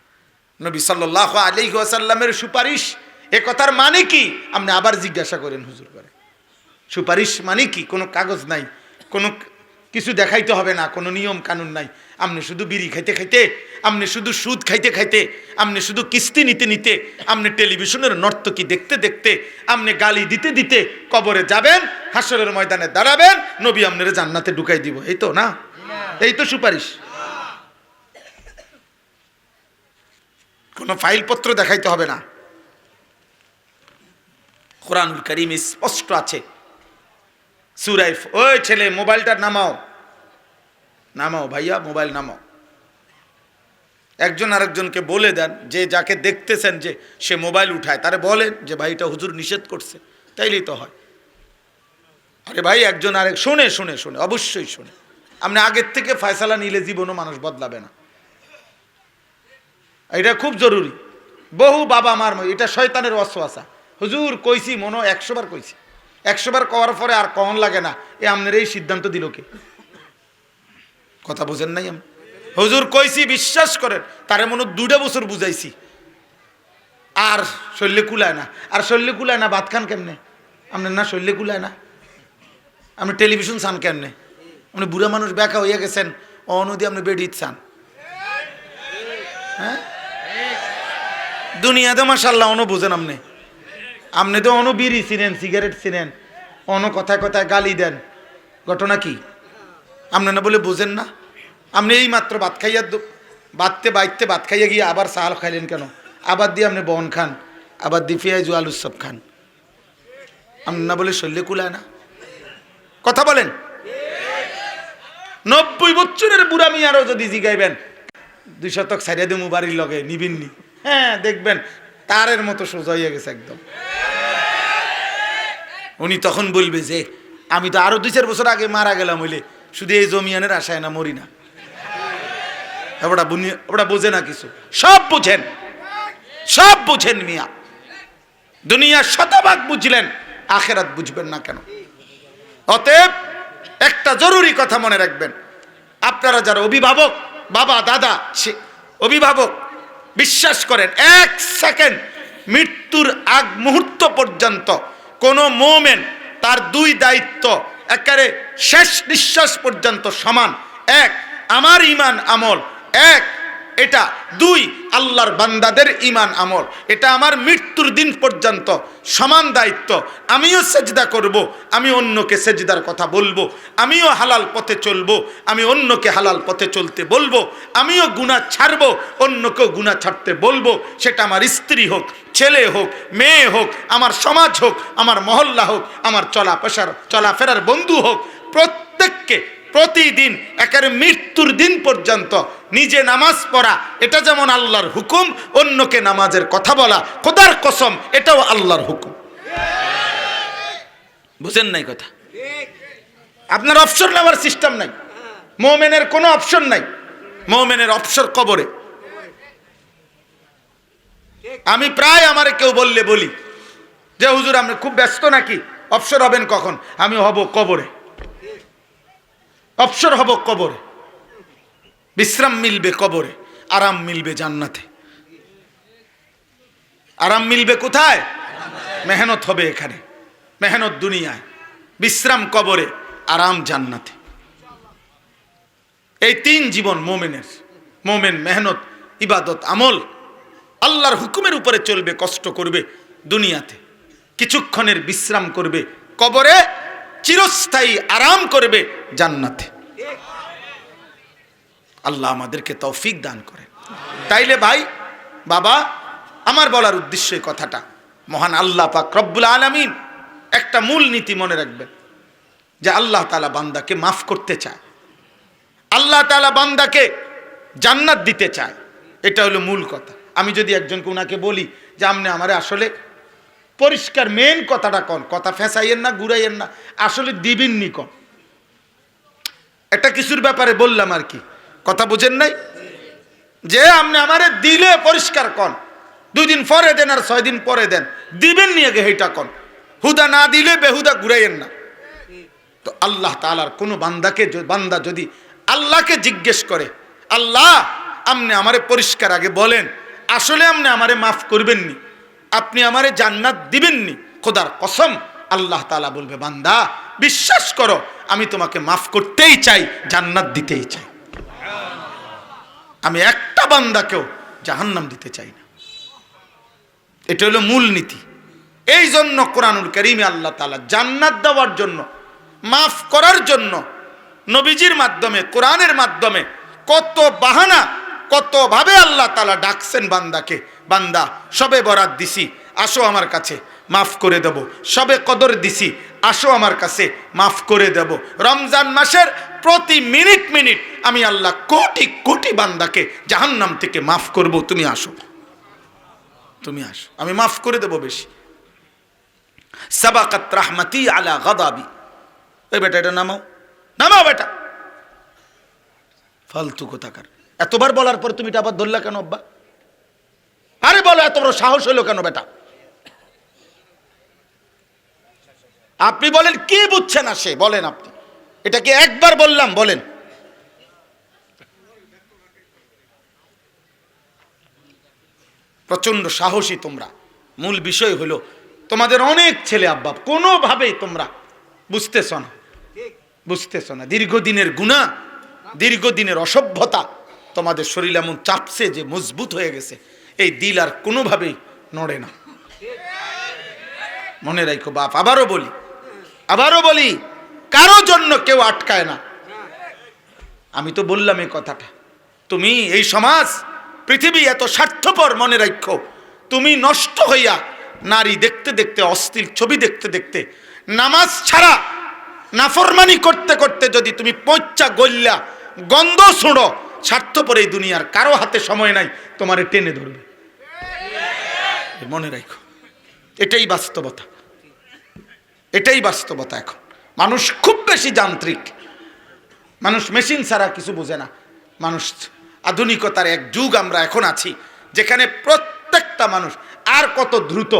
নবী সাল্লাল্লাহু আলাইহি ওয়াসাল্লামের সুপারিশ, এ কথার মানে কি? আপনি আবার জিজ্ঞাসা করেন হুজুর করে, সুপারিশ মানে কি? কোনো কাগজ নাই, কোনো কিছু দেখাইতে হবে না, কোনো নিয়ম কানুন নাই। আপনি শুধু বিড়ি খাইতে খাইতে, আপনি শুধু সুদ খাইতে খাইতে, আপনি শুধু কিস্তি নিতে নিতে, আপনি টেলিভিশনের নর্তকী দেখতে দেখতে, আপনি গালি দিতে দিতে কবরে যাবেন, হাসরের ময়দানে দাঁড়াবেন, নবী আপনারে জান্নাতে ঢুকাই দিব। এই তো না? এই তো সুপারিশ। কোনো ফাইলপত্র দেখাইতে হবে না। কোরআনুল কারীম স্পষ্ট আছে। সূরা, ওই ছেলে মোবাইলটা নামাও, নামাও ভাইয়া, মোবাইল নামাও। একজন আরেকজনকে বলে দেন, যে যাকে দেখতেছেন যে সে মোবাইল উঠায়, তারে বলেন যে ভাই এটা হুজুর নিষেধ করছে, তাইলেই তো হয়। আরে ভাই, একজন আরেক শুনে শুনে শুনে, অবশ্যই শুনে। আপনি আগের থেকে ফয়সালা নিলে জীবনও মানুষ বদলাবে না, এটা খুব জরুরি। বহু বাবা মার, এটা শয়তানের ওয়াসওয়াসা। হুজুর কইছি, মনো 100 বার কইছি, 100 বার কওয়ার পরে আর কখন লাগে না, এ আপনার এই সিদ্ধান্ত দিল কে? কথা বুঝেন নাই? আমি হুজুর কইছি, বিশ্বাস করেন, তারে মনে 2টা বছর বুঝাইছি, আর শরীরে কুলায় না। আর শরীরে কুলায় না, ভাত খান কেমনে? আপনার না শরীরে কুলায় না, আপনি টেলিভিশন চান কেমনে? আপনি বুড়া মানুষ ব্যাকা হইয়া গেছেন, অনদি আপনি বেডিত চান। হ্যাঁ, দুনিয়াতে মাশাআল্লাহ অন বুঝেন। আপনি তো অন বিড়ি চিনেন, সিগারেট চিনেন, অন কথায় কথায় গালি দেন। ঘটনা কি? আপনি না বলে বুঝেন না? আপনি এই মাত্র ভাত খাইয়া, বাইতে ভাত খাইয়া গিয়ে আবার চাল খাইলেন কেন? আবার দিয়ে আপনি বন খান, আবার দিয়ে পেঁয়াজ আলুর সব খান। আপনি না বলে শরীরে কুলায় না? কথা বলেন। 90 বছরের বুড়া মিয়ারও যদি জিগাইবেন 2 শতক ছাড়িয়ে দেবো বাড়ির লগে, নিবিননি? হ্যাঁ, দেখবেন তারের মতো সোজা হইয়া গেছে একদম। উনি তখন বলবে যে আমি তো আরো 2-4 বছর আগে মারা গেলাম, হইলে শুধু এই জমিয়ানের আশায় না মরি না। ওটা বোঝে না কিছু, সব বুঝেন, সব বুঝেন মিয়া। দুনিয়া শতভাগ বুঝলেন, আখেরাত বুঝবেন না কেন? অতএব একটা জরুরি কথা মনে রাখবেন, আপনারা যারা অভিভাবক, বাবা দাদা অভিভাবক, বিশ্বাস করেন 1 সেকেন্ড মৃত্যুর আগ মুহূর্ত পর্যন্ত কোন মুমিন তার 2 দায়িত্ব একেবারে শেষ নিঃশ্বাস পর্যন্ত সমান। 1, আমার ঈমান আমল, 1 এটা। 2, আল্লাহর বান্দাদের ঈমান আমল। এটা আমার মৃত্যুর দিন পর্যন্ত সমান দায়িত্ব। আমিও সেজদা করব, আমি অন্যকে সেজদার কথা বলবো, আমিও হালাল পথে চলবো, আমি অন্যকে হালাল পথে চলতে বলবো, আমিও গুনাহ ছাড়বো, অন্যকেও গুনাহ ছাড়তে বলবো। সেটা আমার স্ত্রী হোক, ছেলে হোক, মেয়ে হোক, আমার সমাজ হোক, আমার মহল্লা হোক, আমার চলাফেরার বন্ধু হোক, প্রত্যেককে প্রতিদিন একেবারে মৃত্যুর দিন পর্যন্ত নিজে নামাজ পড়া, এটা যেমন আল্লাহর হুকুম, অন্যকে নামাজের কথা বলা, খোদার কসম, এটাও আল্লাহর হুকুম। বুঝেন নাই কথা? আপনার অপশন নেওয়ার সিস্টেম নাই, মুমিনের কোনো অপশন নাই। মুমিনের অপশন কবরে। আমি প্রায় আমারে কেউ বললে বলি যে হুজুর আপনি খুব ব্যস্ত নাকি, অবসর হবেন কখন? আমি হব কবরে, অবসর হব কবরে, বিশ্রাম মিলবে কবরে, আরাম মিলবে জান্নাতে। আরাম মিলবে কোথায়? মেহনত হবে এখানে, মেহনত দুনিয়ায়, বিশ্রাম কবরে, আরাম জান্নাতে। এই 3 জীবন মুমিনের। মুমিন মেহনত, ইবাদত, আমল, আল্লাহর হুকুমের উপরে চলবে, কষ্ট করবে দুনিয়াতে, কিছুক্ষণের বিশ্রাম করবে কবরে, চিরস্থায়ী আরাম করবে জান্নাতে। আল্লাহ আমাদেরকে তৌফিক দান করেন। তাইলে ভাই বাবা, আমার বলার উদ্দেশ্য এই কথাটা, মহান আল্লাহ পাক রব্বুল আলামিন একটা মূল নীতি মনে রাখবেন, যে আল্লাহ তাআলা বান্দাকে মাফ করতে চায়, আল্লাহ তাআলা বান্দাকে জান্নাত দিতে চায়। এটা হলো মূল কথা। আমি যদি একজনকে ওনাকে বলি যে আপনি আমারে আসলে পরিষ্কার মেন কথাটা কন, কথা ফেঁসাইয়েন না, ঘুরাইয়েন না, আসলে দিবেননি কন, একটা কিছুর ব্যাপারে বললাম আর কি, কথা বুঝেন নাই? যে আপনি আমারে দিলে পরিষ্কার কন, 2 দিন পরে দেন আর 6 দিন পরে দেন, দিবেন নি আগে হেইটা কোন, হুদা না দিলে বেহুদা ঘুরাইয়েন না। তো আল্লাহ তাআলার কোন বান্দা যদি আল্লাহকে জিজ্ঞেস করে, আল্লাহ আপনি আমারে পরিষ্কার আগে বলেন, আসলে আপনি আমারে মাফ করবেন নি, আপনি আমারে জান্নাত দিবেন নি, খোদার কসম আল্লাহ তাআলা বলবে, বান্দা বিশ্বাস করো আমি তোমাকে মাফ করতেই চাই, জান্নাত দিতেই চাই, আমি একটা বান্দাকেও জাহান্নাম দিতে চাই না। এটা হলো মূল নীতি। এই জন্য কোরআনুল কারীমে আল্লাহ তাআলা জান্নাত দেওয়ার জন্য, মাফ করার জন্য নবীজির মাধ্যমে, কোরআনের মাধ্যমে কত বাহানা, কত ভাবে আল্লাহ তাআলা ডাকছেন বান্দাকে, বান্দা সবে বরাত দিছি আসো আমার কাছে মাফ করে দেব, সবে কদর দিছি আসো আমার কাছে মাফ করে দেব, রমজান মাসের প্রতি মিনিট মিনিট আমি আল্লাহ কোটি কোটি বান্দাকে জাহান্নাম থেকে মাফ করব, তুমি আসো, তুমি আসো, আমি মাফ করে দেব বেশি। সাবাকাত রাহমাতি আলা গাদাবি। এই বেটা এটা নামাও, নামাও বেটা, ফালতু কোথাকার। এতবার বলার পর তুমি এটা আবার ধরলা কেন আব্বা? আরে বলো, এত বড় সাহস হলো কেন বেটা? আপনি বলেন কি বুঝছেন আসে, বলেন আপনি, এটা কি একবার বললাম? বলেন। প্রচন্ড সাহসী তোমরা। মূল বিষয় হলো তোমাদের অনেক ছেলে আব্বা কোনোভাবেই তোমরা বুঝতেছ না, বুঝতেছ না। দীর্ঘদিনের গুনাহ, দীর্ঘদিনের অসভ্যতা তোমাদের শরীর এমন চাপছে যে মজবুত হয়ে গেছে, এই দিল আর কোনোভাবেই নড়ে না। মনে রাখো বাপ, আবারও বলি, কারো জন্য কেউ আটকায় না। আমি তো বললাম এই কথাটা। তুমি এই সমাজ, পৃথিবী এত স্বার্থপর, মনে রাখো, তুমি নষ্ট হইয়া নারী দেখতে দেখতে, অশ্লীল ছবি দেখতে দেখতে, নামাজ ছাড়া নাফরমানি করতে করতে যদি তুমি পচ্চা গল্লা গন্ধ ছুঁড়ো, স্বার্থপর এই দুনিয়ার কারো হাতে সময় নাই তোমারে টেনে ধরবে। মনে রাখো, এটাই বাস্তবতা, এটাই বাস্তবতা। এখন মানুষ খুব বেশি যান্ত্রিক, মানুষ মেশিন ছাড়া কিছু বোঝে না। মানুষ আধুনিকতার এক যুগ আমরা এখন আছি, যেখানে প্রত্যেকটা মানুষ আর কত দ্রুত,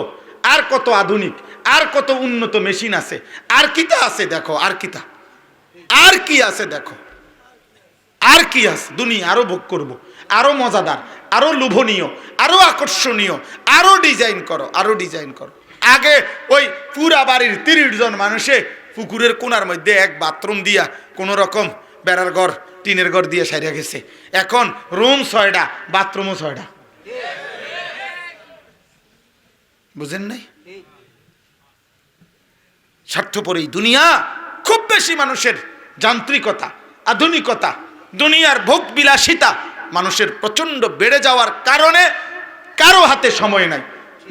আর কত আধুনিক, আর কত উন্নত মেশিন আছে, আর কিতা আছে দেখো, আর কিতা, আর কি আছে দেখো, আর কি আছে। দুনিয়া আরো ভোগ করব, আরো মজাদার, আরো লোভনীয়, আরো আকর্ষণীয়, আরো ডিজাইন করো, আরো ডিজাইন করো। আগে ওই পুরা বাড়ির 30 জন মানুষে পুকুরের কোনার মধ্যে এক বাথরুম দিয়া কোন রকম বেড়ার ঘর, টিনের ঘর দিয়ে সাইরা গেছে। এখন রুম 6টা, বাথরুমও 6টা। বুঝেন নাই? স্বার্থপর এই দুনিয়া, খুব বেশি মানুষের যান্ত্রিকতা, আধুনিকতা, দুনিয়ার ভোগ বিলাসিতা মানুষের প্রচন্ড বেড়ে যাওয়ার কারণে কারো হাতে সময় নাই।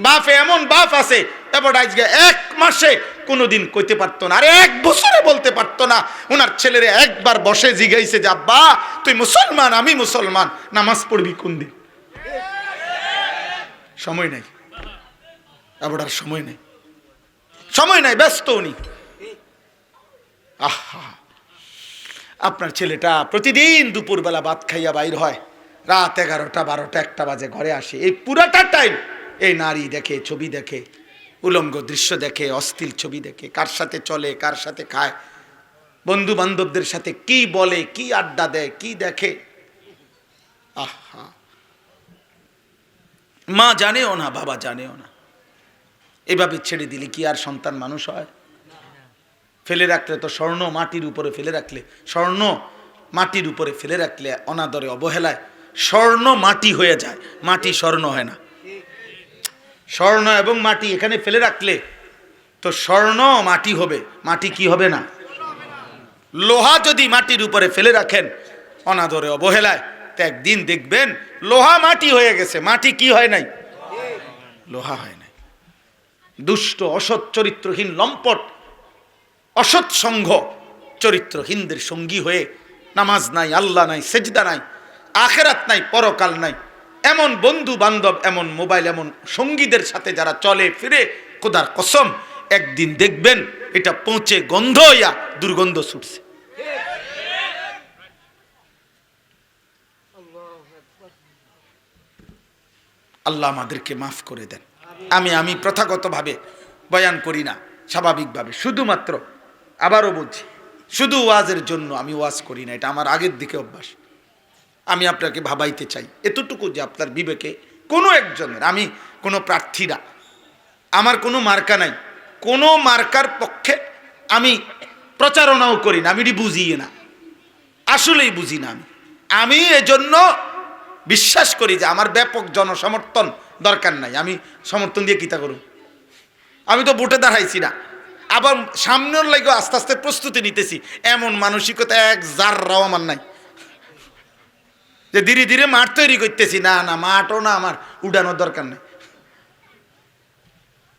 বাপ এমন বাপ আছে, এবার আজকে 1 মাসে কোনোদিন কইতে পারতো না, আর 1 বছরে বলতে পারতো না। ওনার ছেলেরে একবার বসে জিগাইছে যে আব্বা তুই মুসলমান, আমি মুসলমান, নামাজ পড়বি কোন দিন? সময় নাই, এবার আর সময় নেই, সময় নাই, ব্যস্ত উনি। আহা, আপনার ছেলেটা প্রতিদিন দুপুরবেলা ভাত খাইয়া বাইর হয়, রাত 11টা 12টা 1টা বাজে ঘরে আসে। এই পুরাটা টাইম এই নারী দেখে, ছবি দেখে, উলঙ্গ দৃশ্য দেখে, অশ্লীল ছবি দেখে, কার সাথে চলে, কার সাথে খায়, বন্ধু বান্ধবদের সাথে কি বলে, কি আড্ডা দেয়, কি দেখে। আহা, মা জানেও না, বাবা জানেও না। এভাবে ছেড়ে দিলে কি আর সন্তান মানুষ হয়? ফেলে রাখলে তো স্বর্ণ মাটির উপরে ফেলে রাখলে, স্বর্ণ মাটির উপরে ফেলে রাখলে অনাদরে অবহেলায় স্বর্ণ মাটি হয়ে যায়, মাটি স্বর্ণ হয় না। স্বর্ণ এবং মাটি এখানে ফেলে রাখলে তো স্বর্ণ মাটি হবে, মাটি কি হবে না? লোহা যদি মাটির উপরে ফেলে রাখেন অনাদরে অবহেলায়, তো একদিন দেখবেন লোহা মাটি হয়ে গেছে, মাটি কি হয় নাই? লোহা হয় নাই। দুষ্ট, অসৎ, চরিত্রহীন, লম্পট, অসৎ সঙ্গ চরিত্রহীনদের সঙ্গী হয়ে নামাজ নাই, আল্লাহ নাই, সেজদা নাই, আখেরাত নাই, পরকাল নাই, এমন বন্ধু বান্ধব, এমন মোবাইল, এমন সঙ্গীদের সাথে যারা চলে ফিরে, খোদার কসম একদিন দেখবেন এটা পৌঁছে গন্ধ হইয়া দুর্গন্ধ ছুটছে। আল্লাহ আমাদেরকে মাফ করে দেন। আমি প্রথাগতভাবে বয়ান করি না, স্বাভাবিকভাবে শুধুমাত্র, আবারও বলছি, শুধু ওয়াজের জন্য আমি ওয়াজ করি না, এটা আমার আগের দিকে অভ্যাস। আমি আপনাকে ভাবাইতে চাই এতটুকু যে আপনার বিবেকে কোনো একজনের, আমি কোনো প্রার্থী না, আমার কোনো মার্কা নাই, কোনো মার্কার পক্ষে আমি প্রচারণাও করি না, আমি এটি বুঝি না, আসলেই বুঝি না। আমি এজন্য বিশ্বাস করি যে আমার ব্যাপক জনসমর্থন দরকার নাই, আমি সমর্থন দিয়ে কিতা করুন, আমি তো ভোটে দাঁড়াইছি না, আবার সামনের লাগে আস্তে আস্তে প্রস্তুতি নিতেছি, এমন মানসিকতা এক জাররাও আমার নাই যে ধীরে ধীরে মাঠ তৈরি করতেছি, না না, মাঠও না, আমার উড়ানোর দরকার নেই।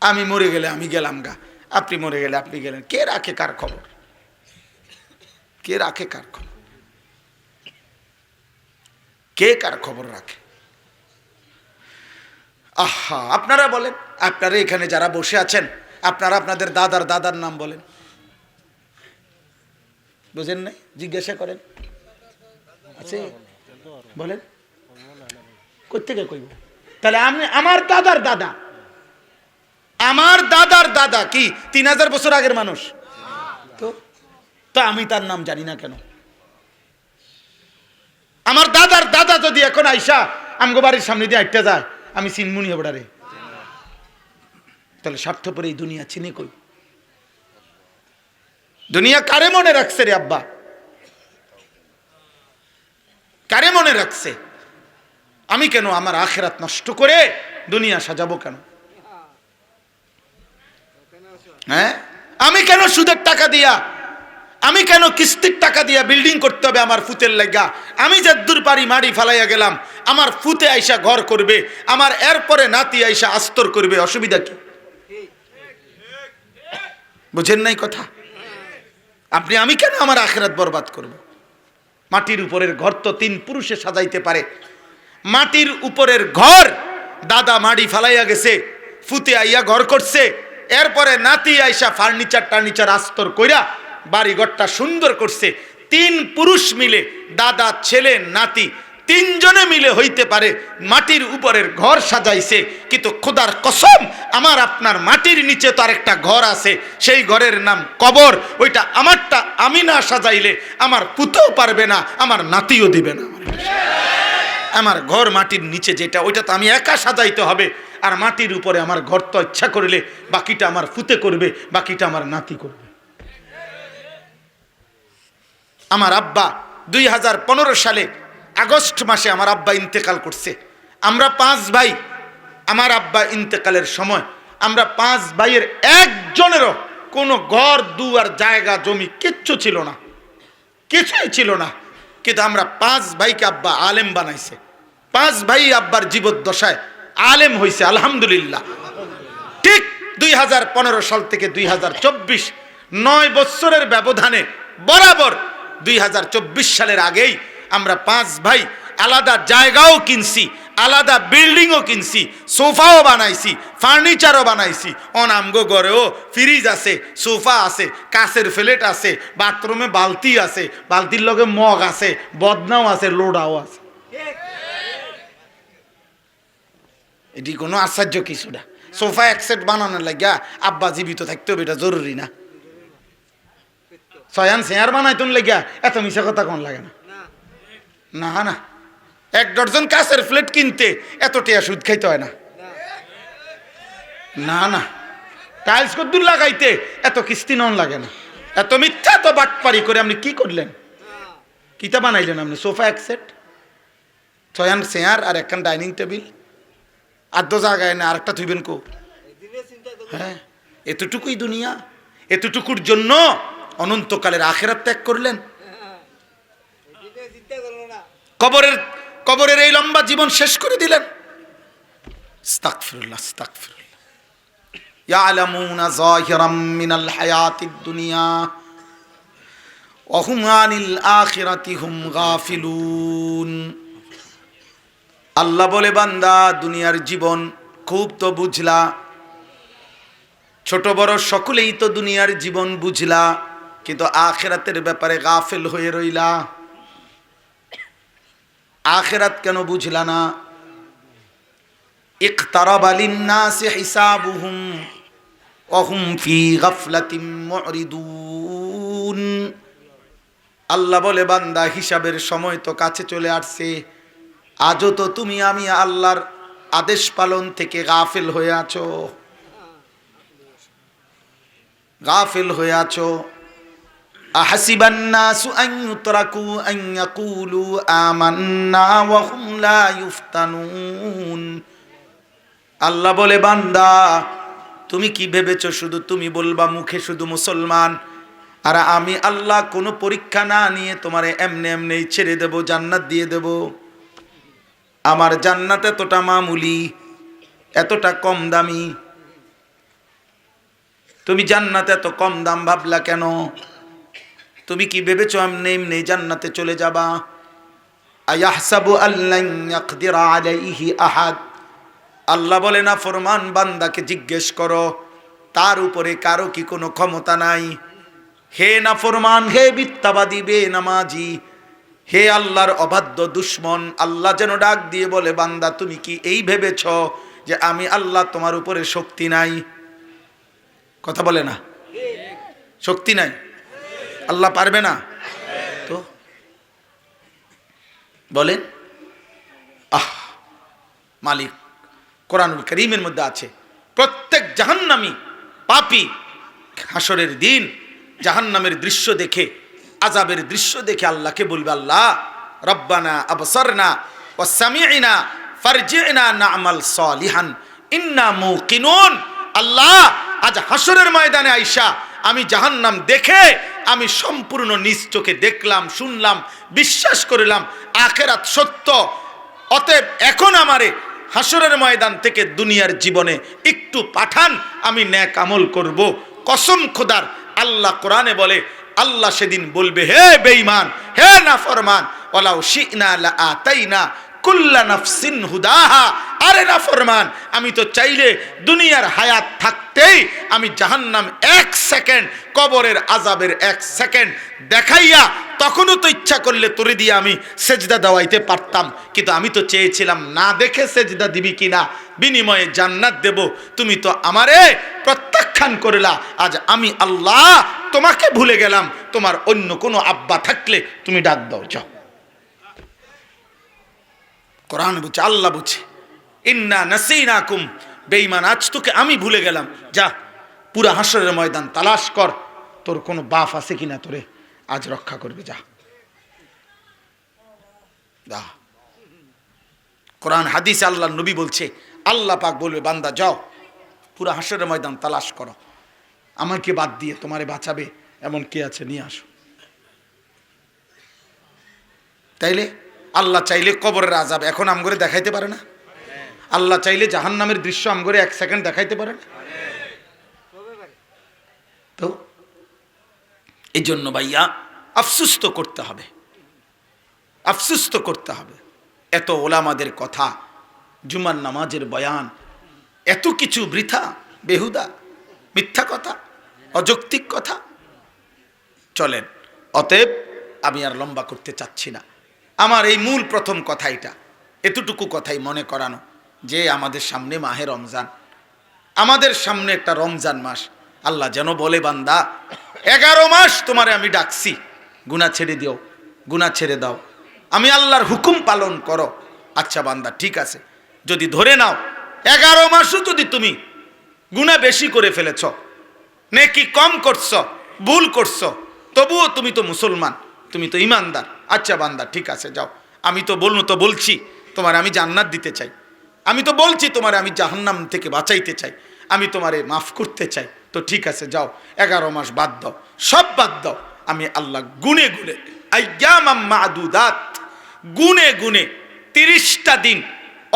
আমি মরে গেলে আমি গেলাম গা, আপনি মরে গেলে আপনি গেলেন, কে রাখে কার খবর, কে রাখে কার খবর, কে কার খবর রাখে? আহা, আপনারা বলেন, আপনারা এখানে যারা বসে আছেন, আপনারা আপনাদের দাদার নাম বলেন, বুঝেন নাই? জিজ্ঞাসা করেন, আছে বলেন, কোত্থেকে কইব? তাহলে আমি আমার দাদার দাদা কি 3000 বছর আগের মানুষ? তো আমি তার নাম জানি না কেন? আমার দাদার দাদা যদি এখন আইসা আমগো বাড়ির সামনে দিয়ে হাঁটতে যায়, আমি চিনমুনি হবড়ারে, তাহলে স্বার্থপর এই দুনিয়া চিনি কই? দুনিয়া কারে মনে রাখছে রে আব্বা? কারে মনে রাখছে? আমি কেন আমার আখিরাত নষ্ট করে দুনিয়া সাজাবো কেন? হ্যাঁ, আমি কেন সুদের টাকা দিয়া, আমি কেন কিস্তির টাকা দিয়া বিল্ডিং করতে হবে আমার ফুতের লাগা? আমি যদ্দূর পারি মাড়ি ফালাইয়া গেলাম, আমার ফুতে আইসা ঘর করবে, আমার এরপরে নাতি আইসা আস্তর করবে, অসুবিধা কি? বুঝেন নাই কথা? আমি কেন আমার আখিরাত বরবাদ করব? মাটির উপরের ঘর তো 3 পুরুষে সাজাইতে পারে, মাটির উপরের ঘর দাদা মাড়ি ফালাইয়া গেছে, ফুতে আইয়া ঘর করছে, এরপরে নাতি আইসা ফার্নিচার আস্তর কইরা বাড়ি ঘরটা সুন্দর করছে। 3 পুরুষ মিলে, দাদা, ছেলে, নাতি, 3 জনে মিলে হইতে পারে মাটির উপরের ঘর সাজাইছে, কিন্তু খোদার কসম, আমার আপনার মাটির নিচে তো আরেকটা ঘর আছে, সেই ঘরের নাম কবর। ওইটা আমারটা আমি না সাজাইলে আমার পুতেও পারবে না, আমার নাতিও দিবে না। আমার ঘর মাটির নিচে যেটা, ওইটা তো আমি একা সাজাইতে হবে, আর মাটির উপরে আমার ঘর তো ইচ্ছা করলে বাকিটা আমার ফুতে করবে, বাকিটা আমার নাতি করবে। আমার আব্বা 2015 সালে আগস্ট মাসে আমার আব্বা ইন্তেকাল করছে। আমরা 5 ভাই, আমার আব্বা ইন্তেকালের সময় আমরা 5 ভাইয়ের একজনেরও কোনো ঘর দুয়ার জায়গা জমি কিচ্ছু ছিল না, কিছুই ছিল না, কিন্তু আমরা 5 ভাইকে আব্বা আলেম বানাইছে। 5 ভাই আব্বার জীবদ্দশায় আলেম হয়েছে, আলহামদুলিল্লাহ। ঠিক 2015 সাল থেকে 2024, 9 বছরের ব্যবধানে বরাবর 2024 সালের আগেই আমরা 5 ভাই আলাদা জায়গাও কিনছি, আলাদা বিল্ডিংও কিনছি, সোফাও বানাইছি, ফার্নিচারও বানাইছি। আমগো ঘরেও ফ্রিজ আছে, সোফা আছে, কাঁচের প্লেট আছে, বাথরুমে বালতি আছে, বালতির লগে মগ আছে, বদনাও আছে, লোডাও আছে। এটি কোনো আশ্চর্য কিছু না। সোফা এক সেট বানানোর লাগিয়া আব্বা জীবিত থাকতে হবে, এটা জরুরি না। 6 চেয়ার বানাইতুন লাগিয়া এত মিশা কথা কোন লাগে না? না না, 1 ডজন কাঁচের প্লেট কিনতে এত টিয়া সুদ খাইতে হয় না। না না, টাইলস কদ্দুর লাগাইতে এত কিস্তি নন লাগে না। এত মিথ্যা তো বাটপারি করে আপনি কি করলেন? কিতা বানাইলেন আপনি? সোফা এক সেট, 6 চেয়ার আর 1 ডাইনিং টেবিল, আর 2 জায়গায় না আরেকটা থইবেন কো? হ্যাঁ, এতটুকুই দুনিয়া, এতটুকুর জন্য অনন্তকালের আখিরাত ত্যাগ করলেন। কবরের এই লম্বা জীবন শেষ করে দিলেন। আস্তাগফিরুল্লাহ, আস্তাগফিরুল্লাহ। ইয়ালামুনা যাহিরাম মিনাল হায়াতিদ দুনিয়া ওয়া হুম আনিল আখিরাতি হুম গাফিলুন। আল্লাহ বলে, বান্দা, দুনিয়ার জীবন খুব তো বুঝলা, ছোট বড় সকলেই তো দুনিয়ার জীবন বুঝলা, কিন্তু আখিরাতের ব্যাপারে গাফিল হয়ে রইলা। আখিরাত কেন বুঝলা না? ইকতারাবা লিন-নাসি হিসাবুহুম ওয়া হুম ফি গাফলাতিন মুরিদুন। আল্লাহ বলে, বান্দা হিসাবের সময় তো কাছে চলে আসছে, আজও তো তুমি আমি আল্লাহর আদেশ পালন থেকে গাফিল হয়ে আছো, গাফিল হয়ে আছো। আহাসিবান নাসু আন ইউতরাকু আন ইয়াকুলু আমান্না ওয়া হুম লা ইফতানুন। আল্লাহ বলে, বান্দা তুমি কি ভেবেছো শুধু তুমি বলবা মুখে শুধু মুসলমান, আর আমি আল্লাহ কোনো পরীক্ষা না নিয়ে তোমারে এমনি এমনি ছেড়ে দেব, জান্নাত দিয়ে দেব? আমার জান্নাত এতটা মামুলি, এতটা কম দামি? তুমি জান্নাত এত কম দাম ভাবলা কেন? তুমি কি ভেবেছো এমনি এমনি জান্নাতে চলে যাবা? আয়াহসাবু আল্লান ইয়াকদিরা আলাইহি আহাদ। আল্লাহ বলে, না ফরমান বান্দাকে জিজ্ঞেস করো তার উপরে কারো কি কোনো ক্ষমতা নাই? হে না ফরমান, হে মিথ্যাবাদী, বে নামাজি, হে আল্লাহর অবাধ্য দুশ্মন, আল্লাহ যেন ডাক দিয়ে বলে, বান্দা তুমি কি এই ভেবেছ যে আমি আল্লাহ তোমার উপরে শক্তি নাই? কথা বলে না, শক্তি নাই, আল্লাহ পারবে না? তো বলেন মালিক কোরআনুল কারীমের মধ্যে আছে, প্রত্যেক জাহান্নামী পাপী হাসরের দিন জাহান্নামের দৃশ্য দেখে, আযাবের দৃশ্য দেখে আল্লাহকে বলবে, আল্লাহ রব্বানা আবসারনা ওয়া সামি'না ফারজি'না না'মাল সালিহান ইন্না মুকিনুন। আল্লাহ আজ হাসরের ময়দানে আইসা আমি জাহান্নাম দেখে আমি সম্পূর্ণ নিজ চোখে দেখলাম, শুনলাম, বিশ্বাস করলাম আখিরাত সত্য, অতএব এখন আমারে হাসরের ময়দান থেকে দুনিয়ার জীবনে একটু পাঠান, আমি নেক আমল করব। কসম খোদার, আল্লাহ কোরআনে বলে, আল্লাহ সেদিন বলবে, হে বেঈমান, হে নাফরমান, ওয়ালাউ শি'না লাআতাইনা কুল্লা নাফসিন হুদাহা। আরে নাফরমান, আমি তো চাইলে দুনিয়ার হায়াত থাকতেই আমি জাহান্নাম 1 সেকেন্ড, কবরের আযাবের 1 সেকেন্ড দেখাইয়া তখনও তো ইচ্ছা করলে তোরে দিয়ে আমি সেজদা দেওয়াইতে পারতাম, কিন্তু আমি তো চেয়েছিলাম না দেখে সেজদা দিবি কিনা, বিনিময়ে জান্নাত দেব, তুমি তো আমারে প্রত্যাখ্যান করলা। আজ আমি আল্লাহ তোমাকে ভুলে গেলাম, তোমার অন্য কোনো আব্বা থাকলে তুমি ডাক দাও, যাও। কোরআন বুঝছে, আল্লাহ বুঝছে, ইন্না নাসিনাকুম, বেঈমান আজ তোকে আমি ভুলে গেলাম, যা পুরা হাসরের ময়দান তালাশ কর, তোর কোনো বাপ আছে কিনা তোরে আজ রক্ষা করবে, যা যা। কোরআন হাদিসে আল্লাহ নবী বলছে, আল্লাহ পাক বলবে, বান্দা যাও পুরা হাসরের ময়দান তালাশ করো, আমাকে বাদ দিয়ে তোমারে বাঁচাবে এমন কে আছে, নিয়ে আসো। তাইলে আল্লাহ চাইলে কবরের আযাব এখন আমগরে দেখাইতে পারে না? আল্লাহ চাইলে জাহান্নামের দৃশ্য আমগরে 1 সেকেন্ড দেখাইতে পারে না? তো এই জন্য ভাইয়া আফসোস তো করতে হবে, আফসোস তো করতে হবে। এত ওলামাদের কথা, জুমার নামাজের বয়ান, এত কিছু বৃথা, বেহুদা, মিথ্যা কথা, অযৌক্তিক কথা। চলেন, অতএব আমি আর লম্বা করতে চাচ্ছি না, আমার এই মূল প্রথম কথা এটা, এতটুকু কথাই মনে করানো যে আমাদের সামনে মাহে রমজান, আমাদের সামনে একটা রমজান মাস। আল্লাহ যেন বলে, বান্দা 11 মাস তোমারে আমি ডাকছি, গুনাহ ছেড়ে দিও, গুনাহ ছেড়ে দাও, আমি আল্লাহর হুকুম পালন করো। আচ্ছা বান্দা ঠিক আছে, যদি ধরে নাও 11 মাসও যদি তুমি গুনাহ বেশি করে ফেলেছ, নেকি কম করছো, ভুল করছো, তবুও তুমি তো মুসলমান, তুমি তো ইমানদার। আচ্ছা বান্দা ঠিক আছে, যাও, আমি তো বলছি তোমার আমি জান্নাত দিতে চাই, আমি তো বলছি তোমার আমি জাহান্নাম থেকে বাঁচাইতে চাই, আমি তোমারে মাফ করতে চাই, তো ঠিক আছে যাও 11 মাস বাদ দাও, সব বাদ দাও, আমি আল্লাহ গুনে গুনে আইয়ামাম মাদুদাত, গুনে গুনে 30টা দিন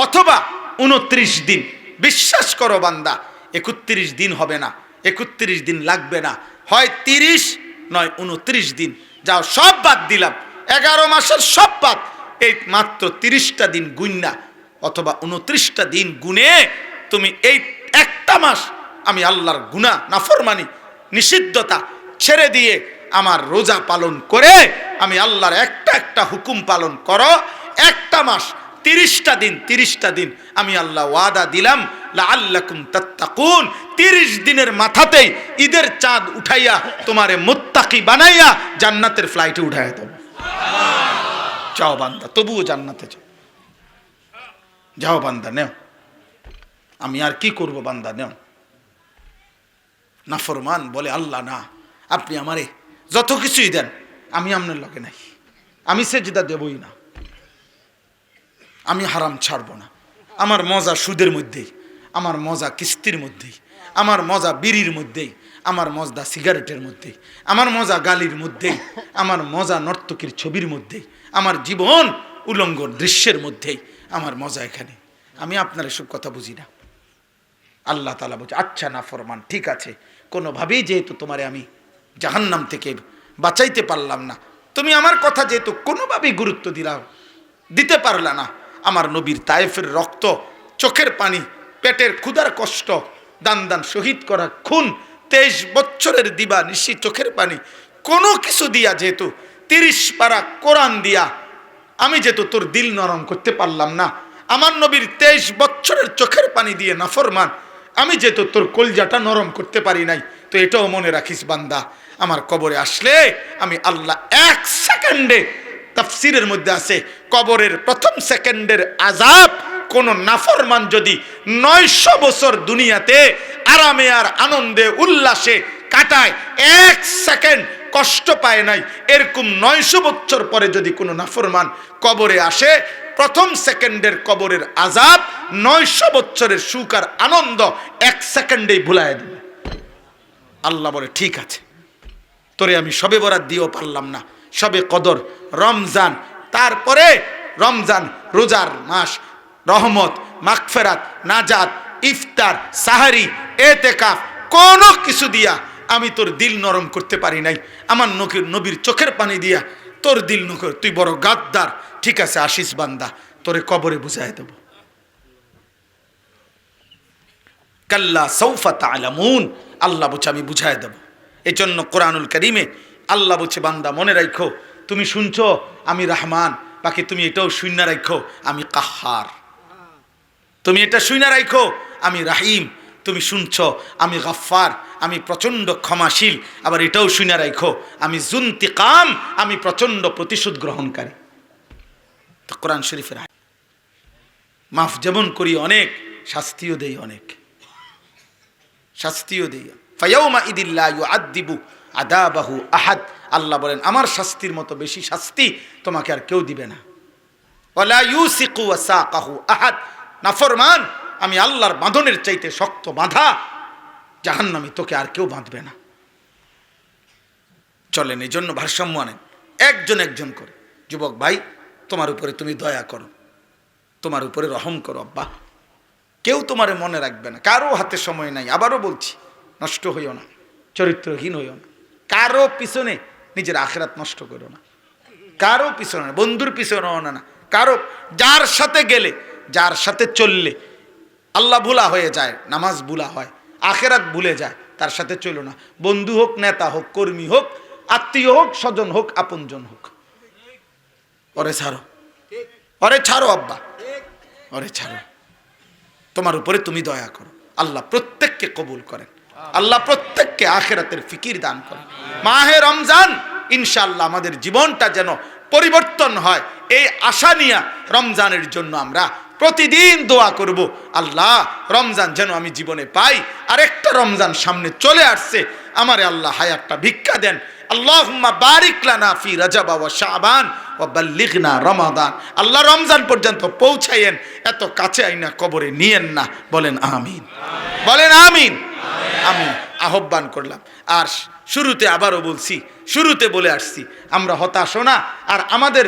অথবা 29 দিন, বিশ্বাস করো বান্দা 31 দিন হবে না, 31 দিন লাগবে না, হয় 30 নয় 29 দিন, যাও সব বাদ দিলাম, 11 মাসের সব বাদ, এই মাত্র 30টা দিন গুণনা অথবা 29টা দিন গুনে তুমি এই একটা মাস আমি আল্লাহর গুনাহ, নাফরমানি, নিষিদ্ধতা ছেড়ে দিয়ে আমার রোজা পালন করে আমি আল্লাহর একটা একটা হুকুম পালন করো, একটা মাস 30টা দিন আমি আল্লাহ ওয়াদা দিলাম লাআল্লাকুম তাত্তাকুন। 30 দিনের মাথাতেই ঈদের চাঁদ উঠাইয়া তোমারে মুত্তাকি বানাইয়া জান্নাতের ফ্লাইটে উঠাইয়া দেব। যাও বান্দা, তবুও জান্নাতে যাও। যাও বান্দা, নেও। আমি আর কি করব বান্দা, নেও। নাফরমান বলে আল্লাহ না, আপনি আমারে যত কিছুই দেন আমি আপনার লগে নাই, আমি সেজদা দেবই না, আমি হারাম ছাড়বো না। আমার মজা সুদের মধ্যেই, আমার মজা কিস্তির মধ্যেই, আমার মজা বিড়ির মধ্যেই, আমার মজা সিগারেটের মধ্যেই, আমার মজা গালির মধ্যেই, আমার মজা নর্তকীর ছবির মধ্যেই, আমার জীবন উলঙ্গ দৃশ্যের মধ্যেই আমার মজা এখানে। আমি আপনার এসব কথা বুঝি না। আল্লাহ তাআলা বলছে আচ্ছা নাফরমান, ঠিক আছে, কোনোভাবেই যেহেতু তোমারে আমি জাহান্নাম থেকে বাঁচাইতে পারলাম না, তুমি আমার কথা যেহেতু কোনোভাবেই গুরুত্ব দিতে পারলা না, আমার নবীর তায়েফের রক্ত, চোখের পানি, পেটের ক্ষুধার কষ্ট, দান শহীদ করা খুন, 23 বছরের দিবা নিশি চোখের পানি, কোনো কিছু দিয়া যেহেতু 30 পারা কোরআন দিয়া আমি যেহেতু তোর দিল নরম করতে পারলাম না, আমার নবীর 23 বছরের চোখের পানি দিয়ে নাফরমান আমি যেহেতু তোর কলজাটা নরম করতে পারি নাই, তো এটাও মনে রাখিস বান্দা, আমার কবরে আসলে আমি আল্লাহ 1 সেকেন্ডে, তাফসীরের মধ্যে আছে কবরের প্রথম সেকেন্ডের আযাব কোন নাফরমান যদি 900 বছর দুনিয়াতে আরামে আর আনন্দে উল্লাসে কাটায়, 1 সেকেন্ড কষ্ট পায় নাই, এরকম 900 বছর পরে যদি কোনো নাফরমান কবরে আসে, প্রথম সেকেন্ডের কবরের আযাব 900 বছরের সুখ আর আনন্দ 1 সেকেন্ডেই ভুলায় দেবে। আল্লাহ বলে ঠিক আছে, তোরে আমি শবে বরাত দিয়েও পারলাম না, শবে কদর, রমজান, তারপরে রমজান রোজার মাস, রহমত, মাগফিরাত, নাজাত, ইফতার, সাহারি, এতেকাফ, কোনো কিছু দিয়া আমি তোর দিল নরম করতে পারি নাই। আমার নবীর চোখের পানি দিয়া তোর দিল নকর, তুই বড় গাদ্দার, ঠিক আছে আসিস বান্দা, তোরে কবরে বুঝাই দেব। কাল্লা সাউফা তা'লামুন, আল্লাহ বলছে আমি বুঝাই দেব। এই জন্য কোরআনুল কারীমে আল্লাহ বলছে বান্দা মনে রাখো, তুমি শুনছো আমি রহমান, বাকি তুমি এটাও শুইনা রাখো আমি কাহ্হার। তুমি এটা শুইনা রাখো আমি রাহিম, তুমি শুনছো আমি গাফফার, আমি প্রচণ্ড ক্ষমাশীল। আবার এটাও শুইনা রাখো আমি যুনতিকাম, আমি প্রচণ্ড প্রতিশোধ গ্রহণকারী। তো কোরআন শরীফের মাফ যেমন করি অনেক, শাস্তিও দেই অনেক, শাস্তিও দেই। ফায়াউমা ইদিল্লা ইউআদ্দিবু আদাবাহু আহাদ, আল্লাহ বলেন আমার শাস্তির মতো বেশি শাস্তি তোমাকে আর কেউ দিবে না। ওয়ালা ইউসিকু ওয়াসাকাহু আহাদ, নাফরমান আমি আল্লাহর বাঁধনের চাইতে শক্ত বাঁধা জাহান্নামী তোকে আর কেউ বাঁধবে না। চলেন এই জন্য ভারসাম্য আনেন, একজন করে। যুবক ভাই, তোমার উপরে তুমি দয়া করো, তোমার উপরে রহম করো আব্বা। কেউ তোমারে মনে রাখবে না, কারো হাতে সময় নাই। আবারও বলছি, নষ্ট হইও না, চরিত্রহীন হইও না, কারো পিছনে নিজের আখিরাত নষ্ট করো না, কারো পিছনে না, বন্ধুর পিছনেও না, কারো যার সাথে গেলে, যার সাথে চললে আল্লাহ ভুলা হয়ে যায়, নামাজ ভুলা হয়, আখিরাত ভুলে যায়, তার সাথে চলো না। বন্ধু হোক, নেতা হোক, কর্মী হোক, আত্মীয় হোক, স্বজন হোক, আপনজন হোক, ওরে ছাড়ো, ওরে ছাড়ো আব্বা, ওরে ছাড়ো। তোমার উপরে তুমি দয়া করো, আল্লাহ প্রত্যেককে কবুল করেন, আল্লাহ প্রত্যেককে আখিরাতের ফিকির দান করেন। মাহে রমজান ইনশাআল্লাহ আমাদের জীবনটা যেন পরিবর্তন হয়, এই আশা নিয়ে রমজানের জন্য আমরা প্রতিদিন দোয়া করব, আল্লাহ রমজান যেন আমি জীবনে পাই। আরেকটা রমজান সামনে চলে আসছে, আমারে আল্লাহ হায়াতটা ভিক্ষা দেন। আল্লাহুম্মা বারিক লানা ফি রজব ওয়া শাবান ওয়া বাল্লিগনা রমাদান। আল্লাহ রমজান পর্যন্ত পৌঁছায়েন, এত কাছে আইনা কবরে নিয়েন না। বলেন আমিন, বলেন আমিন। আমি আহ্বান করলাম। আর শুরুতে আবারও বলছি, শুরুতে বলে আসছি, আমরা হতাশও না, আর আমাদের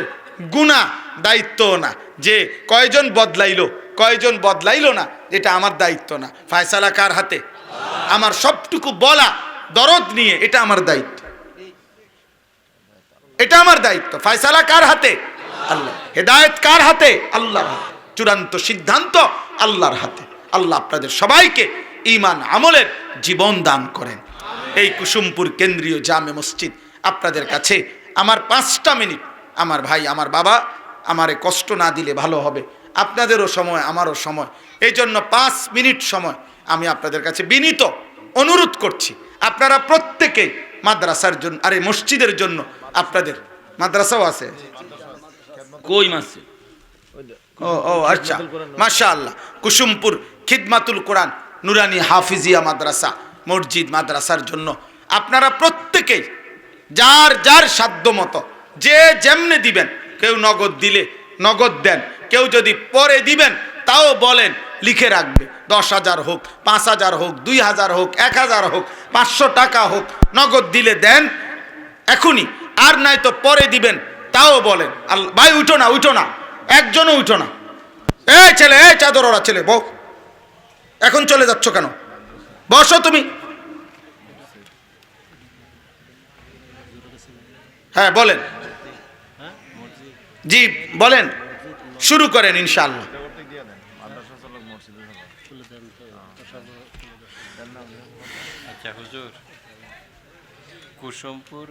গুনাহ দায়িত্বও না যে কয়জন বদলাইলো কয়জন বদলাইলো না, এটা আমার দায়িত্ব না। ফয়সালা কার হাতে? আমার সবটুকু বলা দরদ নিয়ে, এটা আমার দায়িত্ব, এটা আমার দায়িত্ব। ফয়সালা কার হাতে? আল্লাহ। হেদায়েত কার হাতে? আল্লাহর হাতে। চূড়ান্ত সিদ্ধান্ত আল্লাহর হাতে। আল্লাহ আপনাদের সবাইকে ঈমান আমলের জীবন দান করেন। এই কুসুমপুর কেন্দ্রীয় জামে মসজিদ আপনাদের কাছে আমার 5টা মিনিট, আমার ভাই, আমার বাবা আমারে কষ্ট না দিলে ভালো হবে, আপনাদেরও সময়, আমারও সময়। এই জন্য 5 মিনিট সময় আমি আপনাদের কাছে বিনীত অনুরোধ করছি, আপনারা প্রত্যেকেই মাদ্রাসার জন্য, আরে মসজিদের জন্য, আপনাদের মাদ্রাসাও আছে কই মাসে? ও আচ্ছা, মাশাআল্লাহ। কুসুমপুর খিদমাতুল কোরআন নুরানি হাফিজিয়া মাদ্রাসা, মসজিদ মাদ্রাসার জন্য আপনারা প্রত্যেকেই যার যার সাধ্য মতো যে যেমনে দিবেন, কেউ নগদ দিলে নগদ দেন, কেউ যদি পরে দিবেন তাও বলেন, লিখে রাখবে। 10,000 হোক, 5,000 হোক, 2,000 হোক, 1,000 হোক, 500 টাকা হোক, নগদ দিলে দেন এখনই, আর নাই তো পরে দিবেন তাও বলেন। আল্লাহ, ভাই উঠো না, উঠো না, একজনও উঠো না। এই ছেলে, এই চাদর ওরা ছেলে, বউ এখন চলে যাচ্ছ কেন? বসো তুমি। হ্যাঁ বলেন, জি বলেন, শুরু করেন ইনশাআল্লাহ। আচ্ছা হুজুর, কুসুমপুর